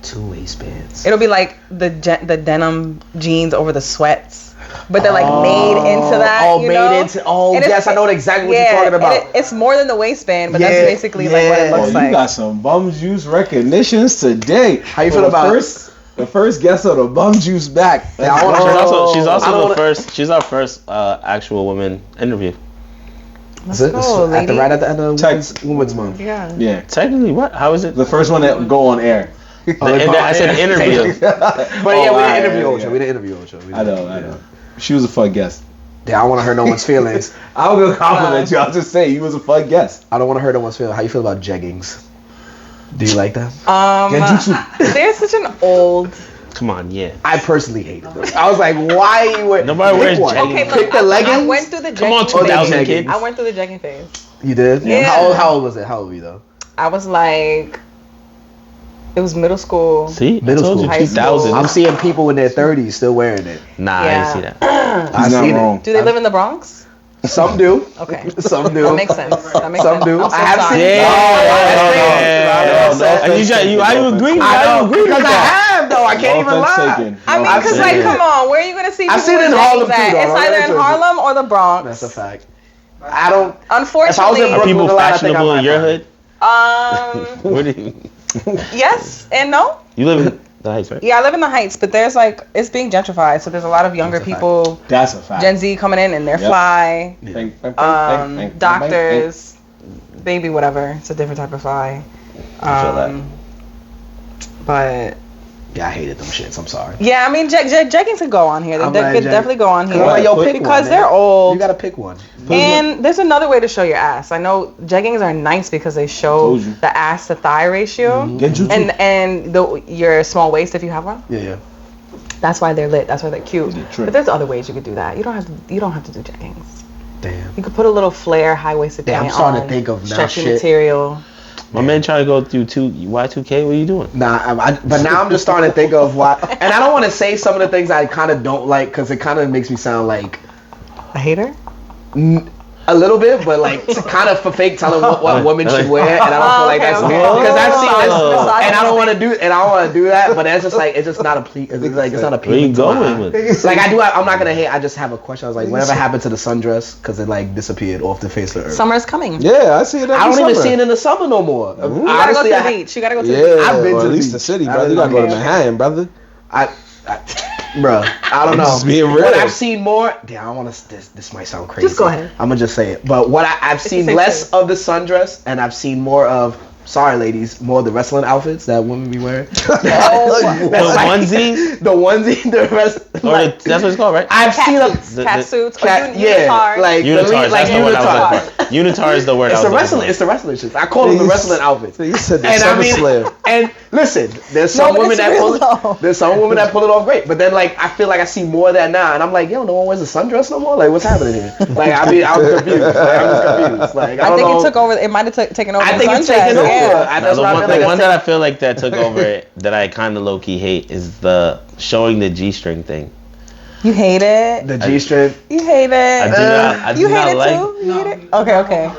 Speaker 3: 2 waistbands.
Speaker 4: It'll be like the denim jeans over the sweats. but they're like made into that.
Speaker 3: Oh,
Speaker 4: you
Speaker 3: made
Speaker 4: know?
Speaker 3: into. Oh,
Speaker 4: And it's-
Speaker 3: yes, I know exactly what you're talking
Speaker 4: and
Speaker 3: about.
Speaker 4: it's more than the waistband, but
Speaker 3: Yeah,
Speaker 4: that's basically like what it
Speaker 3: yeah.
Speaker 4: looks
Speaker 1: You
Speaker 4: like.
Speaker 1: got some bum juice recognitions today.
Speaker 3: How you
Speaker 1: For
Speaker 3: feel
Speaker 1: the
Speaker 3: about
Speaker 1: the first guest of the bum juice back?
Speaker 3: Yeah, I wanna-
Speaker 2: She's
Speaker 3: I
Speaker 2: also
Speaker 3: don't
Speaker 2: the
Speaker 3: wanna-
Speaker 2: first. She's our first actual woman interview.
Speaker 3: Is it?
Speaker 4: go, lady.
Speaker 3: Right at the end of
Speaker 1: Text.
Speaker 3: Women's Month.
Speaker 4: Yeah.
Speaker 1: Yeah,
Speaker 2: Technically, what? How is it?
Speaker 1: the first one that go on air.
Speaker 2: I said interview.
Speaker 3: But yeah, we
Speaker 1: alright,
Speaker 3: didn't interview
Speaker 1: yeah.
Speaker 3: Ocho. We didn't interview Ocho.
Speaker 1: I know. She was a fun guest.
Speaker 3: Yeah, I don't want to hurt no one's feelings.
Speaker 1: I was gonna compliment you. I'll just say you was a fun guest.
Speaker 3: I don't want to hurt no one's feelings. How you feel about jeggings? Do you like them?
Speaker 4: They're such an old.
Speaker 2: Come on, yeah.
Speaker 3: I personally hate them. I was like, why you wear?
Speaker 2: Nobody wears
Speaker 3: one.
Speaker 2: jeggings.
Speaker 4: Okay,
Speaker 3: Pick
Speaker 4: look,
Speaker 3: the
Speaker 4: I
Speaker 3: leggings.
Speaker 4: went through the
Speaker 2: Come on,
Speaker 4: jegging
Speaker 2: 2000
Speaker 4: phase.
Speaker 2: kids.
Speaker 4: I went through the jegging phase.
Speaker 3: You did?
Speaker 4: Yeah.
Speaker 3: How old was it? How old were you though?
Speaker 4: I was like, it was middle school.
Speaker 2: See,
Speaker 3: Middle
Speaker 2: I told
Speaker 3: school.
Speaker 2: you, 2000.
Speaker 3: I'm seeing people in their 30s still wearing it.
Speaker 2: Nah, I
Speaker 4: Yeah.
Speaker 2: didn't see that.
Speaker 1: He's not
Speaker 3: seen it.
Speaker 1: wrong.
Speaker 4: Do they live in the Bronx?
Speaker 3: Some do.
Speaker 4: Okay.
Speaker 3: Some do.
Speaker 4: That makes sense. That makes
Speaker 3: Some
Speaker 4: sense.
Speaker 3: do.
Speaker 4: I'm so
Speaker 3: I have
Speaker 4: sorry.
Speaker 3: seen-
Speaker 2: And you agree?
Speaker 3: I know
Speaker 2: agree with
Speaker 3: because I
Speaker 2: that?
Speaker 3: have though. I can't even
Speaker 1: No offense
Speaker 3: lie.
Speaker 1: taken.
Speaker 4: I mean,
Speaker 3: I've
Speaker 4: because
Speaker 3: seen
Speaker 4: like,
Speaker 3: it.
Speaker 4: come on, where are you gonna see?
Speaker 3: I've
Speaker 4: people
Speaker 3: seen it
Speaker 4: with
Speaker 3: in Harlem,
Speaker 4: jeggings
Speaker 3: too,
Speaker 4: at?
Speaker 3: though.
Speaker 4: It's
Speaker 3: Don't
Speaker 4: either
Speaker 3: get
Speaker 4: in
Speaker 3: it twisted.
Speaker 4: Harlem or the Bronx.
Speaker 3: That's a fact. I don't.
Speaker 4: Unfortunately,
Speaker 3: If I was in
Speaker 2: Are people
Speaker 3: Brooklyn, I think I
Speaker 2: fashionable in
Speaker 3: might
Speaker 2: your
Speaker 3: find
Speaker 2: hood? Where do you,
Speaker 4: yes and no.
Speaker 2: you live in the Heights, right?
Speaker 4: Yeah, I live in the Heights, but there's like it's being gentrified, so there's a lot of younger
Speaker 3: That's a fact.
Speaker 4: people,
Speaker 1: That's a fact.
Speaker 4: Gen Z coming in, and they're
Speaker 1: Yep.
Speaker 4: fly.
Speaker 1: Doctors.
Speaker 4: Doctors, baby, whatever. It's a different type of fly.
Speaker 2: I feel that.
Speaker 4: But
Speaker 3: Yeah, I hated them shits. I'm sorry.
Speaker 4: yeah, I mean, jeggings could go on here. They
Speaker 3: I'm glad
Speaker 4: could
Speaker 3: jag-
Speaker 4: definitely go on here
Speaker 3: I'm like, yo, pick
Speaker 4: because
Speaker 3: one,
Speaker 4: they're
Speaker 3: man.
Speaker 4: old.
Speaker 3: You gotta pick one.
Speaker 4: And there's another way to show your ass. I know jeggings are nice because they show
Speaker 1: Told you.
Speaker 4: the ass to thigh ratio
Speaker 1: Get you
Speaker 4: and your small waist if you have one.
Speaker 3: Yeah.
Speaker 4: That's why they're lit. That's why they're cute.
Speaker 1: They're trick.
Speaker 4: But there's other ways you could do that. You don't have to do jeggings.
Speaker 3: Damn.
Speaker 4: You could put a little flare high waisted
Speaker 3: Damn, I'm
Speaker 4: pant
Speaker 3: starting to
Speaker 4: on,
Speaker 3: think of now
Speaker 4: stretchy
Speaker 3: shit.
Speaker 4: material.
Speaker 2: My man trying to go through Y2K. What are you doing?
Speaker 3: Nah, but now I'm just starting to think of why. And I don't want to say some of the things I kind of don't like because it kind of makes me sound like
Speaker 4: A hater?
Speaker 3: a little bit, but like kind of for fake telling what women should wear, and I don't feel like that's
Speaker 4: okay.
Speaker 3: because I've seen this,
Speaker 4: Oh.
Speaker 3: and I don't want to do, and I don't want to do that, but it's just like it's just not it's like it's not a
Speaker 2: Where you going
Speaker 3: with?
Speaker 2: with?
Speaker 3: Like I'm not gonna hate. I just have a question. I was like, whatever happened to the sundress? Because it like disappeared off the face of the earth.
Speaker 4: Summer's coming.
Speaker 1: Yeah, I see it.
Speaker 3: I don't even see it in the summer no more.
Speaker 4: You gotta go to the beach. You gotta go to the beach.
Speaker 1: Yeah,
Speaker 3: I've been
Speaker 1: or
Speaker 3: to
Speaker 1: at
Speaker 3: the
Speaker 1: least the
Speaker 3: beach.
Speaker 1: city,
Speaker 3: I've
Speaker 1: brother.
Speaker 3: been
Speaker 1: You gotta
Speaker 3: to
Speaker 1: go
Speaker 3: the
Speaker 1: to
Speaker 3: beach.
Speaker 1: Manhattan, brother.
Speaker 3: Bruh, I don't know.
Speaker 1: Just being real.
Speaker 3: What I've seen more. Damn, I don't want to. This might sound crazy.
Speaker 4: Just go ahead.
Speaker 3: I'm gonna just say it. But what I've
Speaker 4: the
Speaker 3: seen
Speaker 4: same
Speaker 3: less
Speaker 4: thing.
Speaker 3: of the sundress, and I've seen more of. Sorry, ladies, more of the wrestling outfits that women be wearing.
Speaker 2: The onesie?
Speaker 3: the onesie, the rest.
Speaker 2: Or that's what it's called, right?
Speaker 3: I've seen a
Speaker 4: Cat suits.
Speaker 3: cat,
Speaker 4: or
Speaker 3: yeah,
Speaker 4: unitards.
Speaker 3: like the
Speaker 2: Unitards.
Speaker 3: lead, like
Speaker 2: That's the word I was
Speaker 3: unitards.
Speaker 2: looking for. Unitar is the word
Speaker 3: It's
Speaker 2: I
Speaker 3: the
Speaker 2: was
Speaker 3: wrestling.
Speaker 2: looking
Speaker 3: It's the wrestling shit. I call them the wrestling outfits.
Speaker 1: You said the
Speaker 3: And I mean,
Speaker 1: SummerSlam.
Speaker 3: and listen, there's some
Speaker 4: but
Speaker 3: women
Speaker 4: it's
Speaker 3: that
Speaker 4: real,
Speaker 3: pull
Speaker 4: though.
Speaker 3: there's some women that pull it off great, but then like I feel like I see more of that now, and I'm like, yo, no one wears a sundress no more. Like, what's happening here? Like, I mean, I'm confused. Like, I'm just confused. Like, I
Speaker 4: I
Speaker 3: don't
Speaker 4: think
Speaker 3: know.
Speaker 4: it took over. It might have taken over.
Speaker 3: I
Speaker 4: the
Speaker 3: think it's
Speaker 4: sundress,
Speaker 3: taken over.
Speaker 4: yeah.
Speaker 3: That's
Speaker 2: the
Speaker 3: what I
Speaker 2: one,
Speaker 3: feel
Speaker 2: the
Speaker 3: like.
Speaker 2: one that I feel like that took over it, that I kind of low key hate is the showing the G-string thing.
Speaker 4: You hate it.
Speaker 3: The G-string.
Speaker 4: You hate it.
Speaker 2: I do
Speaker 4: you
Speaker 2: not
Speaker 4: hate it
Speaker 2: like.
Speaker 4: too. You hate it. Okay.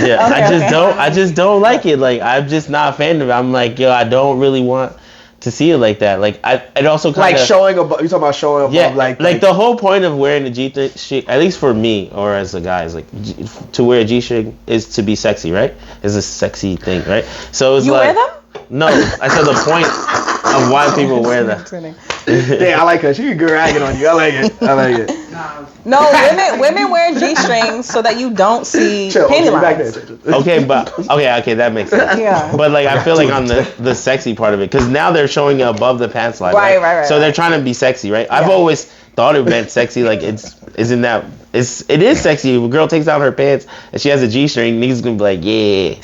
Speaker 2: Yeah,
Speaker 4: Okay.
Speaker 2: I just don't like it. Like I'm just not a fan of it. I'm like, yo, I don't really want to see it like that. Like it also kind
Speaker 3: Like
Speaker 2: of
Speaker 3: showing above. You talking about showing above?
Speaker 2: yeah,
Speaker 3: Like
Speaker 2: the whole point of wearing a G-string, at least for me or as a guy, is like to wear a G-string is to be sexy, right? Is a sexy thing, right? So it's
Speaker 4: You
Speaker 2: like
Speaker 4: wear them?
Speaker 2: no, I said the point of why people wear them.
Speaker 3: Yeah, I like her. She good ragging on you. I like it. I like it.
Speaker 4: No, women wear G-strings so that you don't see
Speaker 3: Chill.
Speaker 4: panty
Speaker 3: Okay, back
Speaker 4: lines.
Speaker 3: there.
Speaker 2: Okay, but okay, that makes sense.
Speaker 4: Yeah.
Speaker 2: But like I feel like on the sexy part of it, because now they're showing it above the pants line,
Speaker 4: Right.
Speaker 2: So they're trying to be sexy, right? I've
Speaker 4: Yeah.
Speaker 2: always thought it meant sexy, like it is sexy. If a girl takes down her pants and she has a G-string, niggas gonna be like, yeah.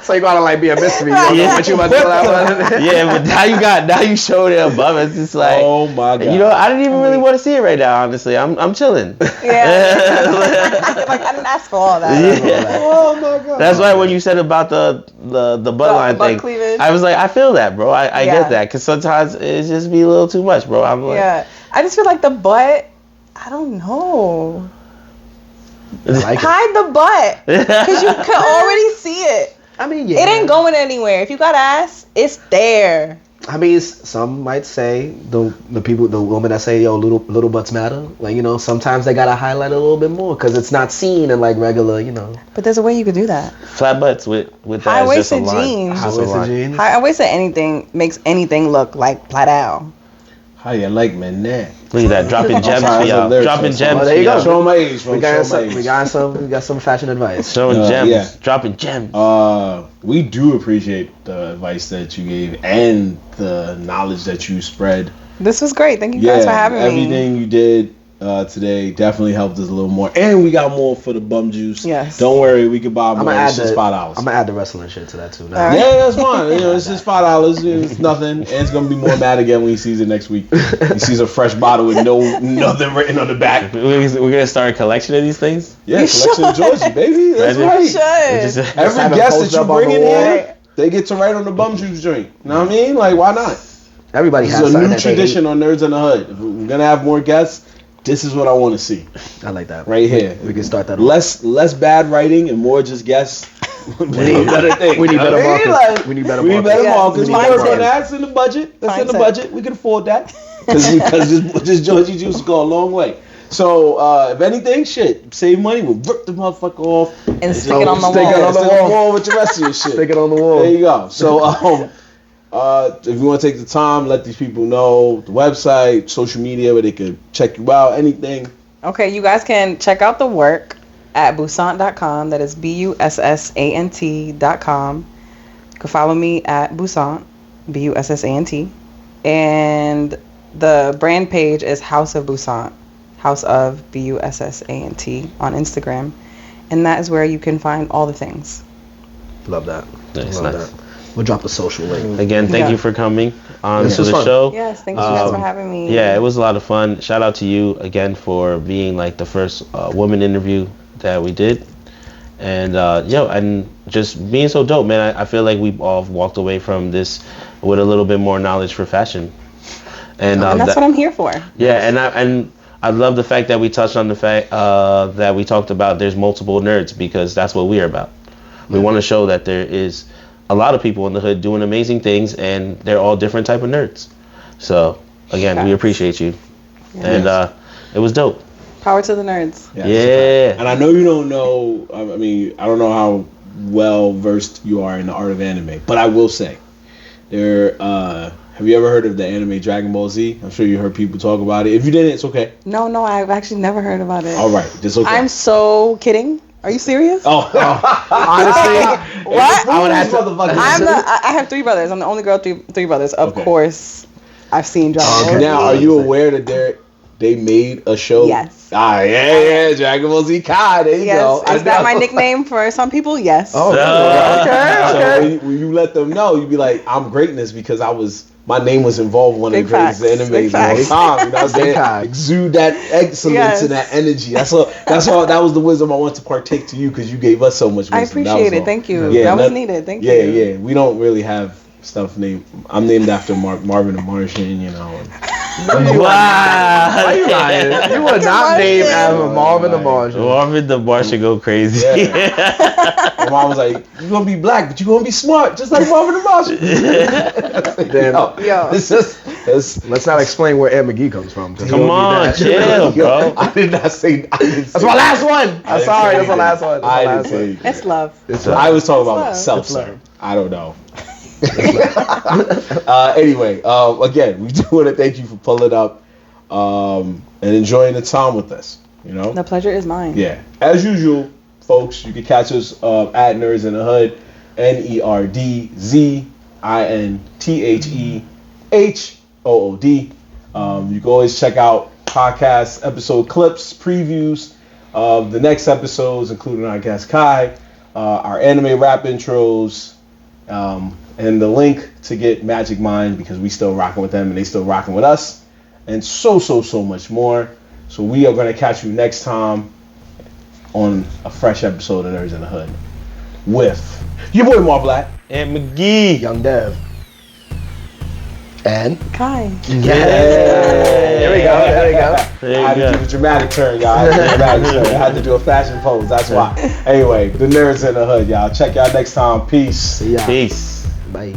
Speaker 3: So you gotta like be a mystery. You don't know what you about to do that one.
Speaker 2: Yeah, but now you showed it above. It's just like,
Speaker 1: Oh my god.
Speaker 2: you know, I didn't even really want to see it right now. Honestly, I'm chilling.
Speaker 4: Yeah. Like I didn't ask for all that.
Speaker 2: Yeah.
Speaker 1: Oh my god.
Speaker 2: That's why when you said about the butt line
Speaker 4: butt
Speaker 2: thing,
Speaker 4: cleavage.
Speaker 2: I was like, I feel that, bro. I
Speaker 4: Yeah.
Speaker 2: get that, because sometimes it just be a little too much, bro. I'm like,
Speaker 4: Yeah. I just feel like the butt. I don't know.
Speaker 3: I like it.
Speaker 4: Hide the butt because you can already see it.
Speaker 3: I mean, yeah.
Speaker 4: It ain't going anywhere. If you got ass, it's there.
Speaker 3: I mean, some might say the women that say, yo, little butts matter. Like, you know, sometimes they gotta highlight a little bit more because it's not seen in like regular, you know.
Speaker 4: But there's a way you could do that.
Speaker 2: Flat butts with that
Speaker 4: high-waisted
Speaker 2: is just a line.
Speaker 4: jeans.
Speaker 3: High-waisted jeans.
Speaker 4: High-waisted anything makes anything look like plaid.
Speaker 1: How you like me now?
Speaker 2: Look at that, dropping gems for y'all. Dropping gems.
Speaker 3: Oh, there you go.
Speaker 1: Show my age, bro.
Speaker 3: We got some fashion advice.
Speaker 2: Showing gems.
Speaker 1: Yeah.
Speaker 2: Dropping gems.
Speaker 1: We do appreciate the advice that you gave and the knowledge that you spread.
Speaker 4: This was great. Thank you guys for having me.
Speaker 1: Everything you did today definitely helped us a little more, and we got more for the bum juice.
Speaker 4: Yes.
Speaker 1: Don't worry, we can buy more. It's just $5.
Speaker 3: I'm gonna add the wrestling shit to that too. Now.
Speaker 1: Yeah, that's fine. You know, it's just $5. It's nothing. And it's gonna be more mad again when he sees it next week. He sees a fresh bottle with nothing written on the back.
Speaker 2: We're gonna start a collection of these things.
Speaker 1: Yeah, collection of Georgie, baby. That's right.
Speaker 4: You should.
Speaker 1: Every guest that you bring in here, they get to write on the bum juice joint. You know what I mean? Like, why not?
Speaker 3: Everybody has
Speaker 1: This is a
Speaker 3: something
Speaker 1: new
Speaker 3: that they
Speaker 1: tradition on Nerds in the Hood. If we're gonna have more guests, this is what I want to see.
Speaker 3: I like that.
Speaker 1: Right here.
Speaker 3: We can start that.
Speaker 1: Less bad writing and more just guests. We need better things.
Speaker 3: We need better markets. We need better markets.
Speaker 1: We work on that. That's in the budget. That's in the budget. We can afford that. Because this Georgie juice go a long way. So, if anything, save money. We'll rip the motherfucker off.
Speaker 4: And stick it on the wall.
Speaker 1: Stick it on the wall with the rest of your shit.
Speaker 3: Stick it on the wall.
Speaker 1: There you go. So, if you want to take the time, let these people know the website, social media, where they could check you out, anything.
Speaker 4: Okay, you guys can check out the work at bussant.com. That is bussant.com. You can follow me at Bussant, Bussant. And the brand page is House of Bussant, House of Bussant on Instagram. And that is where you can find all the things.
Speaker 3: Love that.
Speaker 2: Nice.
Speaker 3: That. We'll drop the social link.
Speaker 2: Again, thank you for coming on to the show.
Speaker 4: Yes, thank you guys for having me.
Speaker 2: Yeah, it was a lot of fun. Shout out to you again for being like the first woman interview that we did. And and just being so dope, man. I feel like we've all walked away from this with a little bit more knowledge for fashion. And
Speaker 4: that's what I'm here for.
Speaker 2: Yeah, and I love the fact that we touched on the fact that we talked about there's multiple nerds, because that's what we're about. We want to show that there is a lot of people in the hood doing amazing things, and they're all different type of nerds. So again, we appreciate you.
Speaker 4: Yes.
Speaker 2: And it was dope.
Speaker 4: Power to the nerds.
Speaker 2: Yeah.
Speaker 1: And I know you don't know, I mean, I don't know how well versed you are in the art of anime, but I will say, have you ever heard of the anime Dragon Ball Z? I'm sure you heard people talk about it. If you didn't, it's okay.
Speaker 4: No, I've actually never heard about it.
Speaker 1: All right, it's okay.
Speaker 4: I'm so kidding. Are you serious?
Speaker 1: Oh,
Speaker 3: honestly,
Speaker 4: what?
Speaker 3: I would have to.
Speaker 4: I have three brothers. I'm the only girl, three brothers. Of course, I've seen Dragon Ball Z.
Speaker 1: Now, are you aware that they made a show?
Speaker 4: Yes.
Speaker 1: Yeah, Dragon Ball Z Kai. There you go.
Speaker 4: Is that my nickname for some people? Yes.
Speaker 1: Oh,
Speaker 4: okay.
Speaker 1: So when you let them know, you be like, I'm greatness because my name was involved in one of the greatest animes of all time. You know what I'm saying? Exude that excellence and that energy. That was the wisdom I want to partake to you, because you gave us so much wisdom.
Speaker 4: I appreciate it. Thank you.
Speaker 1: Yeah,
Speaker 4: that was needed. Thank you.
Speaker 1: Yeah. We don't really have stuff named. I'm named after Marvin the Martian, you know.
Speaker 2: Wow.
Speaker 3: Why you lying? You were not named after Marvin the Martian.
Speaker 2: Marvin the Martian go crazy.
Speaker 1: Yeah. My mom was like, "You're gonna be black, but you're gonna be smart, just like Marvin the Martian."
Speaker 3: Yo. Let's not explain where Ed McGee comes from.
Speaker 2: Come on, chill, bro.
Speaker 1: I did not say.
Speaker 3: That's my last one. I'm sorry. That's my last one.
Speaker 4: It's love.
Speaker 1: I was talking about myself, sir. I don't know. Anyway, again, we do want to thank you for pulling up and enjoying the time with us. You know,
Speaker 4: the pleasure is mine.
Speaker 1: Yeah, as usual, folks. You can catch us at Nerds in the Hood, NERDZINTHEHOOD. You can always check out podcast episode clips, previews of the next episodes, including our guest Kai, our anime rap intros. And the link to get Magic Mind, because we still rocking with them and they still rocking with us, and so much more. So we are going to catch you next time on a fresh episode of Nerds in the Hood with your boy Mar Black
Speaker 2: and McGee,
Speaker 3: Young Dev, and
Speaker 4: Kai.
Speaker 3: There we go.
Speaker 1: I had to do a dramatic turn, y'all. I had to do a fashion pose. That's why. Anyway, the Nerds in the Hood, y'all. Check y'all next time. Peace.
Speaker 3: See ya.
Speaker 2: Peace.
Speaker 3: Bye.